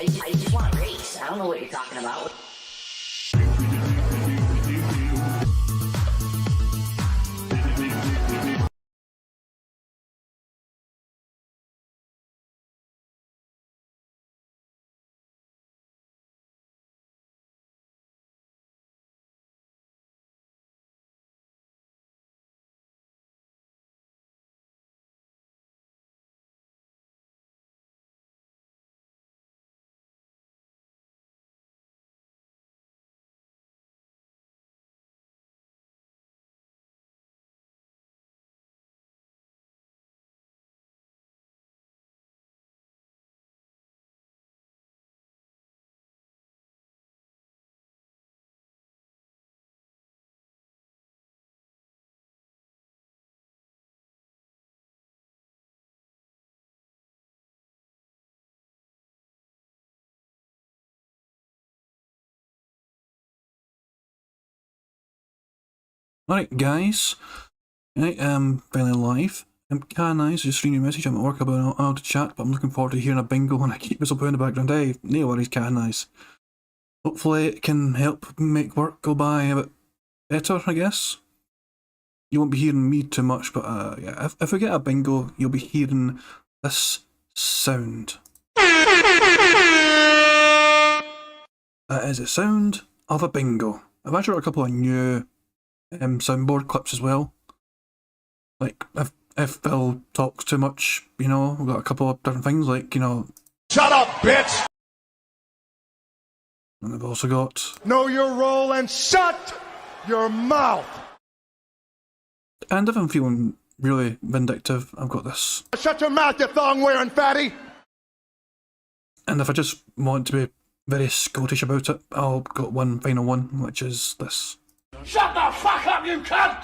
I just want to race. I don't know what you're talking about. Alright guys, I am finally live. I'm canise, just reading your message. I'm at work about how to chat, but I'm looking forward to hearing a bingo when I keep this up in the background. Hey, no worries, canise. Hopefully it can help make work go by a bit better, I guess. You won't be hearing me too much, but yeah, if we get a bingo, you'll be hearing this sound. That is the sound of a bingo. I've actually got a couple of new soundboard clips as well. Like, if Phil talks too much, you know, we've got a couple of different things, like, you know... Shut up, bitch! And I've also got... Know your role and shut your mouth! And if I'm feeling really vindictive, I've got this. Shut your mouth, you thong-wearing fatty! And if I just want to be very Scottish about it, I've got one final one, which is this. Shut the fuck up, you cunt!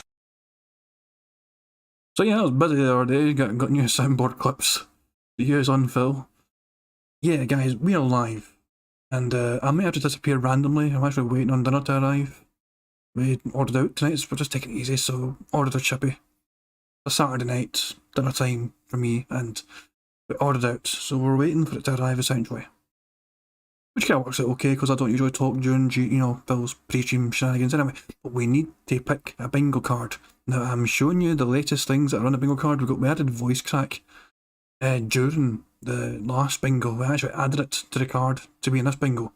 So yeah, I was busy the other day, got new soundboard clips to use on Phil. Yeah guys, we are live. And I may have to disappear randomly. I'm actually waiting on dinner to arrive. We ordered out tonight, so we're just taking it easy, so ordered a chippy. A Saturday night, dinner time for me, and we ordered out, so we're waiting for it to arrive essentially. Which kind of works out okay, because I don't usually talk during, you know, Phil's pre-stream shenanigans anyway. But we need to pick a bingo card. Now, I'm showing you the latest things that are on the bingo card. We added voice crack during the last bingo. We actually added it to the card to be in this bingo.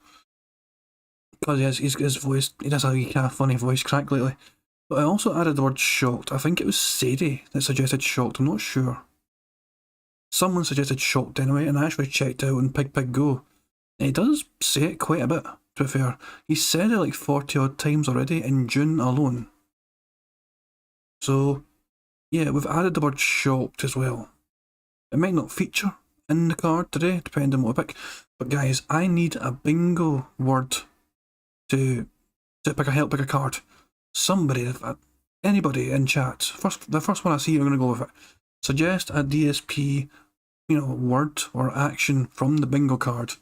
Because his voice, he does a wee kind of funny voice crack lately. But I also added the word shocked. I think it was Sadie that suggested shocked, I'm not sure. Someone suggested shocked anyway, and I actually checked out on Pig Go. He does say it quite a bit, to be fair. He's said it like 40 odd times already in June alone. So, yeah, we've added the word shocked as well. It might not feature in the card today, depending on what I pick. But guys, I need a bingo word to help pick a card. Somebody, anybody in chat, the first one I see, I'm going to go with it. Suggest a DSP, you know, word or action from the bingo card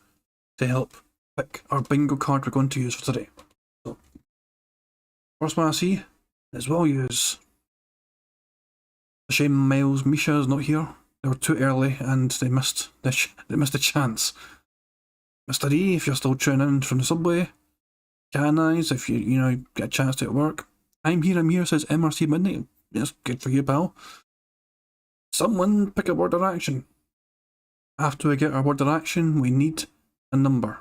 to help pick our bingo card we're going to use for today. So, first one I see is we'll use. A shame Miles Misha is not here. They were too early and they missed a chance. Mr. E, if you're still tuning in from the subway, canise if you know get a chance to at work. I'm here says MRC Midnight. That's good for you, pal. Someone pick a word or action. After we get our word or action, we need a number.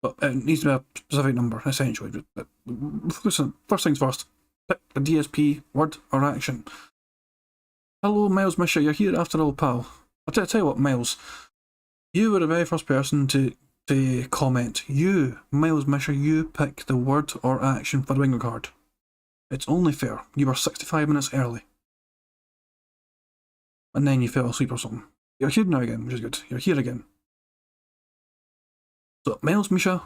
But it needs to be a specific number, essentially. But listen, first things first. Pick a DSP word or action. Hello, Miles Misha, you're here after all, pal. I'll tell you what, Miles. You were the very first person to comment. You, Miles Misha, you pick the word or action for the bingo card. It's only fair. You were 65 minutes early. And then you fell asleep or something. You're here now again, which is good. You're here again. So, Miles Misha,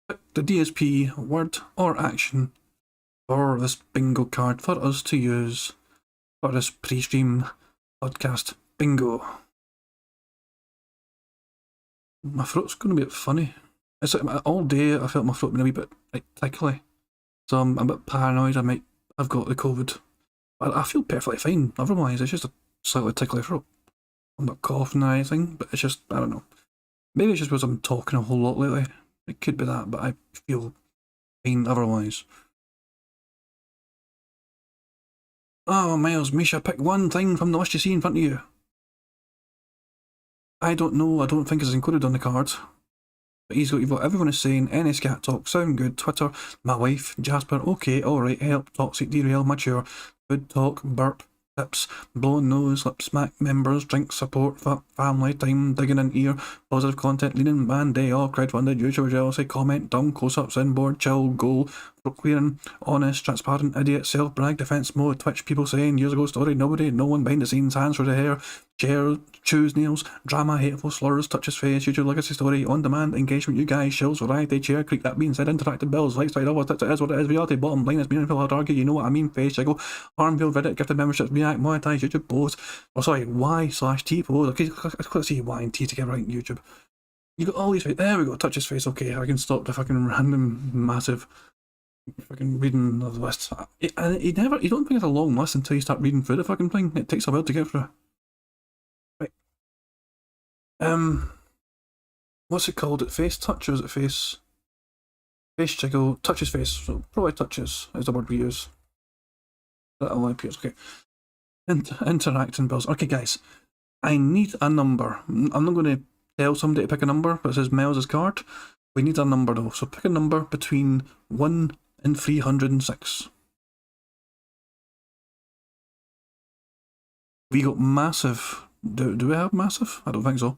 pick the DSP word or action for this bingo card for us to use for this pre-stream podcast bingo. My throat's going to be a bit funny. It's like all day I felt my throat being a wee bit like tickly. So I'm a bit paranoid I've got the COVID. But I feel perfectly fine otherwise. It's just a slightly tickly throat. I'm not coughing or anything, but it's just, I don't know. Maybe it's just because I'm talking a whole lot lately. It could be that, but I feel fine otherwise. Oh, Miles, Misha, pick one thing from the list you see in front of you. I don't know, I don't think it's included on the card. But you've got everyone is saying, any scat talk, sound good, Twitter, my wife, Jasper, okay, alright, help, toxic, derail, mature, food talk, burp, tips, blown nose, lip smack, members, drink, support, family, time, digging in ear, positive content, leaning, man, day off, crowdfunded, YouTuber jealousy, comment, dumb, close-ups, inboard, chill, goal, clearing, honest, transparent, idiot, self-brag, defense mode, Twitch, people saying, years ago story, nobody, no one behind the scenes, hands for the hair, chair, choose nails, drama, hateful slurs, touch his face, YouTube legacy story, on demand, engagement, you guys, shills, variety, chair, creek, that being said, interactive bills, lifestyle, of it is what it is, reality, bottom, blindness, meaningful, hard argue, you know what I mean, face, jiggle, Armfield, Reddit, gifted memberships, react, monetize, YouTube posts, or sorry, Y/T posts, okay, let's see Y and T together on YouTube. You got all these, there we go, touch his face, okay, I can stop the fucking random, massive, fucking reading of the list. And you don't think it's a long list until you start reading through the fucking thing, it takes a while to get through. Right. What's it called? It face touch or is it face jiggle? Touches face. So probably touches is the word we use. That all appears okay. Interacting bills. Okay, guys, I need a number. I'm not going to tell somebody to pick a number, but it says Miles' card. We need a number though, so pick a number between 1 and 306. We got massive. Do we have massive? I don't think so.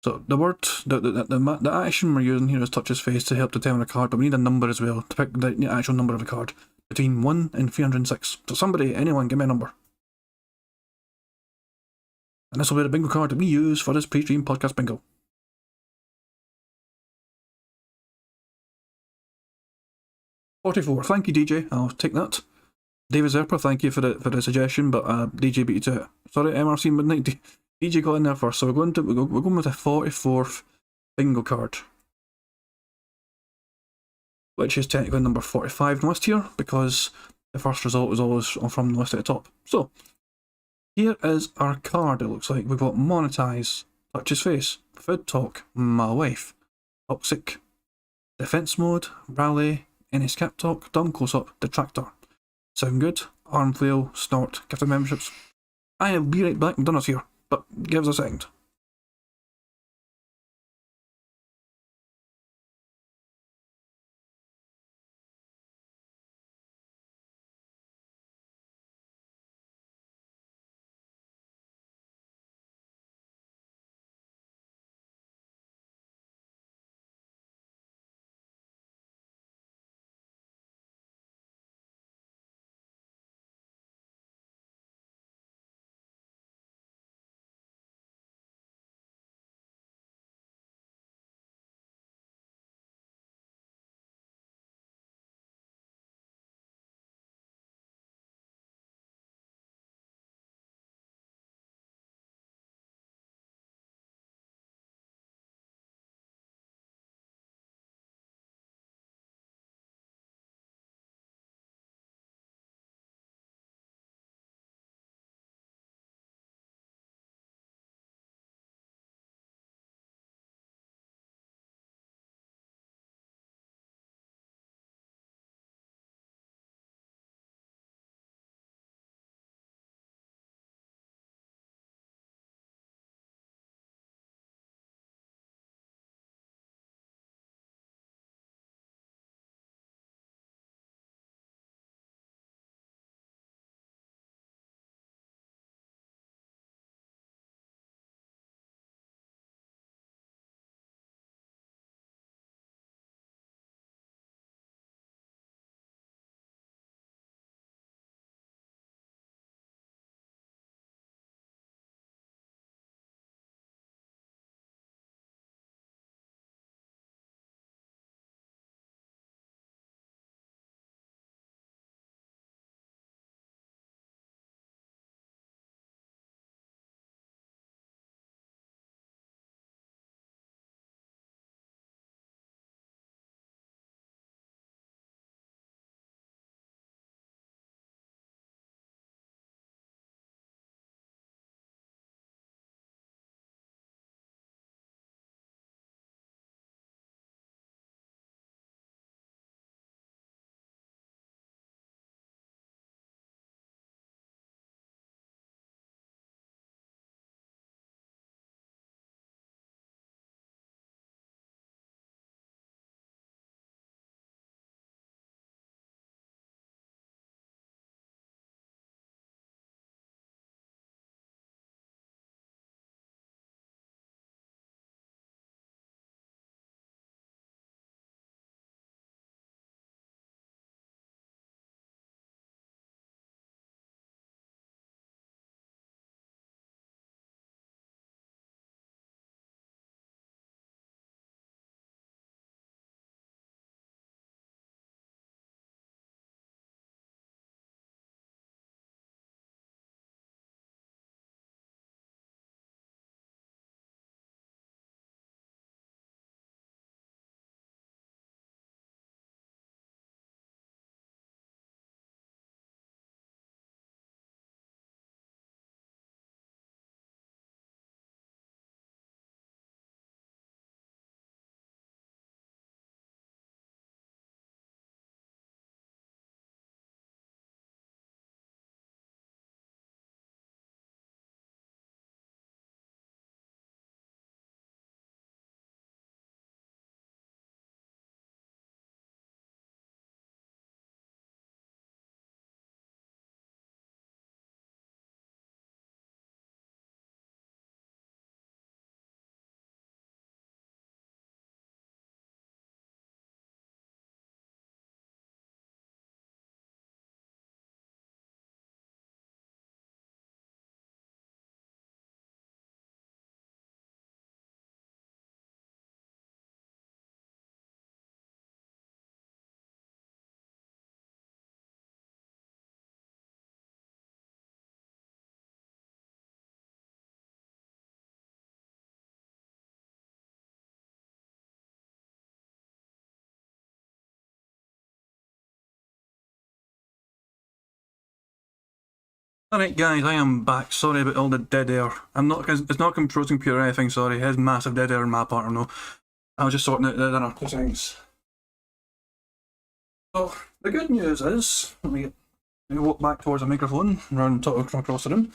So the word, the action we're using here is touch his face to help determine a card, but we need a number as well to pick the actual number of the card between 1 and 306. So somebody, anyone, give me a number. And this will be the bingo card that we use for this pre-stream podcast bingo. 44. Thank you, DJ. I'll take that. David Zerper, thank you for the suggestion, but DJ beat you to it. Sorry, MRC Midnight. DJ got in there first, so we're going with the 44th bingo card, which is technically number 45 on the list here, because the first result is always from the list at the top. So, here is our card, it looks like. We've got Monetize, Touch His Face, Food Talk, My Wife, Toxic, Defense Mode, Rally, Any Skip Talk, Dumb Close-Up, Detractor. Sound good? Arm Flail, Snort, Gifted Memberships. I'll be right back, I'm done us here, but give us a second. Alright guys, I am back. Sorry about all the dead air. It's not frozen pure or anything, sorry. It has massive dead air on my part, I know. I was just sorting out the dinner, 2 seconds. So, the good news is, let me walk back towards the microphone, run across the room.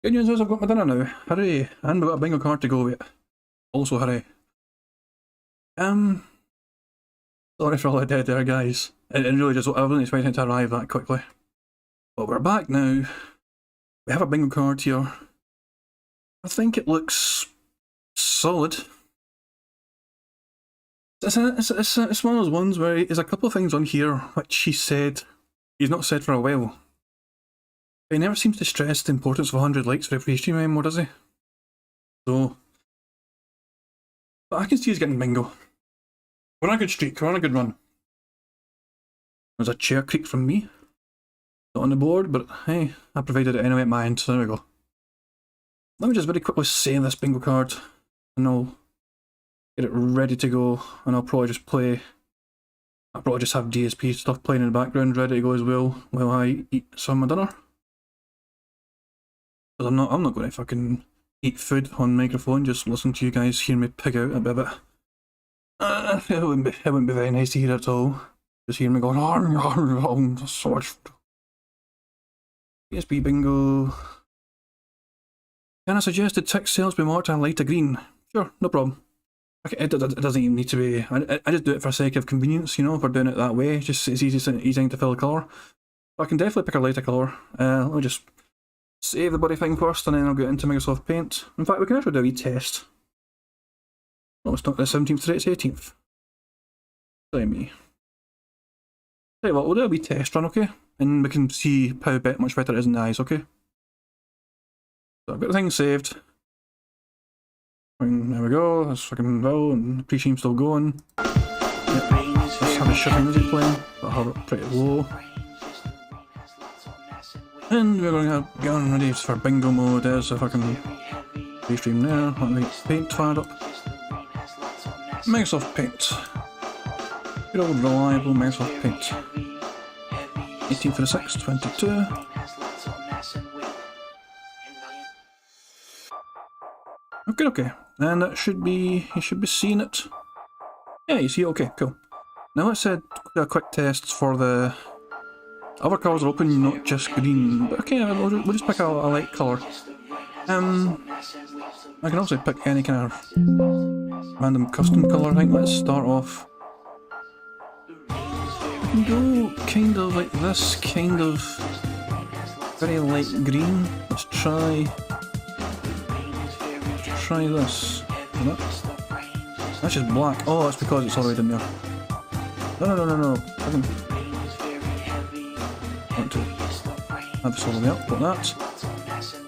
Good news is I've got my dinner now. Hooray! And we've got a bingo card to go with it. Also hooray. Sorry for all the dead air, guys. It really just, I wasn't expecting it to arrive that quickly. But we're back now. We have a bingo card here. I think it looks solid. It's one of those ones where there's a couple of things on here which he's not said for a while. He never seems to stress the importance of 100 likes for every stream anymore, does he? So, but I can see he's getting bingo. We're on a good streak, we're on a good run. There's a chair creak from me. Not on the board, but hey, I provided it anyway at my end, so there we go. Let me just very quickly save this bingo card, and I'll get it ready to go, and I'll probably just have DSP stuff playing in the background ready to go as well, while I eat some of my dinner. Because I'm not going to fucking eat food on microphone, just listen to you guys hear me pig out a bit. It wouldn't be very nice to hear at all. Just hear me going, so much. DSP Bingo. Can I suggest that tick cells be marked a lighter green? Sure, no problem. Okay, it doesn't even need to be. I just do it for the sake of convenience, you know, if we're doing it that way. Just it's easy to fill the colour. I can definitely pick a lighter colour. Let me just save the bloody thing first, and then I'll get into Microsoft Paint. In fact, we can actually do a wee test. No, it's not the 17th today, it's 18th. Sorry me. Tell you what, we'll do a wee test run, okay? And we can see how much better it is in the eyes, okay? So I've got the thing saved. And there we go, that's fucking well, and the pre-stream's still going. Yep. Let's have the shipping music playing, but I'll have it pretty low. And we're going to get on ready for bingo mode. There's a fucking pre-stream there. Let me get Paint fired up. Microsoft Paint. Good old reliable Microsoft Paint. 18th for the 6th, 22. Okay. And that should be, you should be seeing it. Yeah, you see it, okay, cool. Now let's do a quick test for the other colours are open, not just green. But okay, we'll just pick a light colour. I can also pick any kind of random custom colour, I think. Let's start off. I can go kind of like this, kind of very light green. Let's try this. That's just black. Oh, that's because it's already in there. No. I can want to have this all the way up, like that.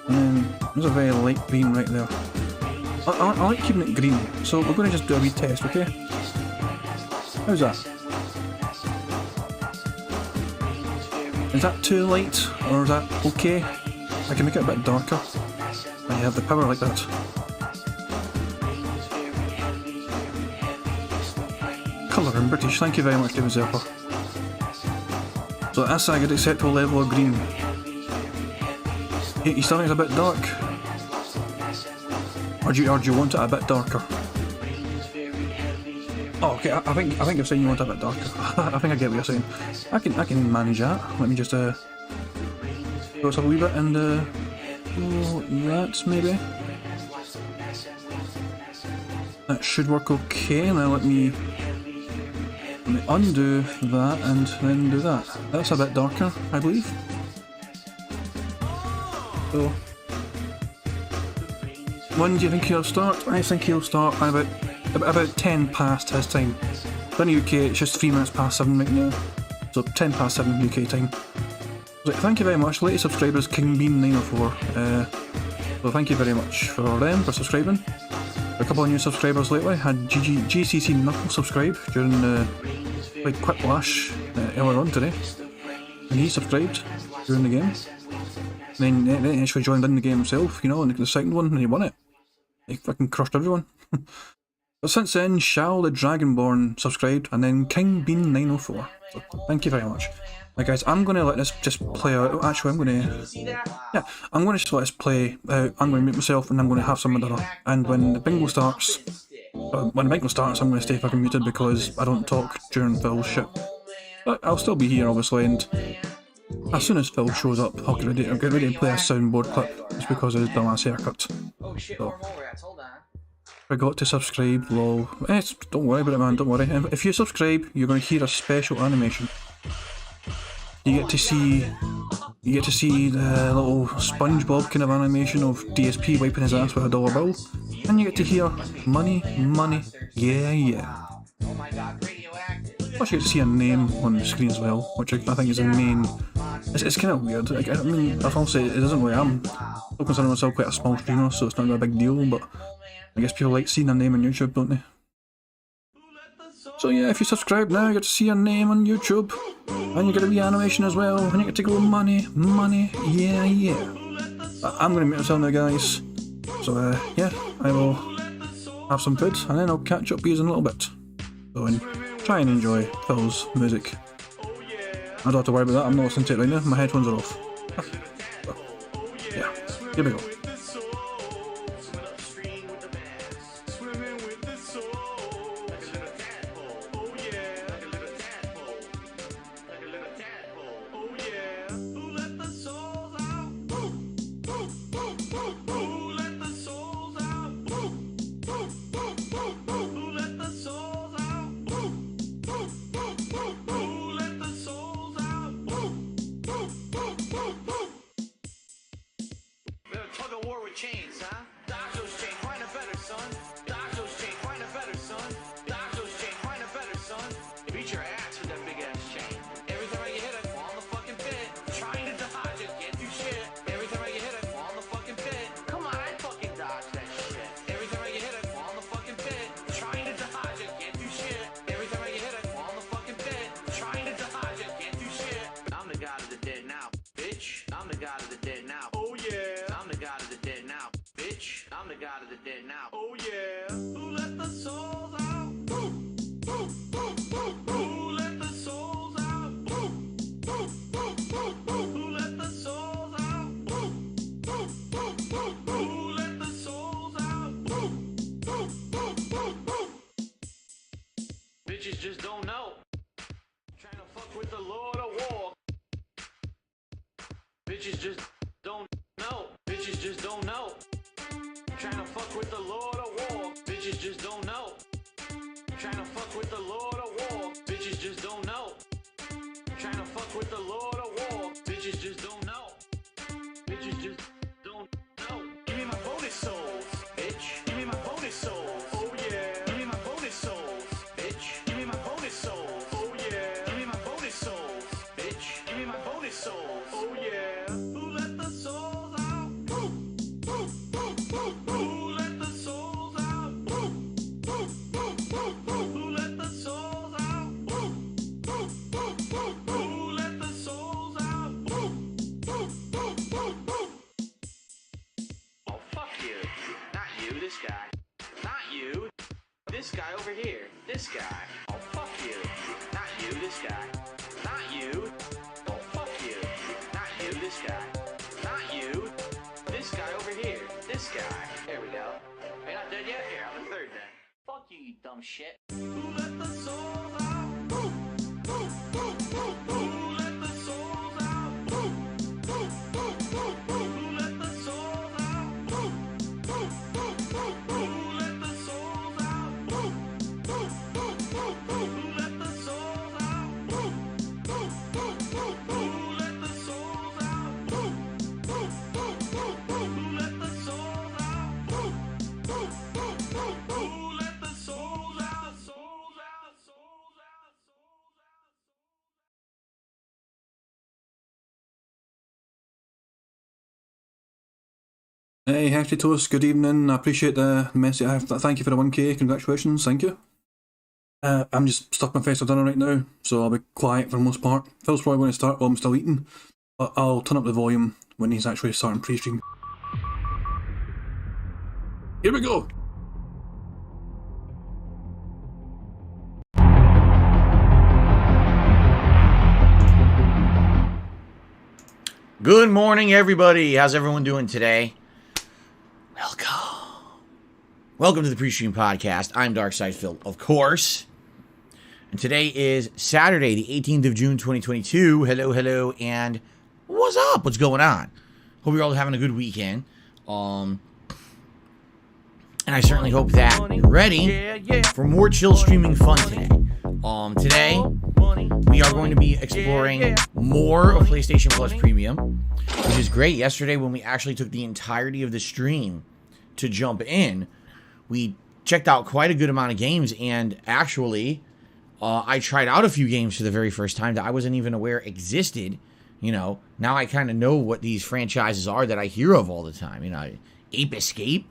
And then there's a very light green right there. I like keeping it green, so we're going to just do a wee test, okay? How's that? Is that too light, or is that okay? I can make it a bit darker. I have the power like that. Colour in British, thank you very much, David Zepper. So that's a good acceptable level of green. You still think it's a bit dark? Or do you want it a bit darker? Oh, okay, I think you're saying you want it a bit darker. I think I get what you're saying. I can manage that. Let me just go up a wee bit and that maybe. That should work okay. Now let me undo that and then do that. That's a bit darker, I believe. So, when do you think he'll start? I think he'll start about 10 past his time. So in the UK it's just 3 minutes past 7 right now. So 10 past 7 UK time. So thank you very much. Latest subscribers KingBean904. So thank you very much for them for subscribing. A couple of new subscribers lately. Had GCC Knuckle subscribe during the Quiplash earlier on today. And he subscribed during the game. And then he actually joined in the game himself, you know, in the second one, and he won it. He fucking crushed everyone. But since then, Shao the Dragonborn subscribed, and then KingBean904. So thank you very much. Right guys, I'm going to let this just play out. Actually, I'm going to... Yeah, I'm going to just let this play out. I'm going to mute myself and I'm going to have some dinner. And when the bingo starts... when the bingo starts, I'm going to stay fucking muted because I don't talk during Phil's shit. But I'll still be here, obviously, and as soon as Phil shows up, I'll get ready to play a soundboard clip just because of his dumbass haircut. So, forgot to subscribe, lol. Don't worry about it, man, don't worry. If you subscribe, you're going to hear a special animation. You get to see the little SpongeBob kind of animation of DSP wiping his ass with a dollar bill, and you get to hear money, money, yeah, yeah. Plus you get to see a name on the screen as well, which I think is the main... It's kind of weird. I mean, I'll say it isn't really. I'm still considering myself quite a small streamer, so it's not really a big deal, but I guess people like seeing their name on YouTube, don't they? So yeah, if you subscribe now, you get to see your name on YouTube, and you get a wee animation as well, and you get to go money, money, yeah, yeah. I'm going to mute myself now, guys. So yeah, I will have some food, and then I'll catch up with you in a little bit. So try and enjoy Phil's music. I don't have to worry about that, I'm not listening to it right now, my headphones are off. So, yeah, here we go. Chains, huh? Dodge those chains, find a better son. Dodge those chains, find a better son. Dodge those chains, find a better son. Beat your ass with that big ass chain. Every time you hit it, fall on the fucking bit. Trying to dodge it, can't do shit. Every time you hit it, fall on the fucking bit. Come on, fucking dodge that shit. Every time you hit it, fall on the fucking bit. Trying to dodge it, can't do shit. Every time you hit it, fall on the fucking bit. Trying to dodge it, can't do shit. I'm the god of the dead now, bitch. I'm the god of the dead now. Oh yeah. I'm the god of the dead now. Bitch, I'm the god of the dead now. Oh yeah. Who let the souls out? Who let the souls out? Who let the souls out? Who let the souls out? Bitches just don't know. Trying to fuck with the Lord of War. Bitches just don't know. Bitches just don't know. Trying to fuck with the Lord of War. Bitches just don't know. Trying to fuck with the Lord of War. Bitches just don't know. Trying to fuck with the Lord of War. Bitches just don't know. Bitches just don't know. Give me my bonus souls, bitch. Give me my bonus souls. Oh yeah. Give me my bonus souls, bitch. Give me my bonus souls. Oh yeah. Give me my bonus souls, bitch. Give me my bonus souls. Oh yeah. Who let the souls out? Who let the souls out? Who let the souls out? Who let the souls out? Oh, fuck you. Not you, this guy. Not you. This guy over here. This guy. Oh, fuck you. Not you, this guy. Not you. Oh, fuck you. Not you, this guy. Not you. This guy over here. This guy. There we go. Are you not dead yet? Here, I'm the third then. Fuck you, you dumb shit. Who let the souls out? Who let the souls out? Who let the souls out? Who let the souls out? Who let the souls out? Who let the souls out? Who let the souls out? Who let the souls out? Souls out, souls out, souls out. Hey, Hefty Toast, good evening. I appreciate the message. Thank you for the 1k, congratulations, thank you. I'm just stuck my face for dinner right now, so I'll be quiet for the most part. Phil's probably going to start while I'm still eating, but I'll turn up the volume when he's actually starting pre-stream. Here we go! Good morning, everybody. How's everyone doing today? Welcome to the Pre-Stream Podcast. I'm Darkside Phil, of course. And today is Saturday, the 18th of June, 2022. Hello, and what's up? What's going on? Hope you're all having a good weekend. And I certainly hope that you're ready for more chill streaming fun today. Today, we are going to be exploring more of PlayStation Plus Premium, which is great. Yesterday, when we actually took the entirety of the stream to jump in, we checked out quite a good amount of games, and actually, I tried out a few games for the very first time that I wasn't even aware existed. You know, now I kind of know what these franchises are that I hear of all the time. You know, Ape Escape.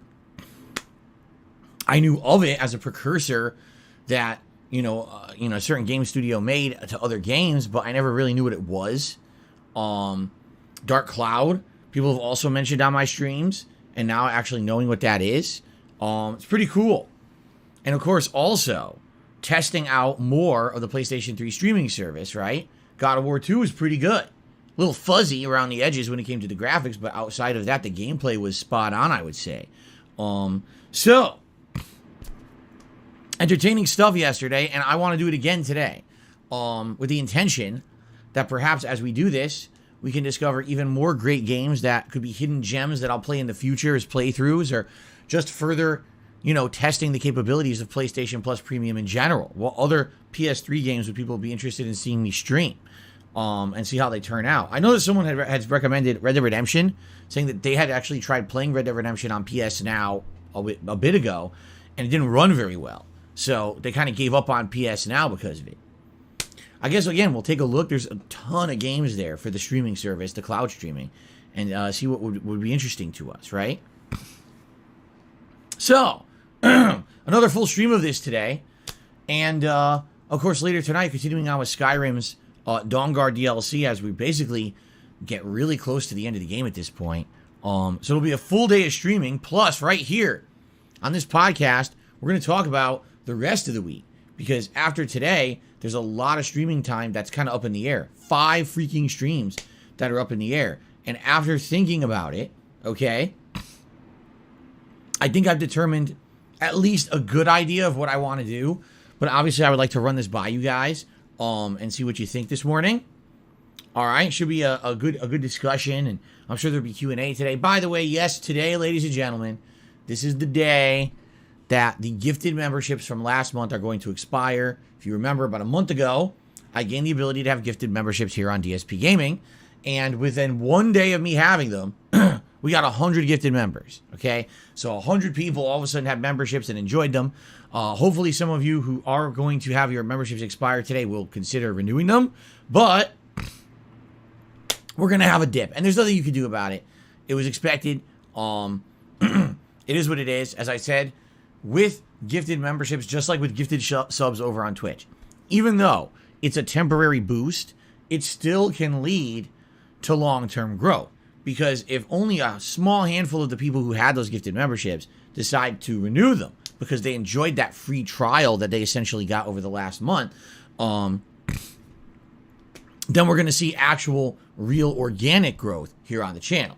I knew of it as a precursor that, a certain game studio made to other games, but I never really knew what it was. Dark Cloud, people have also mentioned on my streams, and now actually knowing what that is, it's pretty cool. And of course, also testing out more of the PlayStation 3 streaming service, right? God of War 2 was pretty good. A little fuzzy around the edges when it came to the graphics, but outside of that, the gameplay was spot on, I would say. So entertaining stuff yesterday, and I want to do it again today, with the intention that perhaps as we do this, we can discover even more great games that could be hidden gems that I'll play in the future as playthroughs, or just further, testing the capabilities of PlayStation Plus Premium in general. What other PS3 games would people be interested in seeing me stream, and see how they turn out? I know that someone had recommended Red Dead Redemption, saying that they had actually tried playing Red Dead Redemption on PS Now a bit ago, and it didn't run very well. So they kind of gave up on PS Now because of it. I guess, again, we'll take a look. There's a ton of games there for the streaming service, the cloud streaming, and see what would be interesting to us, right? So, another full stream of this today. And, of course, later tonight, continuing on with Skyrim's Dawnguard DLC, as we basically get really close to the end of the game at this point. So it'll be a full day of streaming. Plus, right here on this podcast, we're going to talk about the rest of the week, because after today, there's a lot of streaming time that's kind of up in the air. 5 freaking streams that are up in the air. And after thinking about it, okay, I think I've determined at least a good idea of what I want to do. But obviously, I would like to run this by you guys, and see what you think this morning. All right, should be a good discussion, and I'm sure there'll be Q&A today. By the way, yes, today, ladies and gentlemen, this is the day that the gifted memberships from last month are going to expire. If you remember, about a month ago, I gained the ability to have gifted memberships here on DSP Gaming, and within one day of me having them, we got 100 gifted members, okay? So 100 people all of a sudden have memberships and enjoyed them. Hopefully some of you who are going to have your memberships expire today will consider renewing them, but we're going to have a dip, and there's nothing you can do about it. It was expected. It is what it is. As I said, with gifted memberships, just like with gifted subs over on Twitch, even though it's a temporary boost, it still can lead to long-term growth. Because if only a small handful of the people who had those gifted memberships decide to renew them because they enjoyed that free trial that they essentially got over the last month, then we're going to see actual, real, organic growth here on the channel.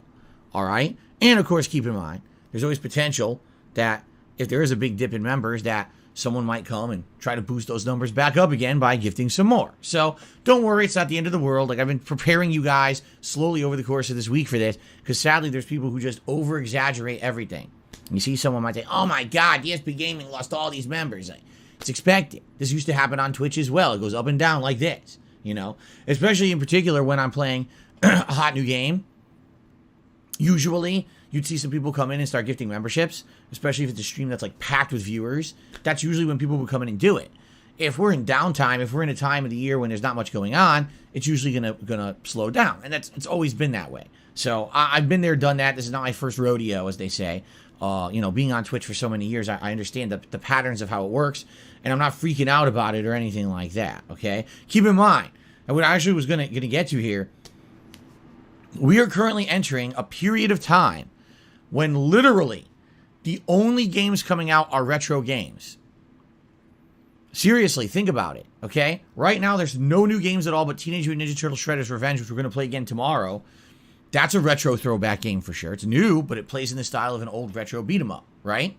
All right? And, of course, keep in mind, there's always potential that if there is a big dip in members, that someone might come and try to boost those numbers back up again by gifting some more. So don't worry, it's not the end of the world. Like, I've been preparing you guys slowly over the course of this week for this, because sadly there's people who just over-exaggerate everything. You see someone might say, oh my god, DSP Gaming lost all these members. It's expected. This used to happen on Twitch as well. It goes up and down like this, especially in particular when I'm playing a hot new game. Usually, you'd see some people come in and start gifting memberships, especially if it's a stream that's like packed with viewers. That's usually when people would come in and do it. If we're in downtime, if we're in a time of the year when there's not much going on, it's usually gonna slow down, and it's always been that way. So I've been there, done that. This is not my first rodeo, as they say. Being on Twitch for so many years, I understand the patterns of how it works, and I'm not freaking out about it or anything like that. Okay, keep in mind, and what I actually was gonna get to here. We are currently entering a period of time when literally the only games coming out are retro games. Seriously, think about it, okay? Right now, there's no new games at all but Teenage Mutant Ninja Turtles Shredder's Revenge, which we're going to play again tomorrow, That's a retro throwback game for sure. It's new, but it plays in the style of an old retro beat 'em up, right?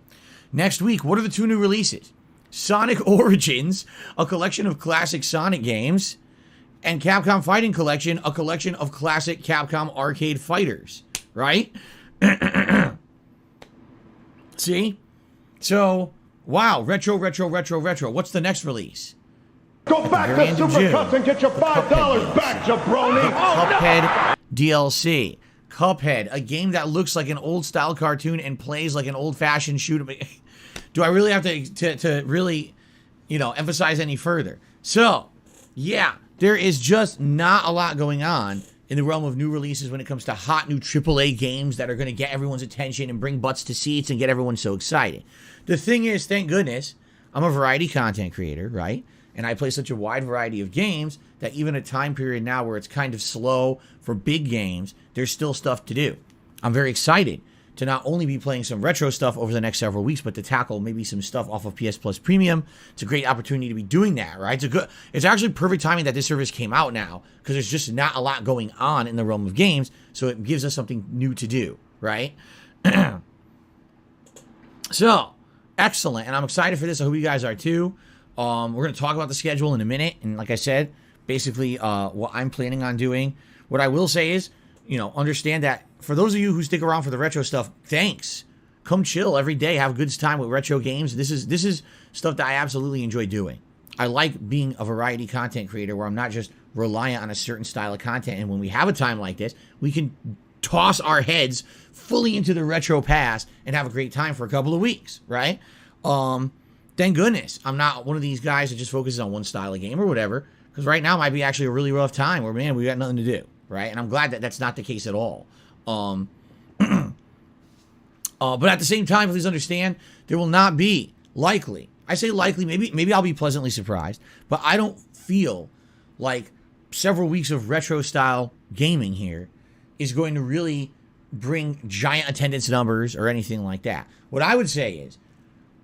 Next week, what are the 2 new releases? Sonic Origins, a collection of classic Sonic games, and Capcom Fighting Collection, a collection of classic Capcom arcade fighters, right? See? So, wow, retro. What's the next release? Go back Very to end of Super June. Cups and get your $5 back, jabroni. Cuphead DLC. Cuphead, a game that looks like an old style cartoon and plays like an old fashioned shoot 'em. Do I really have to really, emphasize any further? So, yeah, there is just not a lot going on in the realm of new releases when it comes to hot new AAA games that are going to get everyone's attention and bring butts to seats and get everyone so excited. The thing is, thank goodness, I'm a variety content creator, right? And I play such a wide variety of games that even a time period now where it's kind of slow for big games, there's still stuff to do. I'm very excited to not only be playing some retro stuff over the next several weeks, but to tackle maybe some stuff off of PS Plus Premium. It's a great opportunity to be doing that, right? It's actually perfect timing that this service came out now because there's just not a lot going on in the realm of games, so it gives us something new to do, right? So, excellent, and I'm excited for this. I hope you guys are too. We're going to talk about the schedule in a minute, and like I said, basically what I'm planning on doing. What I will say is, understand that for those of you who stick around for the retro stuff, thanks. Come chill every day, have a good time with retro games. This is stuff that I absolutely enjoy doing. I like being a variety content creator where I'm not just reliant on a certain style of content. And when we have a time like this, we can toss our heads fully into the retro past and have a great time for a couple of weeks, right? Thank goodness I'm not one of these guys that just focuses on one style of game or whatever, because right now might be actually a really rough time where, man, we got nothing to do, right? And I'm glad that that's not the case at all. But at the same time, please understand, there will not be likely, I say likely, maybe I'll be pleasantly surprised, but I don't feel like several weeks of retro style gaming here is going to really bring giant attendance numbers or anything like that. What I would say is,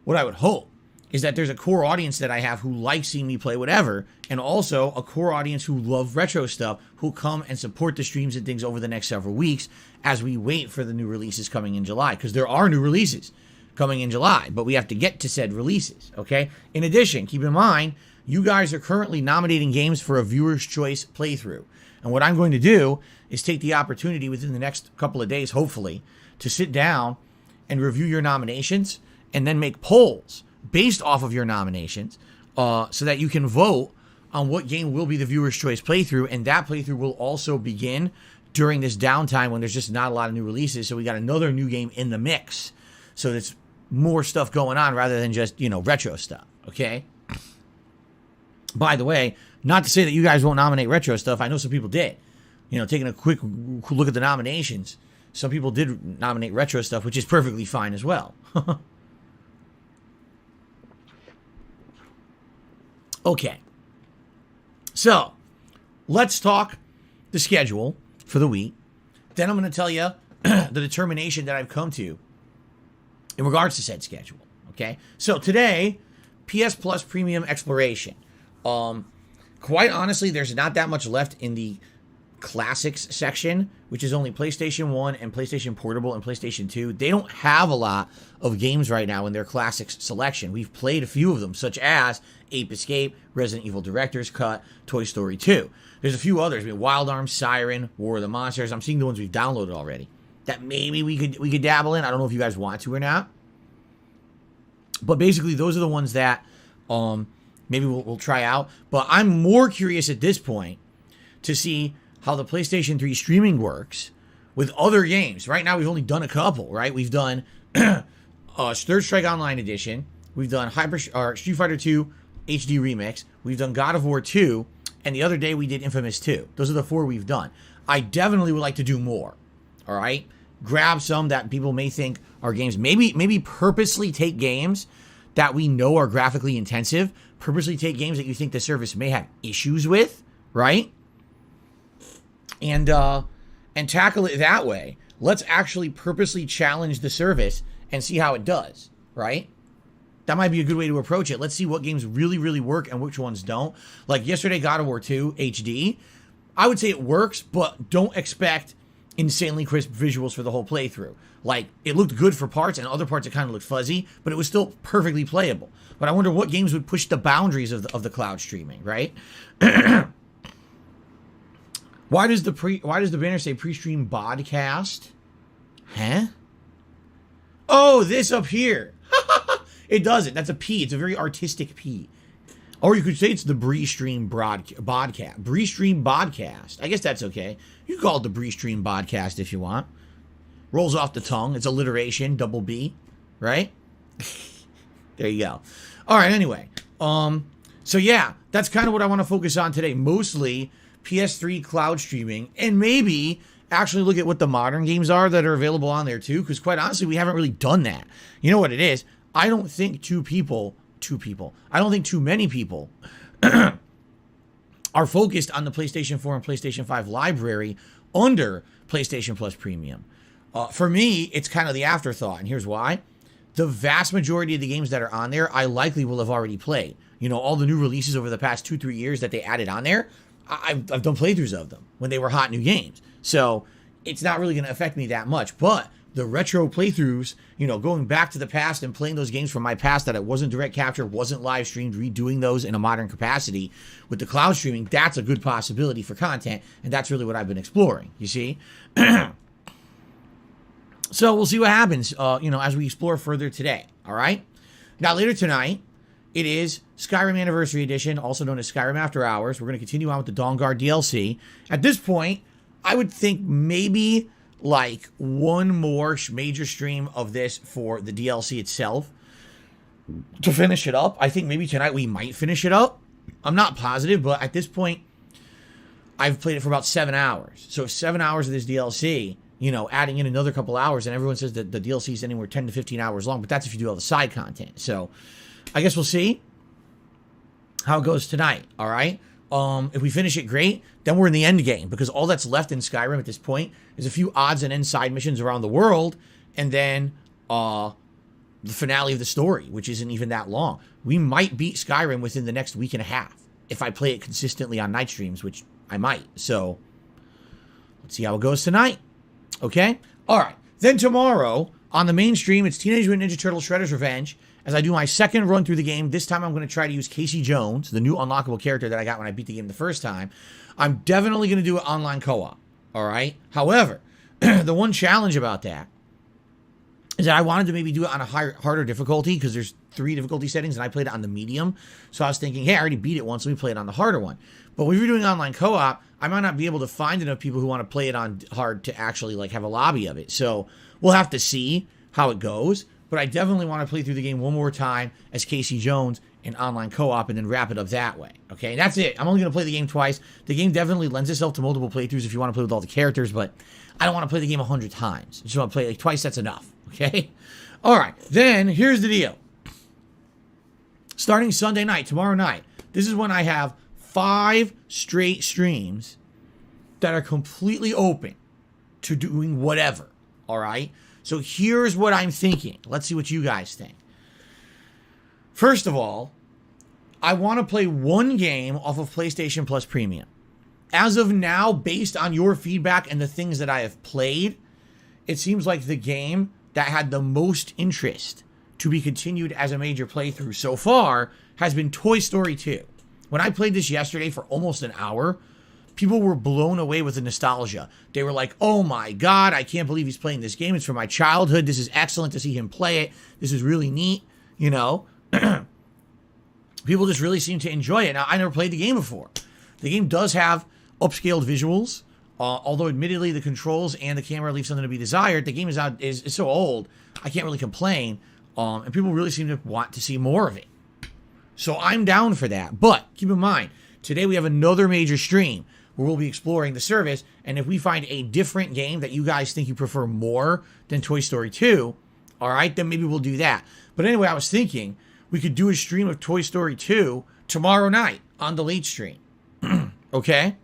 what I would hope is that there's a core audience that I have who likes seeing me play whatever, and also a core audience who love retro stuff, who come and support the streams and things over the next several weeks as we wait for the new releases coming in July, because there are new releases coming in July, but we have to get to said releases, okay? In addition, keep in mind, you guys are currently nominating games for a viewer's choice playthrough, and what I'm going to do is take the opportunity within the next couple of days, hopefully, to sit down and review your nominations and then make polls based off of your nominations, so that you can vote on what game will be the viewer's choice playthrough, and that playthrough will also begin during this downtime when there's just not a lot of new releases, so we got another new game in the mix, so there's more stuff going on rather than just, retro stuff, okay? By the way, not to say that you guys won't nominate retro stuff, I know some people did. Taking a quick look at the nominations, some people did nominate retro stuff, which is perfectly fine as well. Okay, so let's talk the schedule for the week. Then I'm going to tell you the determination that I've come to in regards to said schedule. Okay, so today, PS Plus Premium Exploration. Quite honestly, there's not that much left in the Classics section, which is only PlayStation 1 and PlayStation Portable and PlayStation 2. They don't have a lot of games right now in their Classics selection. We've played a few of them, such as Ape Escape, Resident Evil Director's Cut, Toy Story 2. There's a few others. Wild Arms, Siren, War of the Monsters. I'm seeing the ones we've downloaded already that maybe we could dabble in. I don't know if you guys want to or not. But basically, those are the ones that maybe we'll try out. But I'm more curious at this point to see how the PlayStation 3 streaming works with other games. Right now, we've only done a couple, right? We've done Third Strike Online Edition. We've done Street Fighter 2 HD Remix. We've done God of War 2. And the other day, we did Infamous 2. Those are the 4 we've done. I definitely would like to do more, all right? Grab some that people may think are games. Maybe purposely take games that we know are graphically intensive. Purposely take games that you think the service may have issues with, right? And tackle it that way. Let's actually purposely challenge the service and see how it does, right? That might be a good way to approach it. Let's see what games really, really work and which ones don't. Like yesterday, God of War 2 HD. I would say it works, but don't expect insanely crisp visuals for the whole playthrough. Like, it looked good for parts, and other parts it kind of looked fuzzy, but it was still perfectly playable. But I wonder what games would push the boundaries of the cloud streaming, right? Why does the banner say pre-stream podcast? Huh? Oh, this up here. It doesn't. That's a P. It's a very artistic P. Or you could say it's the Bree-stream podcast. Bree-stream podcast. I guess that's okay. You can call it the Bree-stream podcast if you want. Rolls off the tongue. It's alliteration, double B, right? There you go. All right, anyway. So yeah, that's kind of what I want to focus on today. Mostly PS3 cloud streaming, and maybe actually look at what the modern games are that are available on there too, because quite honestly, we haven't really done that. You know what it is? I don't think too many people are focused on the PlayStation 4 and PlayStation 5 library under PlayStation Plus Premium. For me, it's kind of the afterthought, and here's why. The vast majority of the games that are on there, I likely will have already played. You know, all the new releases over the past 2-3 years that they added on there, I've done playthroughs of them when they were hot new games. So it's not really going to affect me that much. But the retro playthroughs, you know, going back to the past and playing those games from my past that it wasn't direct capture, wasn't live streamed, redoing those in a modern capacity with the cloud streaming, that's a good possibility for content. And that's really what I've been exploring, you see? So we'll see what happens, you know, as we explore further today. All right. Now, later tonight, it is Skyrim Anniversary Edition, also known as Skyrim After Hours. We're going to continue on with the Dawnguard DLC. At this point, I would think maybe like one more major stream of this for the DLC itself to finish it up. I think maybe tonight we might finish it up. I'm not positive, but at this point, I've played it for about 7 hours. So 7 hours of this DLC, you know, adding in another couple hours, and everyone says that the DLC is anywhere 10 to 15 hours long, but that's if you do all the side content. So I guess we'll see how it goes tonight, all right? If we finish it, great. Then we're in the end game, because all that's left in Skyrim at this point is a few odds and ends side missions around the world, and then the finale of the story, which isn't even that long. We might beat Skyrim within the next week and a half if I play it consistently on night streams, which I might. So let's see how it goes tonight. Okay? All right. Then tomorrow, on the main stream, it's Teenage Mutant Ninja Turtles Shredder's Revenge. As I do my second run through the game, this time I'm going to try to use Casey Jones, the new unlockable character that I got when I beat the game the first time. I'm definitely going to do it online co-op. All right? However, the one challenge about that is that I wanted to maybe do it on a harder difficulty, because there's 3 difficulty settings, and I played it on the medium. So I was thinking, hey, I already beat it once, let me play it on the harder one. But when you're doing online co-op, I might not be able to find enough people who want to play it on hard to actually like have a lobby of it. So we'll have to see how it goes. But I definitely want to play through the game one more time as Casey Jones in online co-op and then wrap it up that way. Okay, and that's it. I'm only going to play the game twice. The game definitely lends itself to multiple playthroughs if you want to play with all the characters, but I don't want to play the game 100 times. I just want to play like twice, that's enough. Okay? All right, then here's the deal. Starting Sunday night, tomorrow night, this is when I have 5 straight streams that are completely open to doing whatever. All right? So here's what I'm thinking. Let's see what you guys think. First of all, I want to play one game off of PlayStation Plus Premium. As of now, based on your feedback and the things that I have played, it seems like the game that had the most interest to be continued as a major playthrough so far has been Toy Story 2. When I played this yesterday for almost an hour, people were blown away with the nostalgia. They were like, oh my God, I can't believe he's playing this game. It's from my childhood. This is excellent to see him play it. This is really neat, you know. People just really seem to enjoy it. Now, I never played the game before. The game does have upscaled visuals, although admittedly the controls and the camera leave something to be desired. The game is so old, I can't really complain. And people really seem to want to see more of it. So I'm down for that. But keep in mind, today we have another major stream where we'll be exploring the service. And if we find a different game that you guys think you prefer more than Toy Story 2, all right, then maybe we'll do that. But anyway, I was thinking we could do a stream of Toy Story 2 tomorrow night on the late stream. Okay?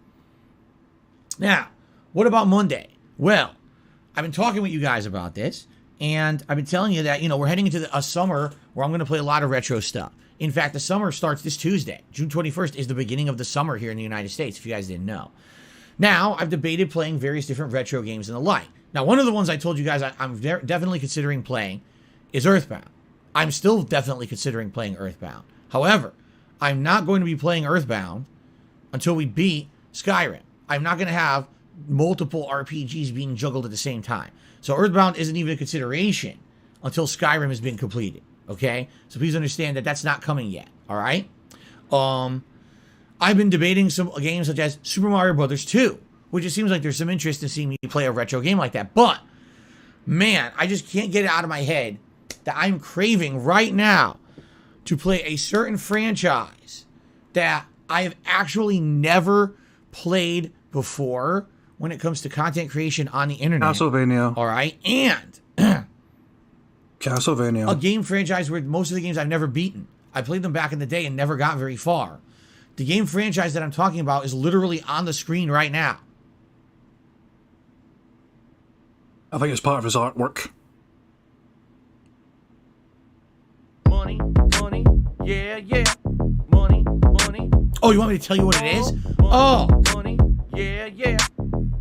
Now, what about Monday? Well, I've been talking with you guys about this, and I've been telling you that, you know, we're heading into a summer where I'm going to play a lot of retro stuff. In fact, the summer starts this Tuesday. June 21st is the beginning of the summer here in the United States, if you guys didn't know. Now, I've debated playing various different retro games and the like. Now, one of the ones I told you guys I'm definitely considering playing is Earthbound. I'm still definitely considering playing Earthbound. However, I'm not going to be playing Earthbound until we beat Skyrim. I'm not going to have multiple RPGs being juggled at the same time. So Earthbound isn't even a consideration until Skyrim has been completed. Okay? So please understand that that's not coming yet. All right? I've been debating some games such as Super Mario Brothers 2, which it seems like there's some interest in seeing me play a retro game like that. But, man, I just can't get it out of my head that I'm craving right now to play a certain franchise that I have actually never played before when it comes to content creation on the internet. Castlevania. All right? And Castlevania. a game franchise where most of the games I've never beaten. I played them back in the day and never got very far. The game franchise that I'm talking about is literally on the screen right now. I think it's part of his artwork. Money, money, yeah, yeah. Money, money. Oh, you want me to tell you what it is? Oh, Money, yeah, yeah.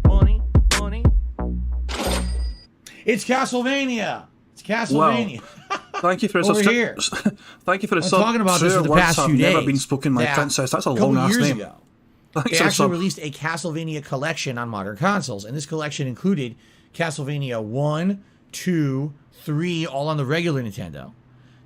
Money, money. it's Castlevania. It's Castlevania. Thank you for Over here. Thank you for the I'm sub. talking about this for the Words past have few days. never been spoken, my that princess. That's a a couple long ass years name. ago, Thanks they for the actually sub. released a Castlevania collection on modern consoles, and this collection included Castlevania 1, 2, 3, all on the regular Nintendo.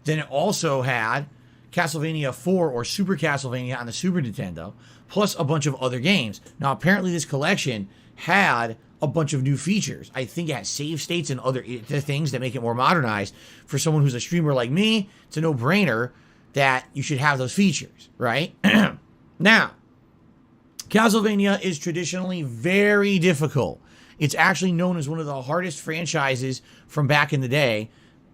Then it also had Castlevania 4 or Super Castlevania on the Super Nintendo, plus a bunch of other games. Now, apparently this collection had a bunch of new features. I think it has save states and other things that make it more modernized. For someone who's a streamer like me, it's a no-brainer that you should have those features, right? Now, Castlevania is traditionally very difficult. It's actually known as one of the hardest franchises from back in the day.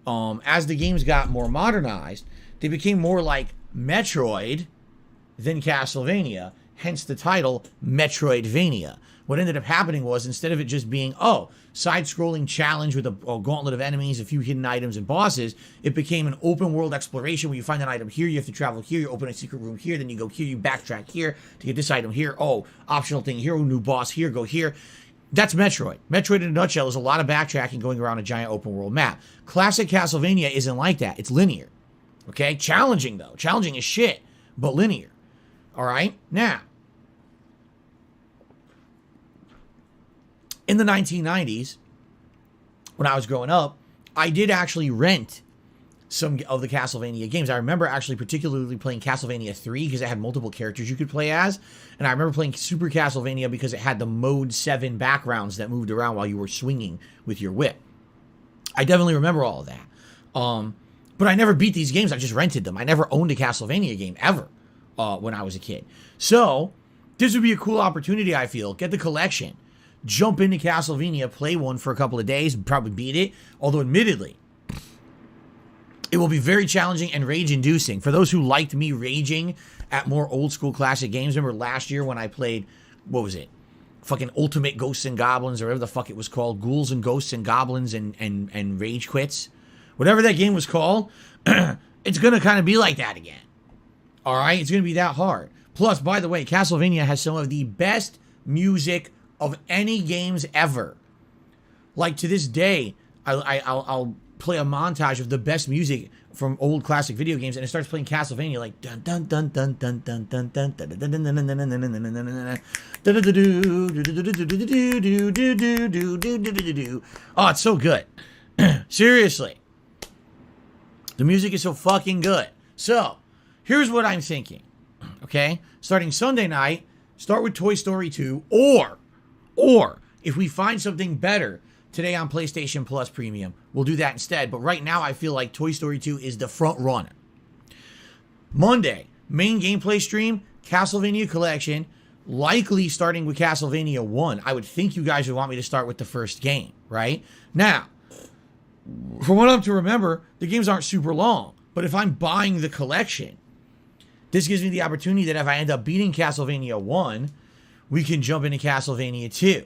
As the games got more modernized, they became more like Metroid than Castlevania, hence the title Metroidvania. What ended up happening was, instead of it just being, side-scrolling challenge with a gauntlet of enemies, a few hidden items and bosses, it became an open-world exploration where you find an item here, you have to travel here, you open a secret room here, then you go here, you backtrack here to get this item here. Oh, optional thing here, new boss here, go here. That's Metroid. Metroid in a nutshell is a lot of backtracking going around a giant open-world map. Classic Castlevania isn't like that. It's linear. Okay? Challenging, though. Challenging as shit, but linear. All right? Now, in the 1990s, when I was growing up, I did actually rent some of the Castlevania games. I remember actually particularly playing Castlevania 3 because it had multiple characters you could play as. And I remember playing Super Castlevania because it had the Mode 7 backgrounds that moved around while you were swinging with your whip. I definitely remember all of that. But I never beat these games. I just rented them. I never owned a Castlevania game ever when I was a kid. So this would be a cool opportunity, I feel. Get the collection. Jump into Castlevania, play one for a couple of days, probably beat it. Although, admittedly, it will be very challenging and rage-inducing. For those who liked me raging at more old-school classic games, remember last year when I played, what was it? Fucking Ultimate Ghosts and Goblins, or whatever the fuck it was called. Ghouls and Ghosts and Goblins and Rage Quits. Whatever that game was called, it's going to kind of be like that again. All right? It's going to be that hard. Plus, by the way, Castlevania has some of the best music of any games ever. Like, to this day, I'll play a montage of the best music from old classic video games, and it starts playing Castlevania, like dun dun dun dun dun dun dun dun dun dun. Oh, it's so good. Seriously. The music is so fucking good. So, here's what I'm thinking. Okay? Starting Sunday night, start with Toy Story 2, or if we find something better today on PlayStation Plus Premium, we'll do that instead. But right now, I feel like Toy Story 2 is the front runner. Monday, main gameplay stream, Castlevania Collection, likely starting with Castlevania 1. I would think you guys would want me to start with the first game, right? Now, from what I'm to remember, the games aren't super long. But if I'm buying the collection, this gives me the opportunity that if I end up beating Castlevania 1, we can jump into Castlevania 2.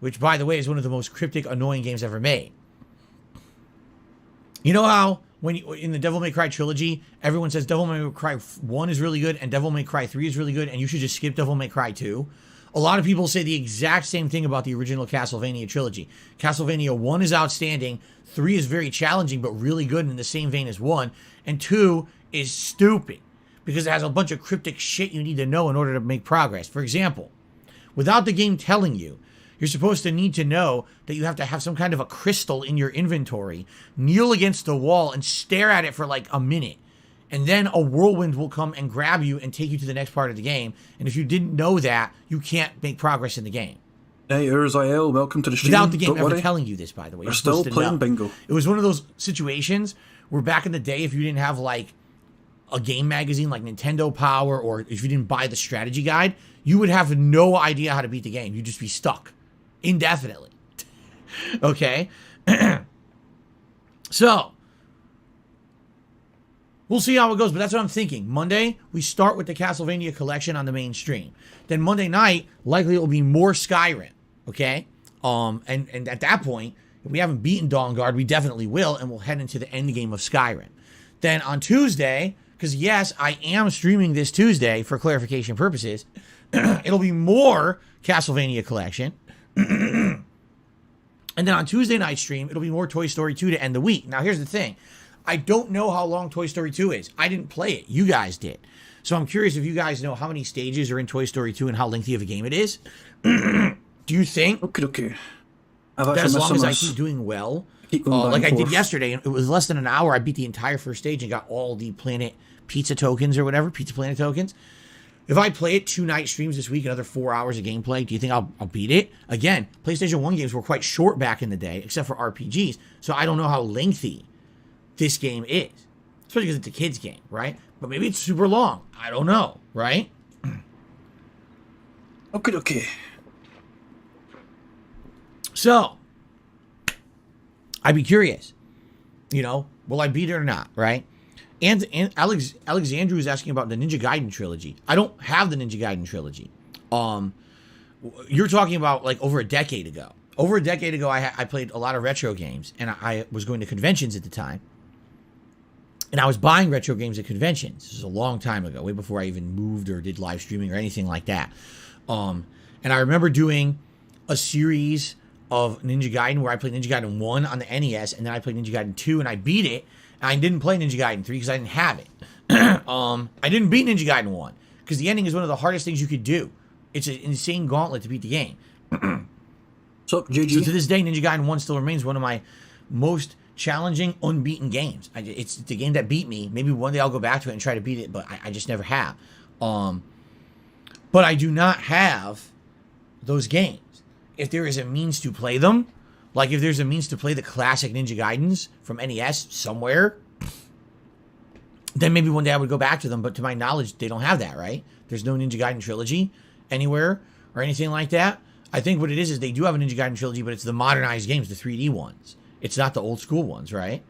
Which, by the way, is one of the most cryptic, annoying games ever made. You know how, in the Devil May Cry trilogy, everyone says Devil May Cry 1 is really good and Devil May Cry 3 is really good, and you should just skip Devil May Cry 2? A lot of people say the exact same thing about the original Castlevania trilogy. Castlevania 1 is outstanding, 3 is very challenging but really good in the same vein as 1, and 2 is stupid because it has a bunch of cryptic shit you need to know in order to make progress. For example, without the game telling you, you're supposed to need to know that you have to have some kind of a crystal in your inventory, kneel against the wall and stare at it for like a minute. And then a whirlwind will come and grab you and take you to the next part of the game. And if you didn't know that, you can't make progress in the game. Hey, Urzael, welcome to the stream. Without the game Don't ever worry. telling you this, by the way. We're You're still supposed to playing know. bingo. It was one of those situations where back in the day, if you didn't have like a game magazine like Nintendo Power, or if you didn't buy the strategy guide, you would have no idea how to beat the game. You'd just be stuck indefinitely. Okay? So, we'll see how it goes, but that's what I'm thinking. Monday, we start with the Castlevania collection on the main stream. Then Monday night, likely it will be more Skyrim, okay? And at that point, if we haven't beaten Dawnguard, we definitely will, and we'll head into the end game of Skyrim. Then on Tuesday, because yes, I am streaming this Tuesday for clarification purposes, it'll be more Castlevania collection. And then on Tuesday night stream, it'll be more Toy Story 2 to end the week. Now, here's the thing. I don't know how long Toy Story 2 is. I didn't play it. You guys did. So I'm curious if you guys know how many stages are in Toy Story 2 and how lengthy of a game it is. Do you think Okay. that as long as I keep doing well, like I did yesterday, and it was less than an hour, I beat the entire first stage and got all the Planet Pizza tokens or whatever, Pizza Planet tokens. If I play it 2 night streams this week, another 4 hours of gameplay, do you think I'll beat it? Again, PlayStation 1 games were quite short back in the day, except for RPGs, so I don't know how lengthy this game is. Especially because it's a kid's game, right? But maybe it's super long. I don't know, right? Okay. So, I'd be curious. You know, will I beat it or not, right? And Alexandru is asking about the Ninja Gaiden trilogy. I don't have the Ninja Gaiden trilogy. You're talking about like over a decade ago. Over a decade ago, I played a lot of retro games, and I was going to conventions at the time. And I was buying retro games at conventions. This was a long time ago, way before I even moved or did live streaming or anything like that. And I remember doing a series of Ninja Gaiden where I played Ninja Gaiden 1 on the NES, and then I played Ninja Gaiden 2, and I beat it. And I didn't play Ninja Gaiden 3 because I didn't have it. I didn't beat Ninja Gaiden 1 because the ending is one of the hardest things you could do. It's an insane gauntlet to beat the game. So, GG. So to this day, Ninja Gaiden 1 still remains one of my most challenging, unbeaten games. It's the game that beat me. Maybe one day I'll go back to it and try to beat it, but I just never have. But I do not have those games. If there is a means to play them, like if there's a means to play the classic Ninja Gaidens from NES somewhere, then maybe one day I would go back to them. But to my knowledge, they don't have that, right? There's no Ninja Gaiden trilogy anywhere or anything like that. I think what it is they do have a Ninja Gaiden trilogy, but it's the modernized games, the 3D ones. It's not the old school ones, right?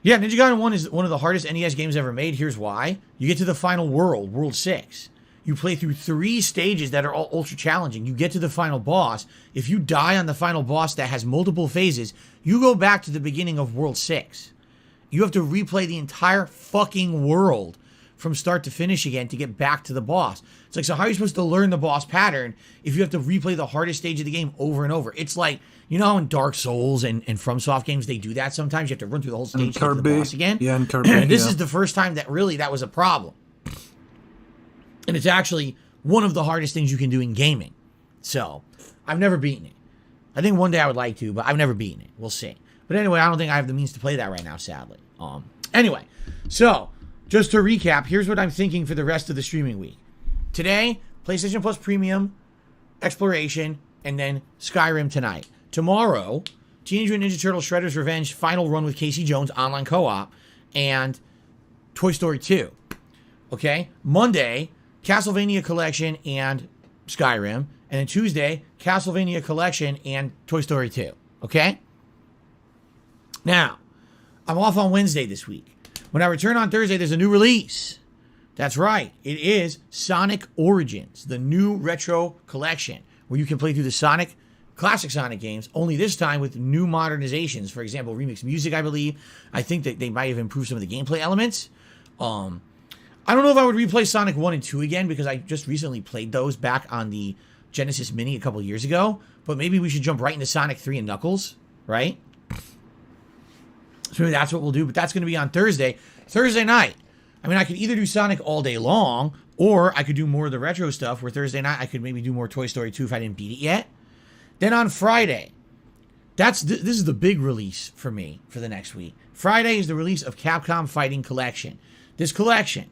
Yeah, Ninja Gaiden 1 is one of the hardest NES games ever made. Here's why. You get to the final world, World 6. You play through 3 stages that are all ultra challenging. You get to the final boss. If you die on the final boss that has multiple phases, you go back to the beginning of World 6. You have to replay the entire fucking world from start to finish again to get back to the boss. It's like, so how are you supposed to learn the boss pattern if you have to replay the hardest stage of the game over and over? It's like, you know how in Dark Souls and FromSoft games they do that sometimes? You have to run through the whole stage to get to the boss again? Yeah, and Kirby. This is the first time that really that was a problem. And it's actually one of the hardest things you can do in gaming. So, I've never beaten it. I think one day I would like to, but I've never beaten it. We'll see. But anyway, I don't think I have the means to play that right now, sadly. Anyway, so, just to recap, here's what I'm thinking for the rest of the streaming week. Today, PlayStation Plus Premium, Exploration, and then Skyrim tonight. Tomorrow, Teenage Mutant Ninja Turtles Shredder's Revenge, Final Run with Casey Jones, online co-op, and Toy Story 2. Okay? Monday, Castlevania Collection and Skyrim. And then Tuesday, Castlevania Collection and Toy Story 2. Okay? Now, I'm off on Wednesday this week. When I return on Thursday, there's a new release. That's right. It is Sonic Origins, the new retro collection, where you can play through the classic Sonic games, only this time with new modernizations. For example, remixed music, I believe. I think that they might have improved some of the gameplay elements. I don't know if I would replay Sonic 1 and 2 again because I just recently played those back on the Genesis Mini a couple years ago. But maybe we should jump right into Sonic 3 and Knuckles, right? So maybe that's what we'll do. But that's going to be on Thursday. Thursday night. I mean, I could either do Sonic all day long, or I could do more of the retro stuff where Thursday night I could maybe do more Toy Story 2 if I didn't beat it yet. Then on Friday, this is the big release for me for the next week. Friday is the release of Capcom Fighting Collection. This collection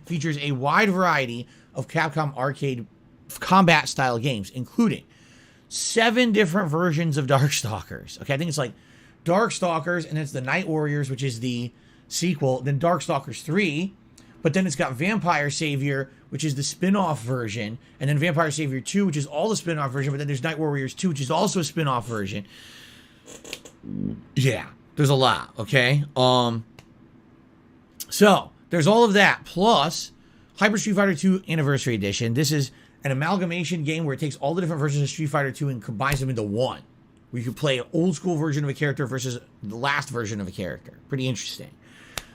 features a wide variety of Capcom arcade combat style games, including 7 different versions of Darkstalkers. Okay, I think it's like Darkstalkers, and it's the Night Warriors, which is the sequel, then Darkstalkers 3, but then it's got Vampire Savior, which is the spin-off version, and then Vampire Savior 2, which is all the spin-off version, but then there's Night Warriors 2, which is also a spin-off version. Yeah, there's a lot, okay? So, there's all of that, plus Hyper Street Fighter 2 Anniversary Edition. This is an amalgamation game where it takes all the different versions of Street Fighter 2 and combines them into one, where you could play an old school version of a character versus the last version of a character. Pretty interesting.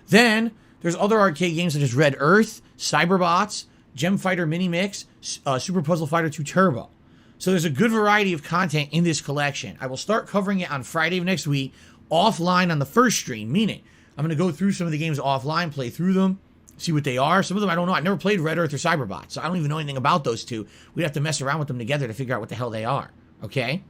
Then, there's other arcade games such as Red Earth, Cyberbots, Gem Fighter Mini Mix, Super Puzzle Fighter 2 Turbo. So there's a good variety of content in this collection. I will start covering it on Friday of next week, offline on the first stream, meaning I'm going to go through some of the games offline, play through them, see what they are. Some of them I don't know. I've never played Red Earth or Cyberbots, so I don't even know anything about those two. We'd have to mess around with them together to figure out what the hell they are, okay?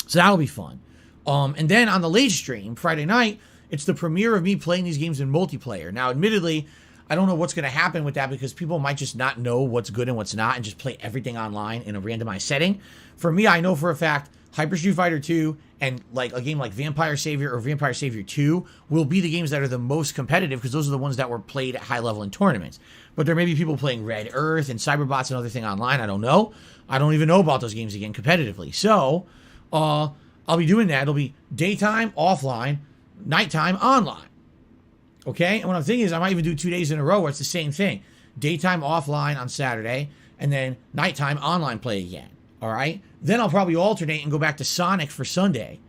So that'll be fun. And then on the late stream, Friday night, it's the premiere of me playing these games in multiplayer. Now, admittedly, I don't know what's going to happen with that because people might just not know what's good and what's not and just play everything online in a randomized setting. For me, I know for a fact Hyper Street Fighter 2 and like a game like Vampire Savior or Vampire Savior 2 will be the games that are the most competitive because those are the ones that were played at high level in tournaments. But there may be people playing Red Earth and Cyberbots and other thing online. I don't know. I don't even know about those games again competitively. So, I'll be doing that. It'll be daytime, offline, nighttime, online. Okay? And what I'm thinking is I might even do 2 days in a row where it's the same thing. Daytime, offline on Saturday, and then nighttime, online play again. All right? Then I'll probably alternate and go back to Sonic for Sunday.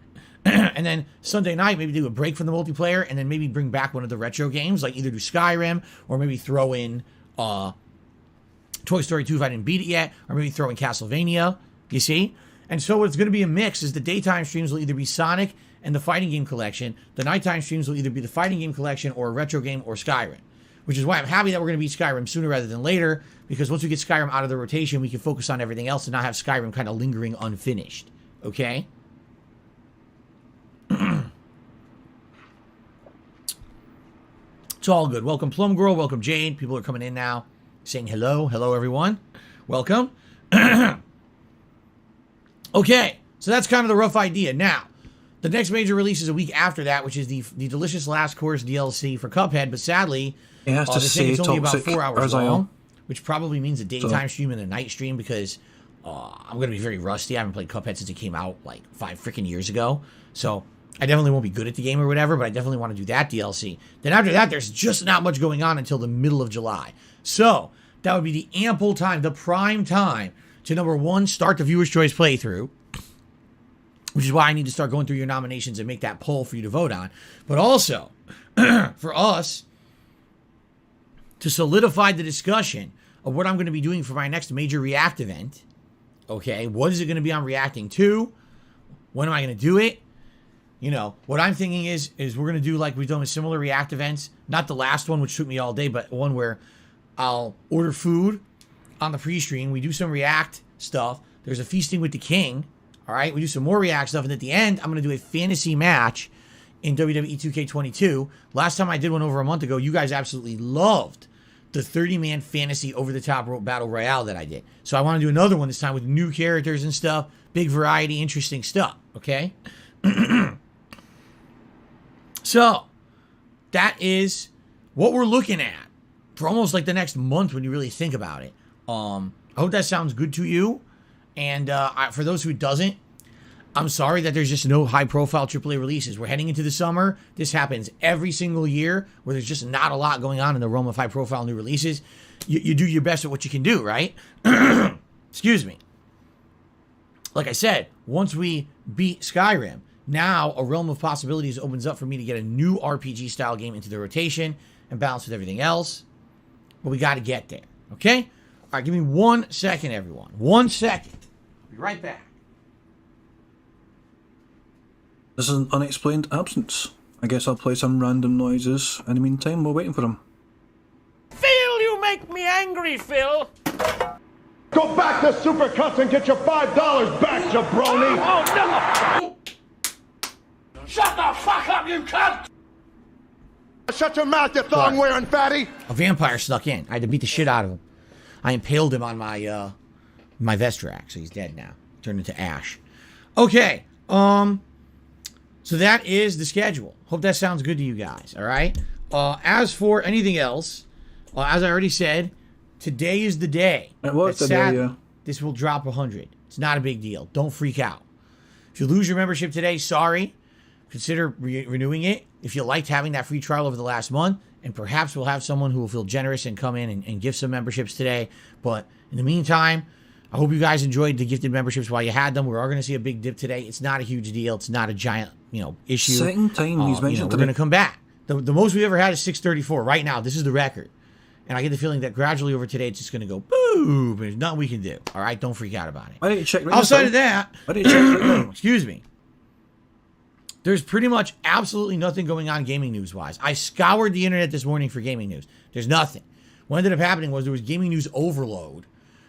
And then Sunday night, maybe do a break from the multiplayer, and then maybe bring back one of the retro games, like either do Skyrim, or maybe throw in Toy Story 2 if I didn't beat it yet, or maybe throw in Castlevania. You see? And so what's going to be a mix is the daytime streams will either be Sonic and the fighting game collection. The nighttime streams will either be the fighting game collection or a retro game or Skyrim. Which is why I'm happy that we're going to beat Skyrim sooner rather than later, because once we get Skyrim out of the rotation, we can focus on everything else and not have Skyrim kind of lingering unfinished. Okay? It's all good. Welcome Plum Girl, welcome Jade. People are coming in now saying hello. Hello everyone. Welcome. Okay, so that's kind of the rough idea. Now, the next major release is a week after that, which is the Delicious Last Course DLC for Cuphead, but sadly, It has to they say say it's only about toxic 4 hours as I am. long, which probably means a daytime stream and a night stream because I'm going to be very rusty. I haven't played Cuphead since it came out like 5 freaking years ago, so I definitely won't be good at the game or whatever, but I definitely want to do that DLC. Then after that, there's just not much going on until the middle of July. So, that would be the ample time, the prime time, to number one, start the Viewer's Choice playthrough, which is why I need to start going through your nominations and make that poll for you to vote on. But also, for us to solidify the discussion of what I'm going to be doing for my next major React event. Okay, what is it going to be I'm reacting to? When am I going to do it? You know, what I'm thinking is we're going to do like we've done with similar React events. Not the last one, which took me all day, but one where I'll order food on the pre-stream. We do some React stuff. There's a Feasting with the King. All right, we do some more React stuff. And at the end, I'm going to do a fantasy match in WWE 2K22. Last time I did one over a month ago, you guys absolutely loved the 30-man fantasy over-the-top battle royale that I did. So I want to do another one this time with new characters and stuff. Big variety, interesting stuff. Okay? So, that is what we're looking at for almost like the next month when you really think about it. I hope that sounds good to you. And for those who doesn't, I'm sorry that there's just no high-profile AAA releases. We're heading into the summer. This happens every single year where there's just not a lot going on in the realm of high-profile new releases. You do your best at what you can do, right? Excuse me. Like I said, once we beat Skyrim, now a realm of possibilities opens up for me to get a new RPG-style game into the rotation and balance with everything else. but we got to get there. Okay? All right, give me 1 second, everyone. 1 second. I'll be right back. This is an unexplained absence. I guess I'll play some random noises in the meantime while waiting for him. Phil, you make me angry, Phil. Go back to Supercuts and get your $5 back, jabroni! Oh, no! Shut the fuck up, you cunt! Shut your mouth, you thong-wearing fatty! A vampire snuck in. I had to beat the shit out of him. I impaled him on my my vest rack, so he's dead now. Turned into ash. Okay. So that is the schedule. Hope that sounds good to you guys. All right. As for anything else, as I already said, today is the day. It was the day, yeah. This will drop 100. It's not a big deal. Don't freak out. If you lose your membership today, sorry. Consider renewing it if you liked having that free trial over the last month. And perhaps we'll have someone who will feel generous and come in and give some memberships today. But in the meantime, I hope you guys enjoyed the gifted memberships while you had them. We are going to see a big dip today. It's not a huge deal. It's not a giant, issue. Second time he's mentioned we're going to come back. The most we've ever had is 634. Right now, this is the record. And I get the feeling that gradually over today, it's just going to go boom. There's nothing we can do. All right? Don't freak out about it. Why don't you check right Outside now? of that, Why don't you check right now? excuse me. There's pretty much absolutely nothing going on gaming news-wise. I scoured the internet this morning for gaming news. There's nothing. What ended up happening was there was gaming news overload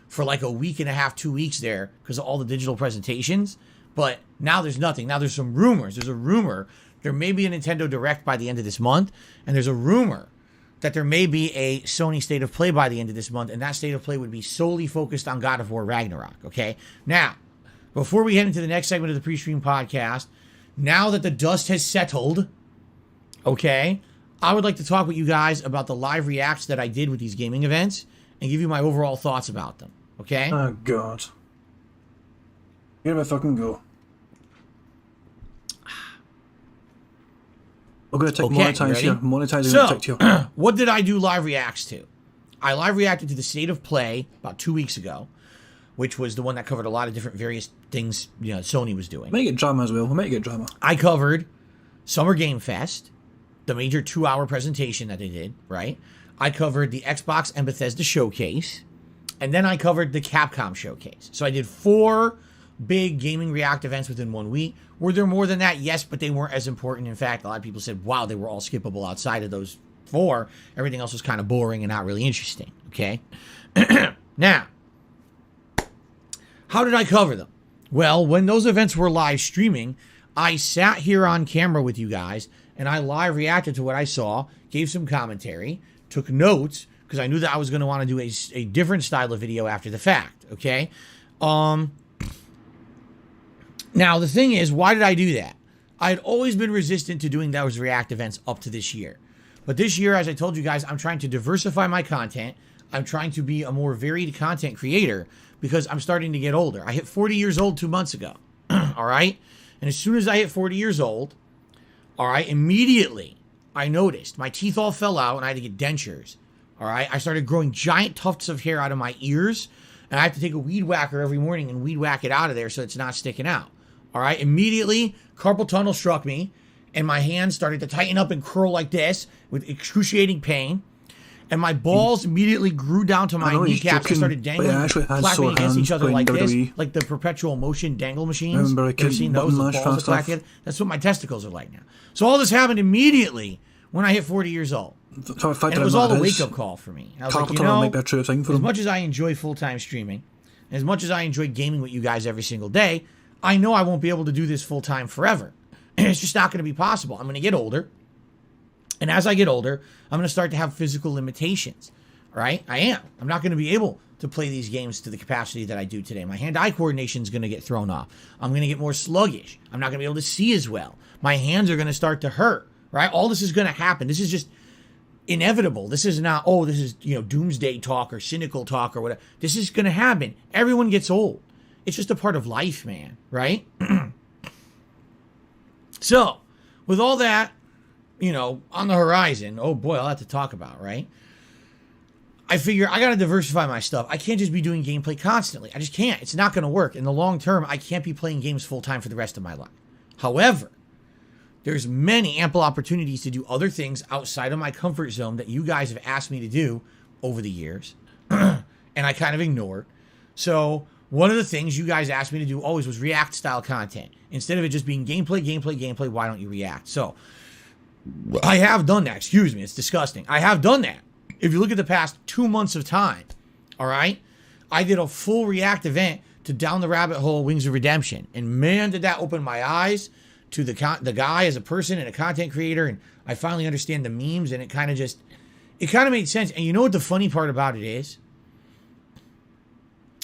for like a week and a half, 2 weeks there because of all the digital presentations. But now there's nothing. Now there's some rumors. There's a rumor there may be a Nintendo Direct by the end of this month. And there's a rumor that there may be a Sony State of Play by the end of this month. And that State of Play would be solely focused on God of War Ragnarok. Okay? Now, before we head into the next segment of the pre-stream podcast, now that the dust has settled, okay, I would like to talk with you guys about the live reacts that I did with these gaming events and give you my overall thoughts about them, okay? Oh, God. Here we fucking go. We're going to take monetize here. Monetizing so, TikTok. What did I do live reacts to? I live reacted to the State of Play about 2 weeks ago, which was the one that covered a lot of different various things Sony was doing. Make it drama as well. We'll make it drama. I covered Summer Game Fest, the major 2-hour presentation that they did, right? I covered the Xbox and Bethesda showcase, and then I covered the Capcom showcase. So I did 4 big gaming react events within 1 week. Were there more than that? Yes, but they weren't as important. In fact, a lot of people said, wow, they were all skippable outside of those 4. Everything else was kind of boring and not really interesting, okay? Now, how did I cover them? Well, when those events were live streaming, I sat here on camera with you guys, and I live reacted to what I saw, gave some commentary, took notes, because I knew that I was going to want to do a different style of video after the fact, okay? Now, the thing is, why did I do that? I had always been resistant to doing those react events up to this year. But this year, as I told you guys, I'm trying to diversify my content. I'm trying to be a more varied content creator because I'm starting to get older. I hit 40 years old 2 months ago, all right? And as soon as I hit 40 years old, all right, immediately I noticed my teeth all fell out and I had to get dentures, all right? I started growing giant tufts of hair out of my ears, and I have to take a weed whacker every morning and weed whack it out of there so it's not sticking out, all right? Immediately, carpal tunnel struck me, and my hands started to tighten up and curl like this with excruciating pain. And my balls immediately grew down to my kneecaps and started dangling, clapping against each other like this, like the perpetual motion dangle machines. Remember, You've seen those? The balls that clack. That's what my testicles are like now. So all this happened immediately when I hit 40 years old. And it was all a wake-up call for me. I was like, as much as I enjoy full-time streaming, as much as I enjoy gaming with you guys every single day, I know I won't be able to do this full-time forever. And it's just not going to be possible. I'm going to get older. And as I get older, I'm going to start to have physical limitations, right? I am. I'm not going to be able to play these games to the capacity that I do today. My hand-eye coordination is going to get thrown off. I'm going to get more sluggish. I'm not going to be able to see as well. My hands are going to start to hurt, right? All this is going to happen. This is just inevitable. This is not, oh, this is, doomsday talk or cynical talk or whatever. This is going to happen. Everyone gets old. It's just a part of life, man, right? So, with all that, on the horizon, oh boy, I'll have to talk about, right? I figure I got to diversify my stuff. I can't just be doing gameplay constantly. I just can't. It's not going to work. In the long term, I can't be playing games full time for the rest of my life. However, there's many ample opportunities to do other things outside of my comfort zone that you guys have asked me to do over the years, and I kind of ignored. So one of the things you guys asked me to do always was react style content. Instead of it just being gameplay, why don't you react? So I have done that. Excuse me, it's disgusting. I have done that. If you look at the past 2 months of time, all right, I did a full react event to Down the Rabbit Hole Wings of Redemption. And man, did that open my eyes to the guy as a person and a content creator. And I finally understand the memes, and it kind of made sense. And you know what the funny part about it is?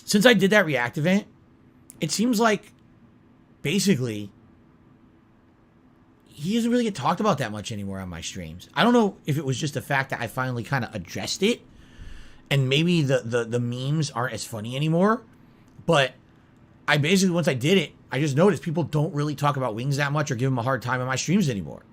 Since I did that react event, it seems like basically he doesn't really get talked about that much anymore on my streams. I don't know if it was just the fact that I finally kind of addressed it, and maybe the memes aren't as funny anymore. But I basically, once I did it, I just noticed people don't really talk about wings that much or give them a hard time on my streams anymore.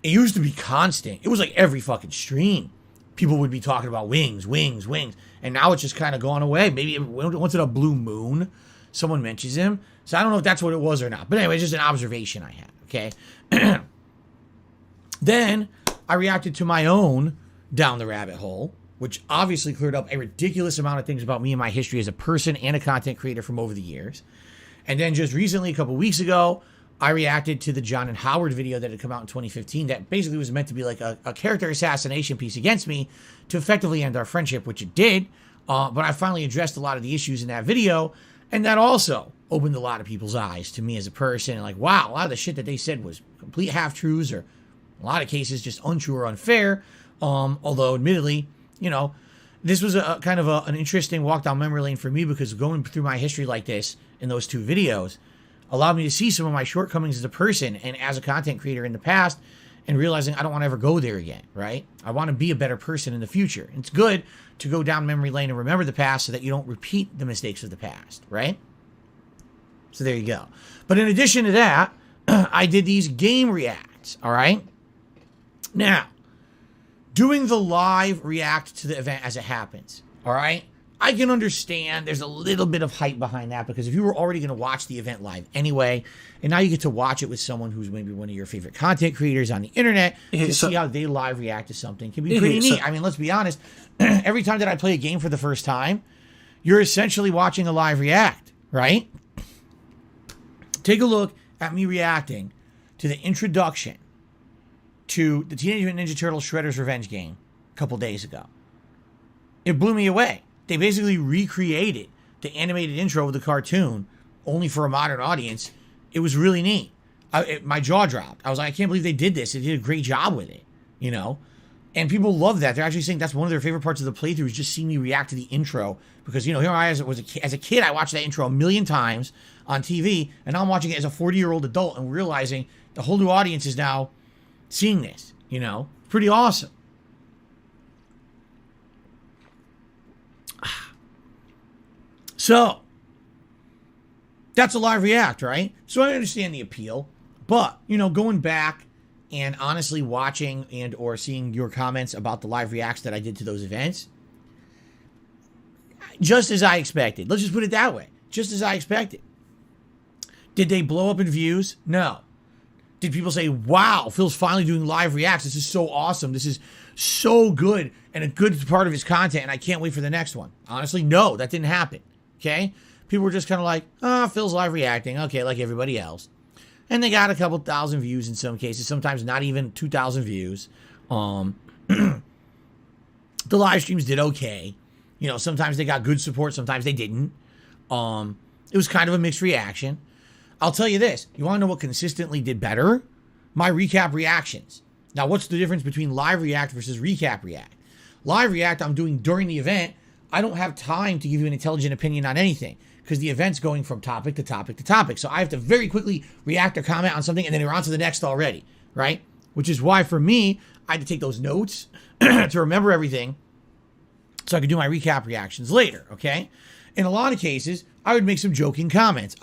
It used to be constant. It was like every fucking stream, people would be talking about wings. And now it's just kind of gone away. Maybe once in a blue moon, someone mentions him. So I don't know if that's what it was or not. But anyway, it's just an observation I had, okay? Then I reacted to my own Down the Rabbit Hole, which obviously cleared up a ridiculous amount of things about me and my history as a person and a content creator from over the years. And then just recently, a couple weeks ago, I reacted to the John and Howard video that had come out in 2015 that basically was meant to be like a character assassination piece against me to effectively end our friendship, which it did. But I finally addressed a lot of the issues in that video, and that also opened a lot of people's eyes to me as a person. And like, wow, a lot of the shit that they said was complete half-truths, or in a lot of cases just untrue or unfair. Although admittedly, you know, this was a kind of an interesting walk down memory lane for me, because going through my history like this in those two videos allowed me to see some of my shortcomings as a person and as a content creator in the past, and realizing I don't want to ever go there again, right? I want to be a better person in the future. It's good to go down memory lane and remember the past so that you don't repeat the mistakes of the past, right? So there you go. But in addition to that, I did these game reacts, all right? Now, doing the live react to the event as it happens, all right? I can understand there's a little bit of hype behind that, because if you were already going to watch the event live anyway, and now you get to watch it with someone who's maybe one of your favorite content creators on the internet, to see how they live react to something can be pretty neat. I mean, let's be honest. Every time that I play a game for the first time, you're essentially watching a live react, right? Take a look at me reacting to the introduction to the Teenage Mutant Ninja Turtles Shredder's Revenge game a couple days ago. It blew me away. They basically recreated the animated intro of the cartoon only for a modern audience. It was really neat. My jaw dropped. I was like, I can't believe they did this. They did a great job with it, you know? And people love that. They're actually saying that's one of their favorite parts of the playthrough, is just seeing me react to the intro. Because, you know, here I as a kid, I watched that intro a million times on TV, and now I'm watching it as a 40-year-old adult and realizing the whole new audience is now seeing this, you know? Pretty awesome. So, that's a live react, right? So I understand the appeal, but, you know, going back and honestly watching and or seeing your comments about the live reacts that I did to those events, just as I expected. Let's just put it that way. Just as I expected. Did they blow up in views? No. Did people say, wow, Phil's finally doing live reacts. This is so awesome. This is so good and a good part of his content, and I can't wait for the next one? Honestly, no, that didn't happen. Okay? People were just kind of like, Phil's live reacting. Okay, like everybody else. And they got a couple thousand views in some cases, sometimes not even 2,000 views. The live streams did okay. You know, sometimes they got good support, sometimes they didn't. It was kind of a mixed reaction. I'll tell you this. You want to know what consistently did better? My recap reactions. Now, what's the difference between live react versus recap react? Live react I'm doing during the event. I don't have time to give you an intelligent opinion on anything, because the event's going from topic to topic to topic. So I have to very quickly react or comment on something, and then we're on to the next already, right? Which is why, for me, I had to take those notes to remember everything so I could do my recap reactions later, okay? In a lot of cases, I would make some joking comments.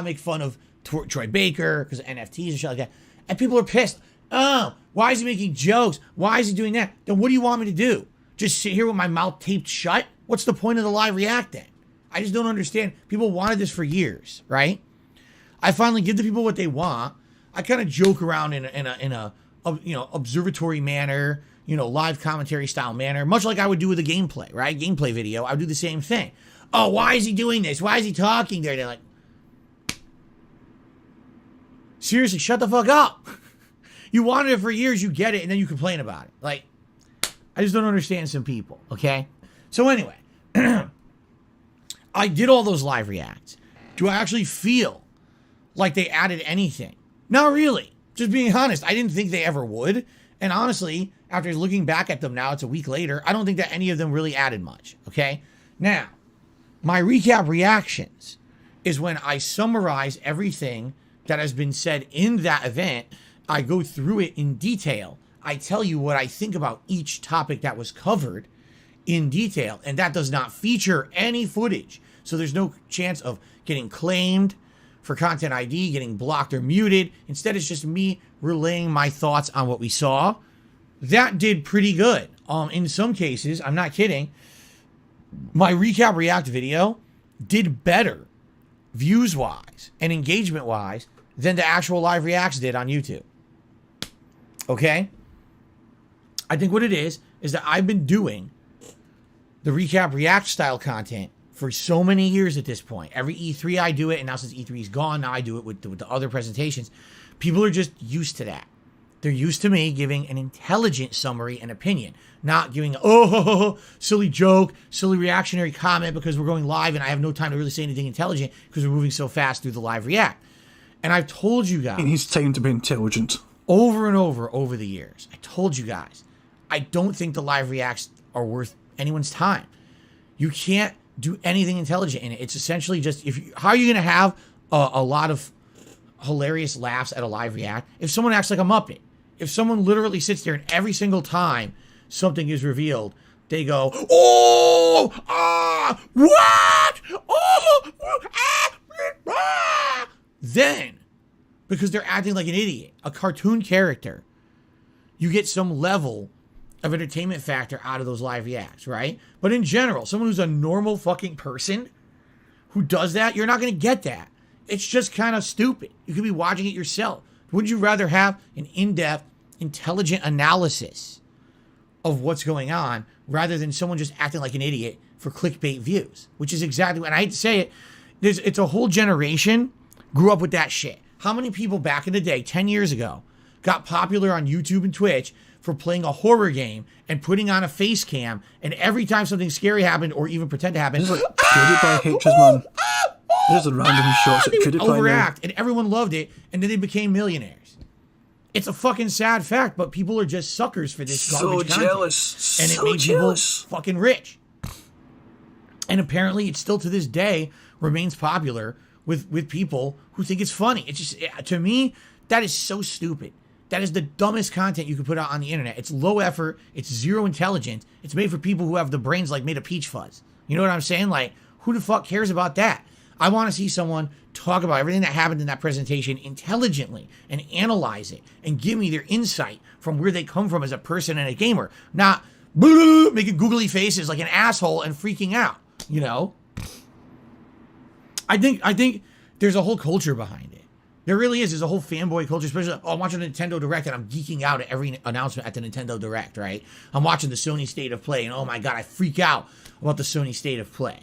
Make fun of Troy Baker because of NFTs and shit like that. And people are pissed. Oh, why is he making jokes? Why is he doing that? Then what do you want me to do? Just sit here with my mouth taped shut? What's the point of the live react then? I just don't understand. People wanted this for years, right? I finally give the people what they want. I kind of joke around in a observatory manner, live commentary style manner, much like I would do with a gameplay, right? Gameplay video, I would do the same thing. Oh, why is he doing this? Why is he talking there? They're like, seriously, shut the fuck up. You wanted it for years, you get it, and then you complain about it. Like, I just don't understand some people, okay? So anyway, I did all those live reacts. Do I actually feel like they added anything? Not really. Just being honest, I didn't think they ever would. And honestly, after looking back at them now, it's a week later, I don't think that any of them really added much, okay? Now, my recap reactions is when I summarize everything that has been said in that event. I go through it in detail. I tell you what I think about each topic that was covered in detail, and that does not feature any footage. So there's no chance of getting claimed for content ID, getting blocked or muted. Instead, it's just me relaying my thoughts on what we saw. That did pretty good. In some cases, I'm not kidding, my recap react video did better views-wise and engagement-wise than the actual live reacts did on YouTube. Okay? I think what it is that I've been doing the recap react style content for so many years at this point. Every E3 I do it, and now since E3 is gone, now I do it with the other presentations. People are just used to that. They're used to me giving an intelligent summary and opinion, not giving silly joke, silly reactionary comment because we're going live and I have no time to really say anything intelligent because we're moving so fast through the live react. And I've told you guys, It needs time to be intelligent. over and over the years, I told you guys, I don't think the live reacts are worth anyone's time. You can't do anything intelligent in it. It's essentially just, how are you going to have a lot of hilarious laughs at a live react if someone acts like a Muppet? If someone literally sits there and every single time something is revealed, they go, oh, what? Oh, then, because they're acting like an idiot, a cartoon character, you get some level of entertainment factor out of those live reacts, right? But in general, someone who's a normal fucking person who does that, you're not going to get that. It's just kind of stupid. You could be watching it yourself. Would you rather have an in-depth, intelligent analysis of what's going on rather than someone just acting like an idiot for clickbait views? Which is exactly what I hate to say it. It's a whole generation grew up with that shit. How many people back in the day, 10 years ago, got popular on YouTube and Twitch for playing a horror game and putting on a face cam, and every time something scary happened or even pretend to happen, This is like PewDiePie H's, man. There's a random shots at they would PewDiePie now. overact, and everyone loved it, and then they became millionaires. It's a fucking sad fact, but people are just suckers for this garbage content. Jealous. And it So made jealous. people fucking rich. And apparently it still to this day remains popular with people who think it's funny. It's just, to me, that is so stupid. That is the dumbest content you could put out on the internet. It's low effort. It's zero intelligence. It's made for people who have the brains like made of peach fuzz. You know what I'm saying? Like, who the fuck cares about that? I want to see someone talk about everything that happened in that presentation intelligently and analyze it and give me their insight from where they come from as a person and a gamer. Not making googly faces like an asshole and freaking out, you know? I think there's a whole culture behind it. There really is. There's a whole fanboy culture, especially, I'm watching a Nintendo Direct and I'm geeking out at every announcement at the Nintendo Direct, right? I'm watching the Sony State of Play and oh my God, I freak out about the Sony State of Play.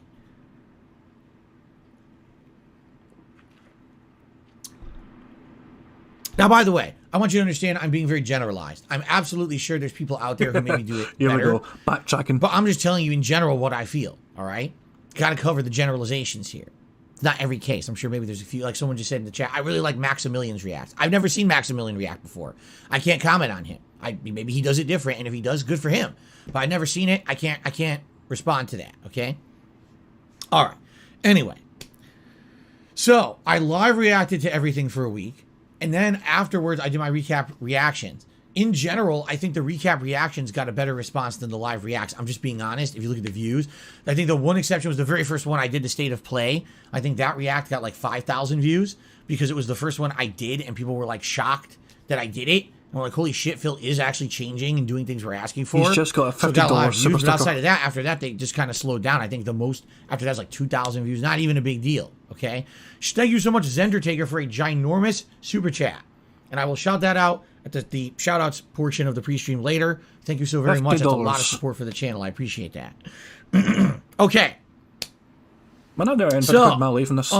Now, by the way, I want you to understand I'm being very generalized. I'm absolutely sure there's people out there who maybe do it Here better. we go. Backtracking. But I'm just telling you in general what I feel, all right? Got to cover the generalizations here. Not every case. I'm sure maybe there's a few, like someone just said in the chat, I really like Maximilian's react. I've never seen Maximilian react before. I can't comment on him. Maybe he does it different, and if he does, good for him. But I've never seen it. I can't respond to that, okay? All right. Anyway. So, I live reacted to everything for a week, and then afterwards, I did my recap reactions. In general, I think the recap reactions got a better response than the live reacts. I'm just being honest. If you look at the views, I think the one exception was the very first one I did, the State of Play. I think that react got like 5,000 views because it was the first one I did, and people were like shocked that I did it. And we're like, holy shit, Phil is actually changing and doing things we're asking for. He's just got a $50 so it got a lot of super views, but outside sticker. of that, after that, they just kind of slowed down. I think the most after that's like 2,000 views. Not even a big deal, okay? Thank you so much, Zendertaker, for a ginormous super chat. And I will shout that out at the shout outs portion of the pre-stream later. Thank you so very much. That's a lot of support for the channel. I appreciate that. Okay. Man, I never ended my life in this.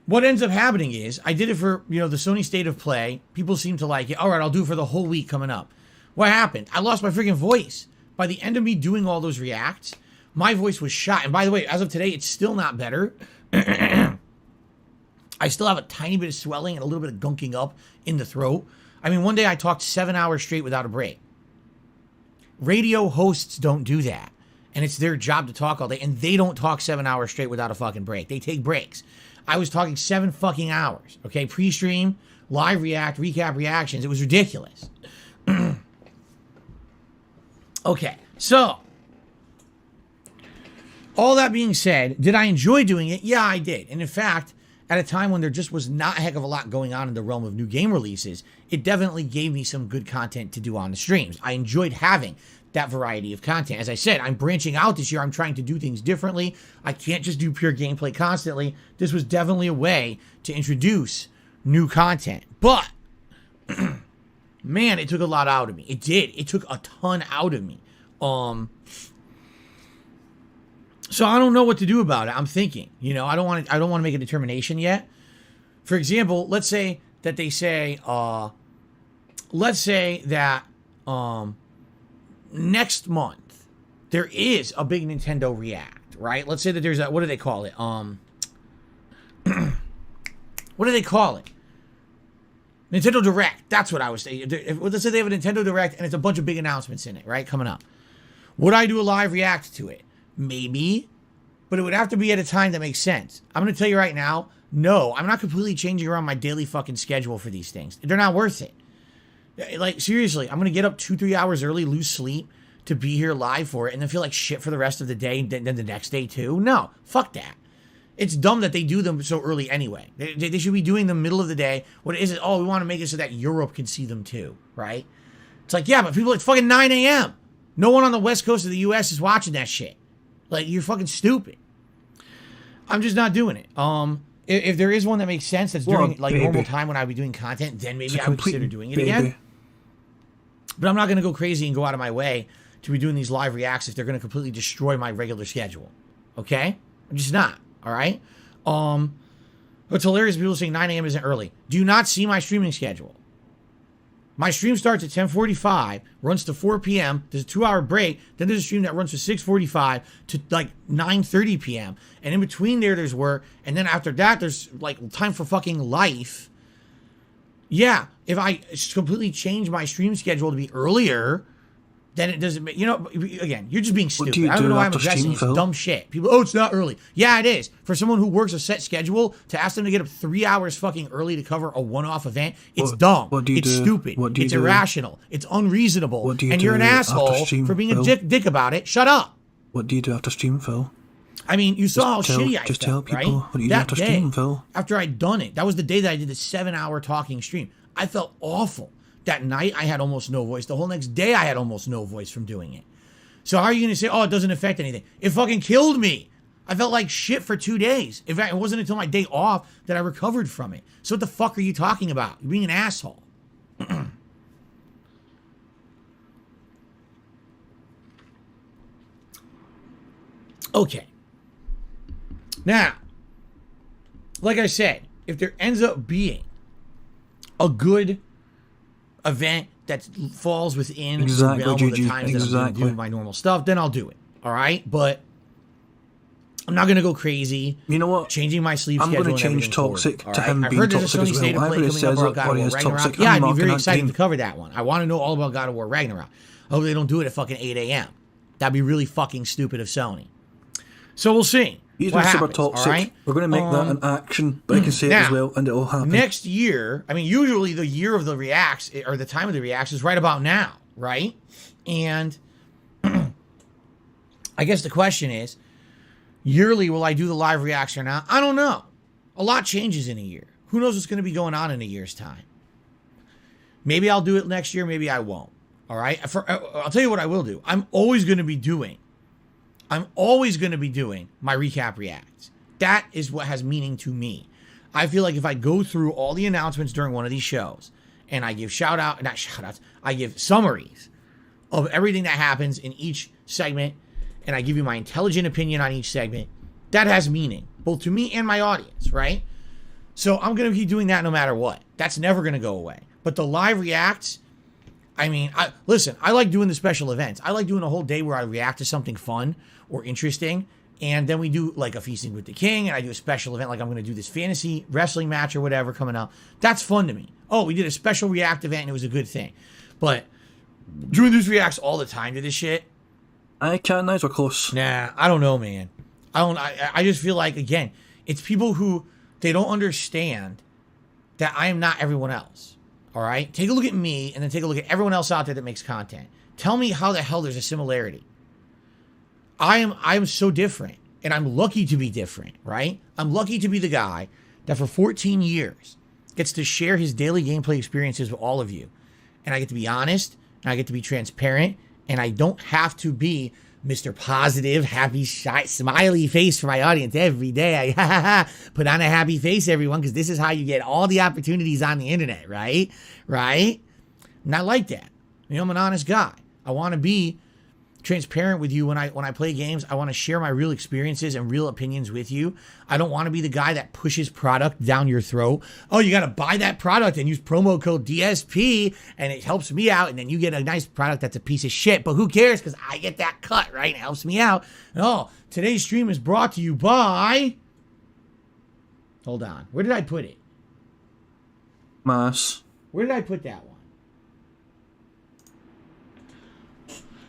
What ends up happening is I did it for, the Sony State of Play. People seem to like it. All right, I'll do it for the whole week coming up. What happened? I lost my freaking voice. By the end of me doing all those reacts, my voice was shot. And by the way, as of today, it's still not better. I still have a tiny bit of swelling and a little bit of gunking up in the throat. I mean, one day I talked 7 hours straight without a break. Radio hosts don't do that. And it's their job to talk all day. And they don't talk 7 hours straight without a fucking break. They take breaks. I was talking 7 fucking hours. Okay, pre-stream, live react, recap reactions. It was ridiculous. Okay, so all that being said, did I enjoy doing it? Yeah, I did. And in fact, at a time when there just was not a heck of a lot going on in the realm of new game releases, it definitely gave me some good content to do on the streams. I enjoyed having that variety of content. As I said, I'm branching out this year. I'm trying to do things differently. I can't just do pure gameplay constantly. This was definitely a way to introduce new content. But, man, it took a lot out of me. It did. It took a ton out of me. So I don't know what to do about it. I'm thinking, I don't want to make a determination yet. For example, let's say that they say, next month there is a big Nintendo React, right? Let's say that there's what do they call it? What do they call it? Nintendo Direct. That's what I was saying. Let's say they have a Nintendo Direct and it's a bunch of big announcements in it, right? Coming up. Would I do a live react to it? Maybe, but it would have to be at a time that makes sense. I'm going to tell you right now, no, I'm not completely changing around my daily fucking schedule for these things. They're not worth it. Like, seriously, I'm going to get up 2-3 hours early, lose sleep to be here live for it, and then feel like shit for the rest of the day, and then the next day too. No, fuck that. It's dumb that they do them so early anyway. They should be doing them middle of the day. What is it? Oh, we want to make it so that Europe can see them too, right? It's like, yeah, but people at fucking 9 a.m. No one on the west coast of the U.S. is watching that shit. Like, you're fucking stupid. I'm just not doing it. If there is one that makes sense that's during normal time when I would be doing content, then maybe I would consider doing it again. But I'm not going to go crazy and go out of my way to be doing these live reacts if they're going to completely destroy my regular schedule. Okay? I'm just not. All right? It's hilarious people saying 9 a.m. isn't early. Do you not see my streaming schedule? My stream starts at 10:45, runs to 4 p.m. There's a 2-hour break. Then there's a stream that runs from 6:45 to like 9:30 p.m. And in between there's work. And then after that, there's like time for fucking life. Yeah, if I completely change my stream schedule to be earlier, then it doesn't make, again, you're just being stupid. I don't know why I'm addressing it. It's dumb shit. People, it's not early. Yeah, it is. For someone who works a set schedule, to ask them to get up 3 hours fucking early to cover a one-off event, it's dumb. It's stupid. It's irrational. It's unreasonable. And you're an asshole for being a dick about it. Shut up. What do you do after stream, Phil? I mean, you saw how shitty I felt, just tell people right? what do you do after stream, Phil? After I'd done it, that was the day that I did the 7-hour talking stream. I felt awful. That night, I had almost no voice. The whole next day, I had almost no voice from doing it. So how are you going to say, oh, it doesn't affect anything? It fucking killed me. I felt like shit for 2 days. In fact, it wasn't until my day off that I recovered from it. So what the fuck are you talking about? You're being an asshole. Okay. Now, like I said, if there ends up being a good event that falls within the realm of the times that I'm going to do my normal stuff, then I'll do it. All right? But I'm not going to go crazy. You know what? Changing my sleep schedule. I'm going to change toxic to him I've being heard there's a toxic Sony State of Play coming up about God of War Ragnarok. Yeah, I'd be very excited to cover that one. I want to know all about God of War Ragnarok. I hope they don't do it at fucking 8 a.m. That'd be really fucking stupid of Sony. So we'll see. He's been super toxic. Right? We're going to make that an action, but I can say it as well, and it'll happen. Next year, I mean, usually the year of the reacts, or the time of the reacts, is right about now, right? And I guess the question is, yearly, will I do the live reacts or not? I don't know. A lot changes in a year. Who knows what's going to be going on in a year's time? Maybe I'll do it next year. Maybe I won't. All right? I'll tell you what I will do. I'm always going to be doing my recap reacts. That is what has meaning to me. I feel like if I go through all the announcements during one of these shows and I give I give summaries of everything that happens in each segment and I give you my intelligent opinion on each segment, that has meaning, both to me and my audience, right? So I'm going to keep doing that no matter what. That's never going to go away. But the live reacts, I mean, listen, I like doing the special events. I like doing a whole day where I react to something fun or interesting. And then we do like a Feasting with the King, and I do a special event, like I'm going to do this fantasy wrestling match or whatever coming up. That's fun to me. Oh, we did a special react event, and it was a good thing. But doing these reacts all the time to this shit, I can't. Eyes are close. nah, I don't know, man. I just feel like, again, it's people who, they don't understand that I am not everyone else. All right? Take a look at me, and then take a look at everyone else out there that makes content. Tell me how the hell there's a similarity. I am so different, and I'm lucky to be different, right? I'm lucky to be the guy that for 14 years gets to share his daily gameplay experiences with all of you. And I get to be honest, and I get to be transparent, and I don't have to be Mr. Positive, happy, shy, smiley face for my audience every day. I put on a happy face, everyone, because this is how you get all the opportunities on the internet, right? Right? Not like that. You know, I'm an honest guy. I want to be transparent with you when I play games. I want to share my real experiences and real opinions with you. I don't want to be the guy that pushes product down your throat. Oh, you got to buy that product and use promo code DSP and it helps me out, and then you get a nice product that's a piece of shit, but who cares, because I get that cut, right? It helps me out. Oh, today's stream is brought to you by, hold on, where did I put it? Mass. Where did I put that one?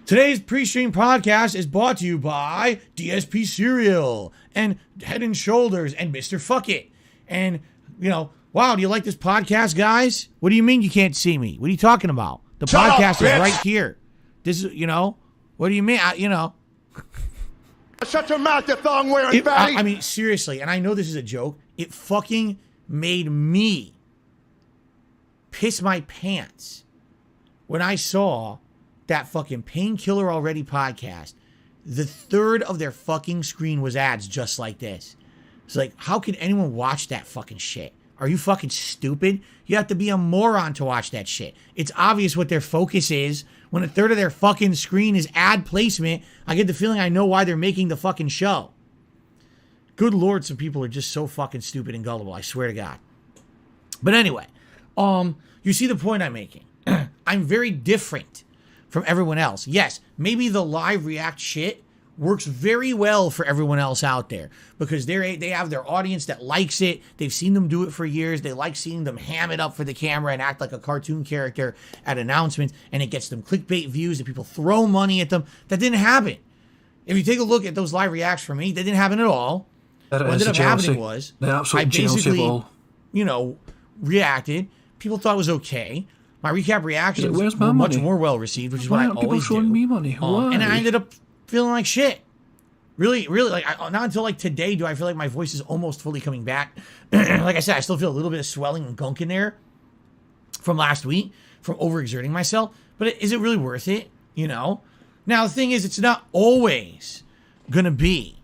Today's pre-stream podcast is brought to you by DSP Cereal and Head and Shoulders and Mr. Fuck It. And, you know, wow, do you like this podcast, guys? What do you mean you can't see me? What are you talking about? The Shut podcast up, is bitch. right here. This is, you know, what do you mean? You know. Shut your mouth, you thong-wearing fatty. I mean, seriously, and I know this is a joke. It fucking made me piss my pants when I saw that fucking Painkiller Already podcast. The third of their fucking screen was ads just like this. It's like, how can anyone watch that fucking shit? Are you fucking stupid? You have to be a moron to watch that shit. It's obvious what their focus is. When a third of their fucking screen is ad placement, I get the feeling I know why they're making the fucking show. Good Lord, some people are just so fucking stupid and gullible, I swear to God. But anyway, you see the point I'm making. I'm very different from everyone else. Yes, maybe the live react shit works very well for everyone else out there because they have their audience that likes it. They've seen them do it for years. They like seeing them ham it up for the camera and act like a cartoon character at announcements, and it gets them clickbait views and people throw money at them. That didn't happen. If you take a look at those live reacts for me, they didn't happen at all. What ended up happening was I basically, you know, reacted. People thought it was okay. My recap reactions Where's my were much money? more well received, which is Why what I aren't people always showing do. me money? Why? And I ended up feeling like shit. Really, like not until like today do I feel like my voice is almost fully coming back. Like I said, I still feel a little bit of swelling and gunk in there from last week from overexerting myself. But is it really worth it? You know. Now the thing is, it's not always gonna be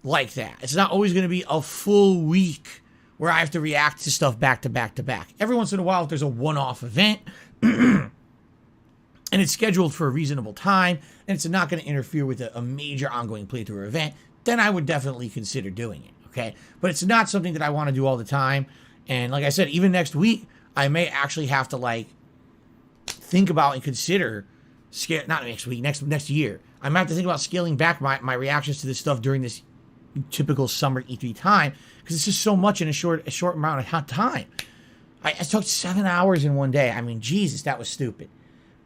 like that. It's not always gonna be a full week where I have to react to stuff back to back to back. Every once in a while, if there's a one-off event and it's scheduled for a reasonable time and it's not going to interfere with a major ongoing playthrough event, then I would definitely consider doing it, okay? But it's not something that I want to do all the time. And like I said, even next week, I may actually have to like think about and consider, not next week, next year. I might have to think about scaling back my reactions to this stuff during this typical summer E3 time, because it's just so much in a short amount of time. I took 7 hours in one day. I mean, Jesus, that was stupid.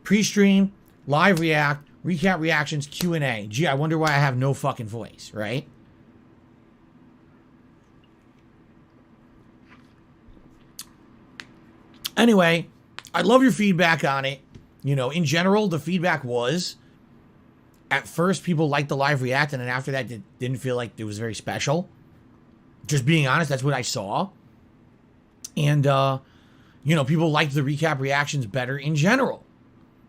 Pre-stream, live react, recap reactions, Q&A. Gee, I wonder why I have no fucking voice, right? Anyway, I love your feedback on it. You know, in general, the feedback was, at first, people liked the live react, and then after that, it didn't feel like it was very special. Just being honest, that's what I saw. And, you know, people liked the recap reactions better in general.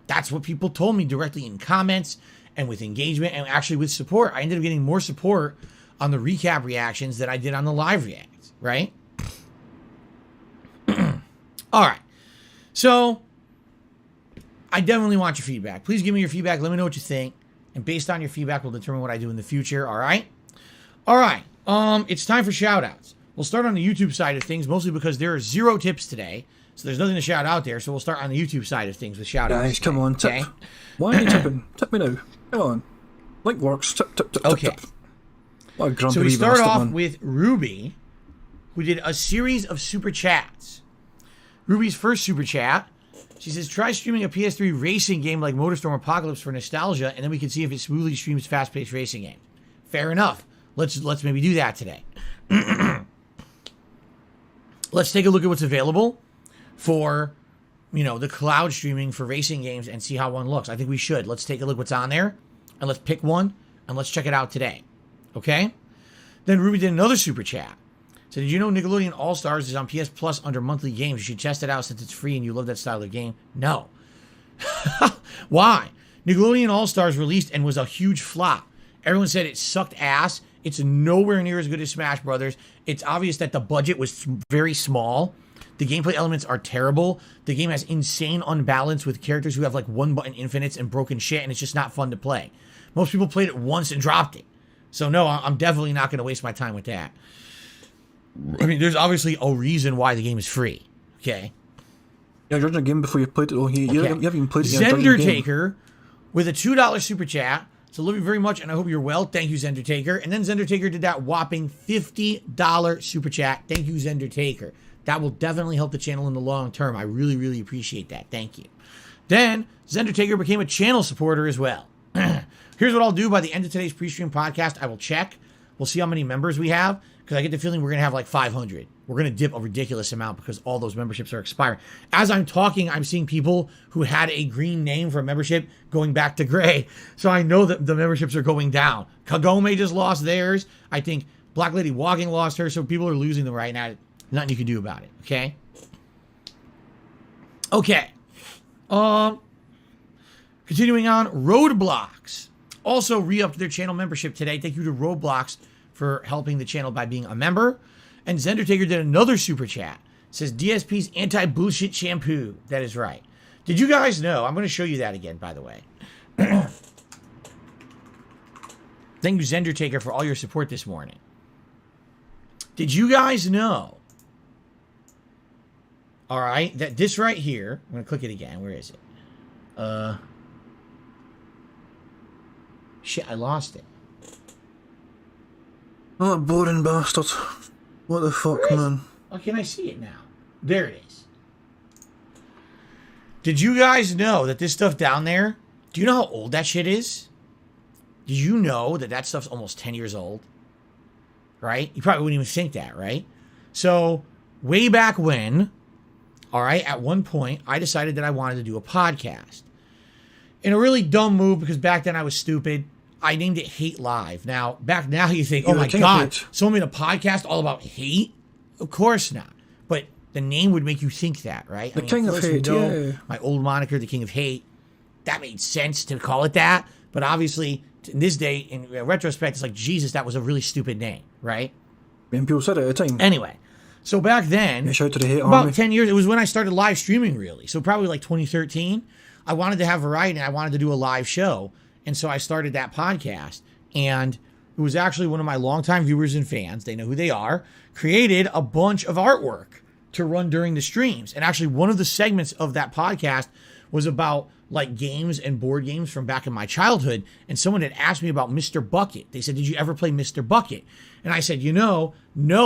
That's what people told me directly in comments and with engagement and actually with support. I ended up getting more support on the recap reactions than I did on the live reacts, right? All right. So I definitely want your feedback. Please give me your feedback. Let me know what you think. And based on your feedback, we'll determine what I do in the future. All right. All right. It's time for shout outs. We'll start on the YouTube side of things, mostly because there are 0 tips today. So there's nothing to shout out there. So we'll start on the YouTube side of things with shout outs. Guys, come on, tip. Okay? Why are you tipping? Tip me now. Come on. Link works. Tip, tip, tip, Okay. tip, tip. What a grumpy So we wee start bastard, off man. with Ruby, who did a series of super chats. Ruby's first super chat, she says, try streaming a PS3 racing game like MotorStorm Apocalypse for nostalgia, and then we can see if it smoothly streams fast-paced racing games. Fair enough. Let's maybe do that today. Let's take a look at what's available for, the cloud streaming for racing games and see how one looks. I think we should. Let's take a look what's on there, and let's pick one, and let's check it out today. Okay? Then Ruby did another super chat. So did you know Nickelodeon All-Stars is on PS Plus under monthly games? You should test it out since it's free and you love that style of game. No. Why? Nickelodeon All-Stars released and was a huge flop. Everyone said it sucked ass. It's nowhere near as good as Smash Brothers. It's obvious that the budget was very small. The gameplay elements are terrible. The game has insane unbalance with characters who have like one-button infinites and broken shit, and it's just not fun to play. Most people played it once and dropped it. So no, I'm definitely not going to waste my time with that. I mean, there's obviously a reason why the game is free. Okay. You're judging a game before you played it. Oh, you haven't even played it yet. Zendertaker with a $2 super chat. So love you very much, and I hope you're well. Thank you, Zendertaker. And then Zendertaker did that whopping $50 super chat. Thank you, Zendertaker. That will definitely help the channel in the long term. I really, really appreciate that. Thank you. Then Zendertaker became a channel supporter as well. Here's what I'll do by the end of today's pre-stream podcast. I will check. We'll see how many members we have, because I get the feeling we're going to have like 500. We're going to dip a ridiculous amount because all those memberships are expiring. As I'm talking, I'm seeing people who had a green name for a membership going back to gray. So I know that the memberships are going down. Kagome just lost theirs. I think Black Lady Walking lost hers. So people are losing them right now. Nothing you can do about it. Okay. Okay. Continuing on, Roadblocks also re-upped their channel membership today. Thank you to Roadblocks for helping the channel by being a member. And Zendertaker did another super chat. It says DSP's anti-bullshit shampoo. That is right. Did you guys know? I'm going to show you that again, by the way. Thank you, Zendertaker, for all your support this morning. Did you guys know? All right, that this right here, I'm going to click it again. Where is it? Shit, I lost it. Oh, boring bastard. What the fuck, man? Oh, can I see it now? There it is. Did you guys know that this stuff down there, do you know how old that shit is? Did you know that that stuff's almost 10 years old? Right? You probably wouldn't even think that, right? So, way back when, all right, at one point, I decided that I wanted to do a podcast. In a really dumb move, because back then I was stupid, I named it Hate Live. Now, back now you think, oh my God, someone made a podcast all about hate? Of course not. But the name would make you think that, right? The King of Hate, yeah. My old moniker, the King of Hate. That made sense to call it that. But obviously, in this day, in retrospect, it's like, Jesus, that was a really stupid name, right? And people said it at the time. Anyway, so back then, yeah, shout to the hate about army. 10 years, it was when I started live streaming, really. So probably like 2013. I wanted to have variety, and I wanted to do a live show. And so I started that podcast. And it was actually one of my longtime viewers and fans, they know who they are, created a bunch of artwork to run during the streams. And actually, one of the segments of that podcast was about like games and board games from back in my childhood. And someone had asked me about Mr. Bucket. They said, did you ever play Mr. Bucket? And I said, no,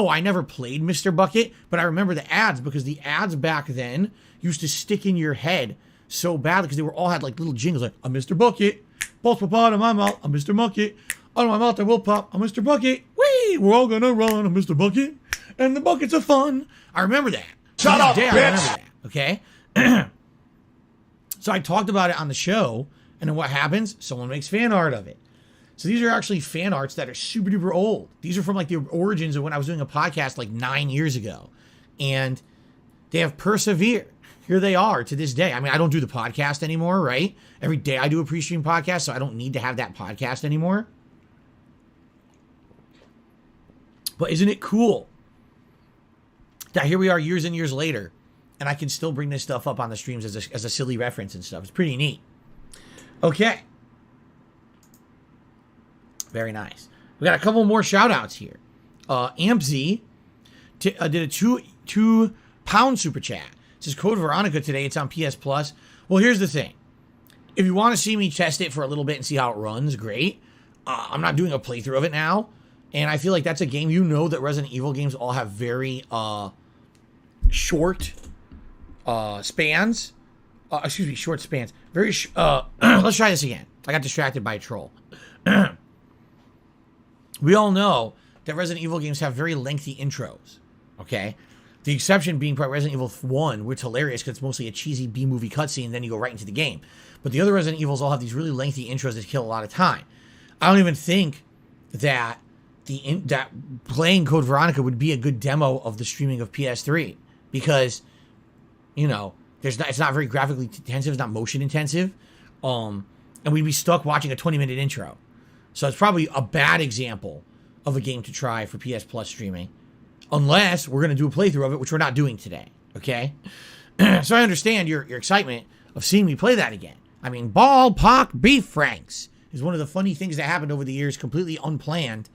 I never played Mr. Bucket, but I remember the ads, because the ads back then used to stick in your head so badly, because they were all had like little jingles like, I'm Mr. Bucket, balls pop out of my mouth, I'm Mr. Bucket, out of my mouth I will pop, I'm Mr. Bucket, whee, we're all gonna run, I'm Mr. Bucket, and the buckets are fun. I remember that. Shut up, I remember bitch! that, okay? So I talked about it on the show, and then what happens? Someone makes fan art of it. So these are actually fan arts that are super duper old. These are from like the origins of when I was doing a podcast like 9 years ago. And they have persevered. Here they are to this day. I mean, I don't do the podcast anymore, right? Every day I do a pre-stream podcast, so I don't need to have that podcast anymore. But isn't it cool that here we are years and years later, and I can still bring this stuff up on the streams as a silly reference and stuff. It's pretty neat. Okay. Very nice. We got a couple more shout outs here. AmpZ did a two pound super chat. It says Code Veronica today. It's on PS Plus. Well, here's the thing. If you want to see me test it for a little bit and see how it runs, great. I'm not doing a playthrough of it now. And I feel like that's a game, you know, that Resident Evil games all have very short spans. Short spans. Let's try this again. I got distracted by a troll. We all know that Resident Evil games have very lengthy intros, okay? The exception being probably Resident Evil 1, which is hilarious because it's mostly a cheesy B-movie cutscene, and then you go right into the game. But the other Resident Evils all have these really lengthy intros that kill a lot of time. I don't even think that that playing Code Veronica would be a good demo of the streaming of PS3 because, you know, it's not very graphically intensive, it's not motion intensive, and we'd be stuck watching a 20-minute intro. So it's probably a bad example of a game to try for PS Plus streaming, unless we're going to do a playthrough of it, which we're not doing today, okay? So I understand your excitement of seeing me play that again. I mean, ball, pock, beef franks is one of the funny things that happened over the years, completely unplanned,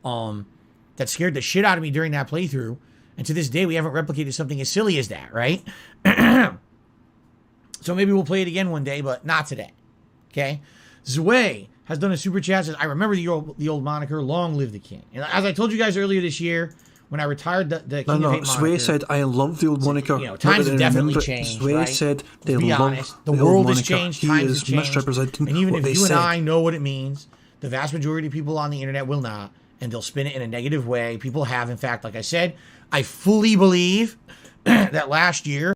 that scared the shit out of me during that playthrough. And to this day, we haven't replicated something as silly as that, right? So maybe we'll play it again one day, but not today, okay? Zway has done a super chat, says, I remember the old moniker, long live the king. And as I told you guys earlier this year, when I retired the King of Hate moniker. Sway said, I love the old moniker. You know, times have definitely changed, Sway right? said they Be love honest, the the world old has moniker. changed, He times is have changed. misrepresenting And even what if they you said. and I know what it means, the vast majority of people on the internet will not, and they'll spin it in a negative way. People have, in fact, like I said, I fully believe that last year,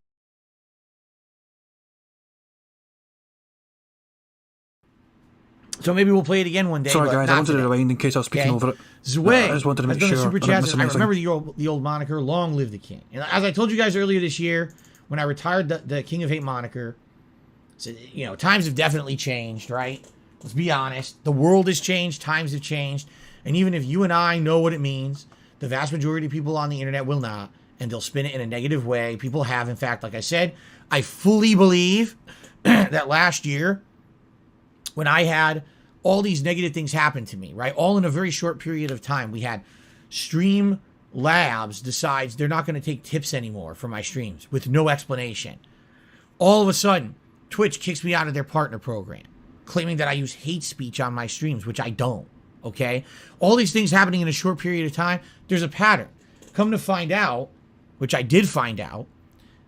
so maybe we'll play it again one day. Sorry, but guys, not I wanted today. to rewind in case I was speaking over it. Zway I just wanted to has make done a sure super I chat, didn't miss says, I anything. remember the old moniker, long live the king. And as I told you guys earlier this year, when I retired the King of Hate moniker, so, you know, times have definitely changed, right? Let's be honest. The world has changed, times have changed. And even if you and I know what it means, the vast majority of people on the internet will not, and they'll spin it in a negative way. People have, in fact, like I said, I fully believe that last year, when I had all these negative things happen to me, right? All in a very short period of time. We had Stream Labs decides they're not going to take tips anymore for my streams with no explanation. All of a sudden, Twitch kicks me out of their partner program, claiming that I use hate speech on my streams, which I don't, okay? All these things happening in a short period of time, there's a pattern. Come to find out, which I did find out,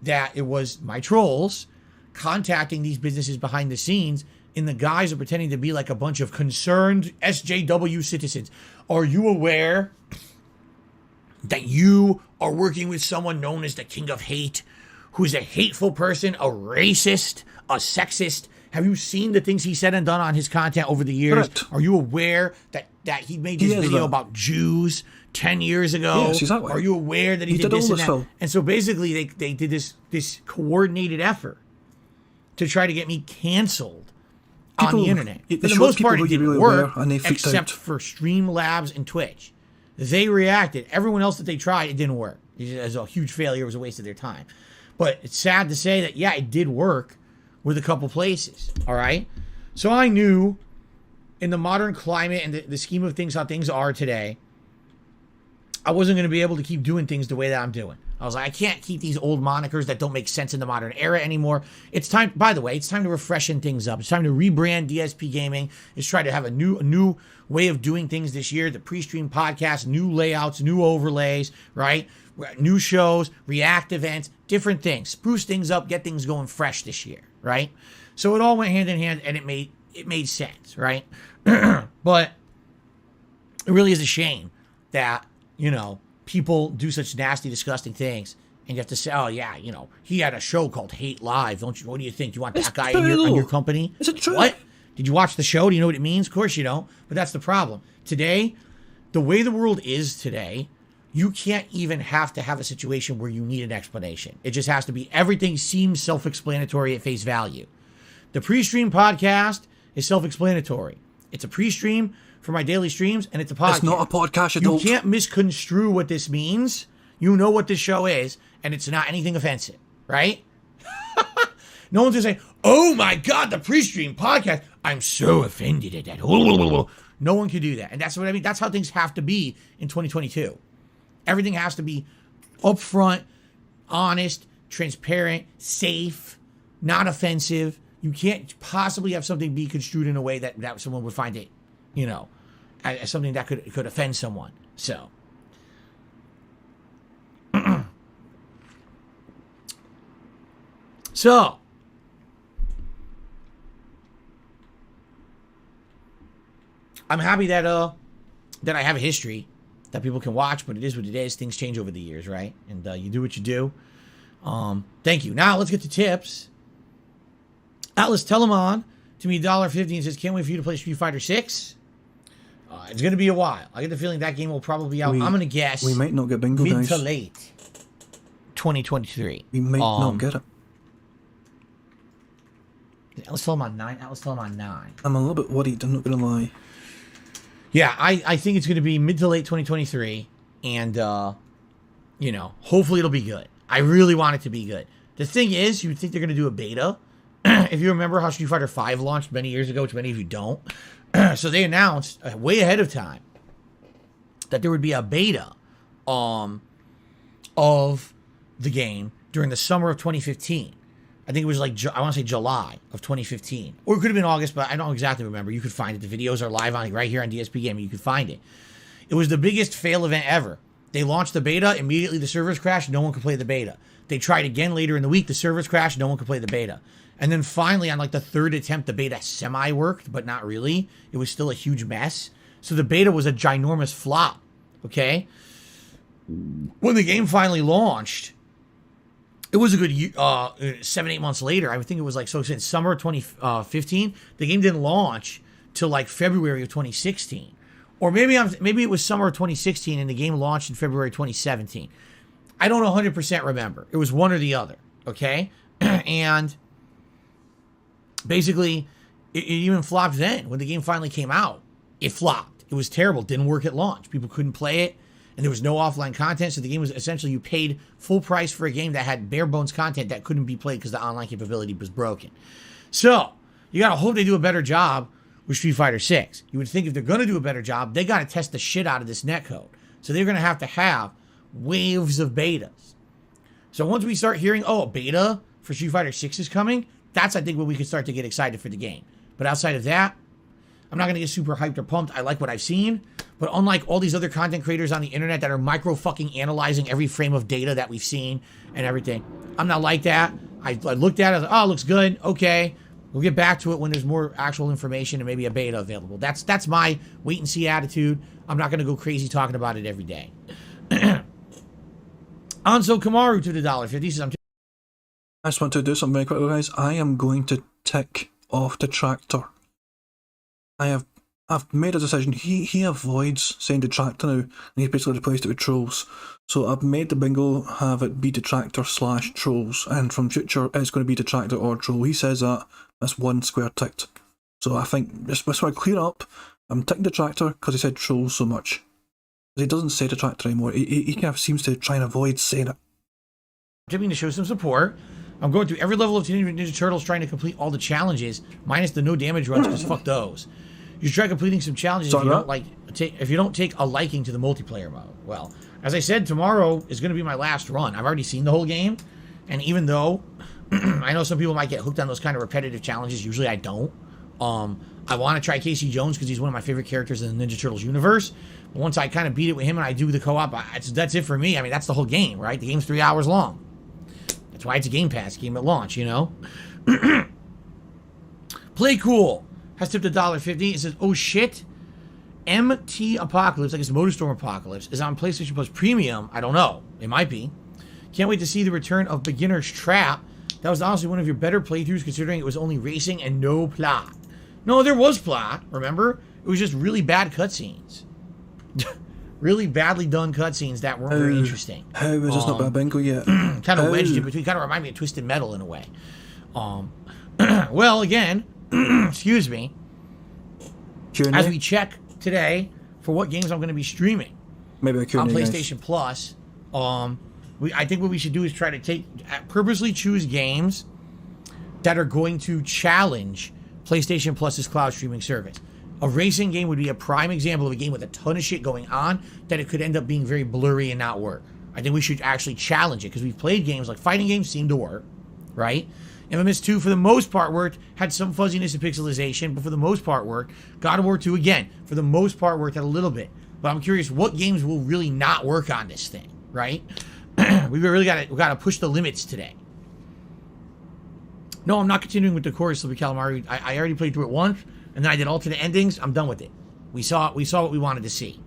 that it was my trolls contacting these businesses behind the scenes in the guise of pretending to be like a bunch of concerned SJW citizens. Are you aware that you are working with someone known as the King of Hate, who's a hateful person, a racist, a sexist? Have you seen the things he said and done on his content over the years? Correct. Are you aware that he made this video about Jews 10 years ago? Yes, exactly. Are you aware that he did all this and this, that? Phil. And so basically they did this coordinated effort to try to get me canceled on the internet. They For the showed most people part, who it you didn't really work, were, and they freaked except out. for Streamlabs and Twitch. They reacted. Everyone else that they tried, it didn't work. It was a huge failure. It was a waste of their time. But it's sad to say that, yeah, it did work with a couple places, all right? So I knew in the modern climate and the scheme of things, how things are today, I wasn't going to be able to keep doing things the way that I'm doing. I was like, I can't keep these old monikers that don't make sense in the modern era anymore. It's time, by the way, it's time to refreshen things up. It's time to rebrand DSP Gaming. It's try to have a new way of doing things this year. The pre-stream podcast, new layouts, new overlays, right? New shows, react events, different things. Spruce things up, get things going fresh this year, right? So it all went hand in hand, and it made sense, right? But it really is a shame that, you know, people do such nasty, disgusting things, and you have to say, oh, yeah, you know, he had a show called Hate Live. What do you think? You want that guy on your company? Is it true? What? Did you watch the show? Do you know what it means? Of course you don't. But that's the problem. Today, the way the world is today, you can't even have to have a situation where you need an explanation. It just has to be, everything seems self-explanatory at face value. The pre-stream podcast is self-explanatory. It's a pre-stream for my daily streams, and it's a podcast. It's not a podcast, you You don't. can't misconstrue what this means. You know what this show is, and it's not anything offensive. right? No one's gonna say, "Oh my God, the pre-stream podcast." I'm so offended at that. No one can do that, and that's what I mean. That's how things have to be in 2022. Everything has to be upfront, honest, transparent, safe, not offensive. You can't possibly have something be construed in a way that someone would find it, as something that could offend someone. So. So. I'm happy that I have a history that people can watch, but it is what it is. Things change over the years, right? And you do what you do. Thank you. Now let's get to tips. Atlas Telemon to me $1.50 and says, "Can't wait for you to play Street Fighter 6." It's going to be a while. I get the feeling that game will probably be out. I'm going to guess we might not get bingo, mid guys. to late 2023. We might not get it. Atlas Telemon 9. Atlas Telemon 9. I'm a little bit worried, I'm not going to lie. Yeah, I think it's going to be mid to late 2023, and, hopefully it'll be good. I really want it to be good. The thing is, you would think they're going to do a beta. If you remember how Street Fighter V launched many years ago, which many of you don't. So they announced way ahead of time that there would be a beta of the game during the summer of 2015. I think it was I want to say July of 2015. Or it could have been August, but I don't exactly remember. You could find it. The videos are live on right here on DSP Gaming. You could find it. It was the biggest fail event ever. They launched the beta. Immediately the servers crashed. No one could play the beta. They tried again later in the week. The servers crashed. No one could play the beta. And then finally, on the third attempt, the beta semi-worked, but not really. It was still a huge mess. So the beta was a ginormous flop. Okay? When the game finally launched, it was a good 7-8 months later. I think it was since summer 2015. The game didn't launch till February of 2016, or maybe it was summer of 2016 and the game launched in February 2017. I don't 100% remember. It was one or the other. Okay, and basically, it even flopped then when the game finally came out. It flopped. It was terrible. Didn't work at launch. People couldn't play it. And there was no offline content, so the game was essentially you paid full price for a game that had bare bones content that couldn't be played because the online capability was broken. So you gotta hope they do a better job with Street Fighter 6. You would think if they're gonna do a better job, they gotta test the shit out of this netcode. So they're gonna have waves of betas. So once we start hearing, a beta for Street Fighter 6 is coming, that's I think when we can start to get excited for the game. But outside of that, I'm not going to get super hyped or pumped. I like what I've seen. But unlike all these other content creators on the internet that are micro-fucking-analyzing every frame of data that we've seen and everything, I'm not like that. I looked at it, I was like, it looks good. Okay. We'll get back to it when there's more actual information and maybe a beta available. That's my wait-and-see attitude. I'm not going to go crazy talking about it every day. Anso Kamaru to the $1.50 says, I just want to do something very quickly, guys. I am going to tick off Detractor. I've made a decision. He avoids saying Detractor now, and he's basically replaced it with Trolls. So I've made the bingo have it be Detractor/Trolls, and from future it's going to be Detractor or Troll. He says that's one square ticked. So I think just want to clear up. I'm ticking Detractor because he said Trolls so much. He doesn't say Detractor anymore. He kind of seems to try and avoid saying it. Attempting to show some support. I'm going through every level of Teenage Mutant Ninja Turtles trying to complete all the challenges, minus the no damage runs, because fuck those. You should try completing some challenges if you don't take a liking to the multiplayer mode. Well, as I said, tomorrow is going to be my last run. I've already seen the whole game, and even though I know some people might get hooked on those kind of repetitive challenges, usually I don't. I want to try Casey Jones because he's one of my favorite characters in the Ninja Turtles universe. But once I kind of beat it with him and I do the co-op, that's it for me. I mean, that's the whole game, right? The game's 3 hours long. That's why it's a Game Pass game at launch, Play Cool has tipped $1.50. It says, oh shit, MT Apocalypse, I guess MotorStorm Apocalypse, is on PlayStation Plus Premium. I don't know. It might be. Can't wait to see the return of Beginner's Trap. That was honestly one of your better playthroughs considering it was only racing and no plot. No, there was plot, remember? It was just really bad cutscenes. Really badly done cutscenes that weren't very interesting. How is this not bad bingo yet? Kind of wedged in between. Kind of remind me of Twisted Metal in a way. Well, again, excuse me. Q&A? As we check today for what games I'm going to be streaming Maybe a Q&A, on PlayStation Plus, I think what we should do is try to purposely choose games that are going to challenge PlayStation Plus's cloud streaming service. A racing game would be a prime example of a game with a ton of shit going on that it could end up being very blurry and not work. I think we should actually challenge it because we've played games like fighting games seem to work, right? MMS 2 for the most part worked, had some fuzziness and pixelization, but for the most part worked. God of War 2 again, for the most part worked a little bit. But I'm curious what games will really not work on this thing, right? we got to push the limits today. No, I'm not continuing with the chorus of the Calamari. I already played through it once, and then I did alternate endings. I'm done with it. We saw what we wanted to see.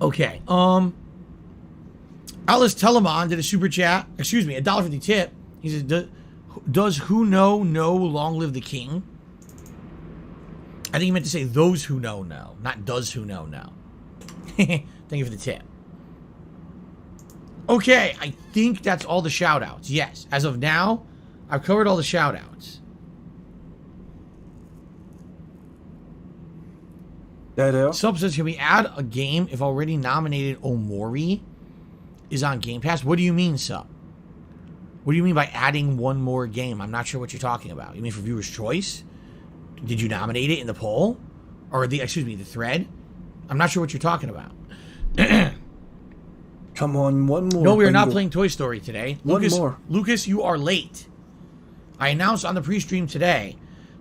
Okay. Alice Telemon did a super chat. Excuse me, $1.50 tip. He says, "Does who know long live the king?" I think he meant to say those who know, not does who know. Thank you for the tip. Okay, I think that's all the shout-outs. Yes, as of now, I've covered all the shout-outs. Sub says, can we add a game if already nominated Omori is on Game Pass? What do you mean, Sub? What do you mean by adding one more game? I'm not sure what you're talking about. You mean for viewer's choice? Did you nominate it in the poll? Or the thread? I'm not sure what you're talking about. Come on, one more. No, we are not playing Toy Story today. One more. Lucas, you are late. I announced on the pre-stream today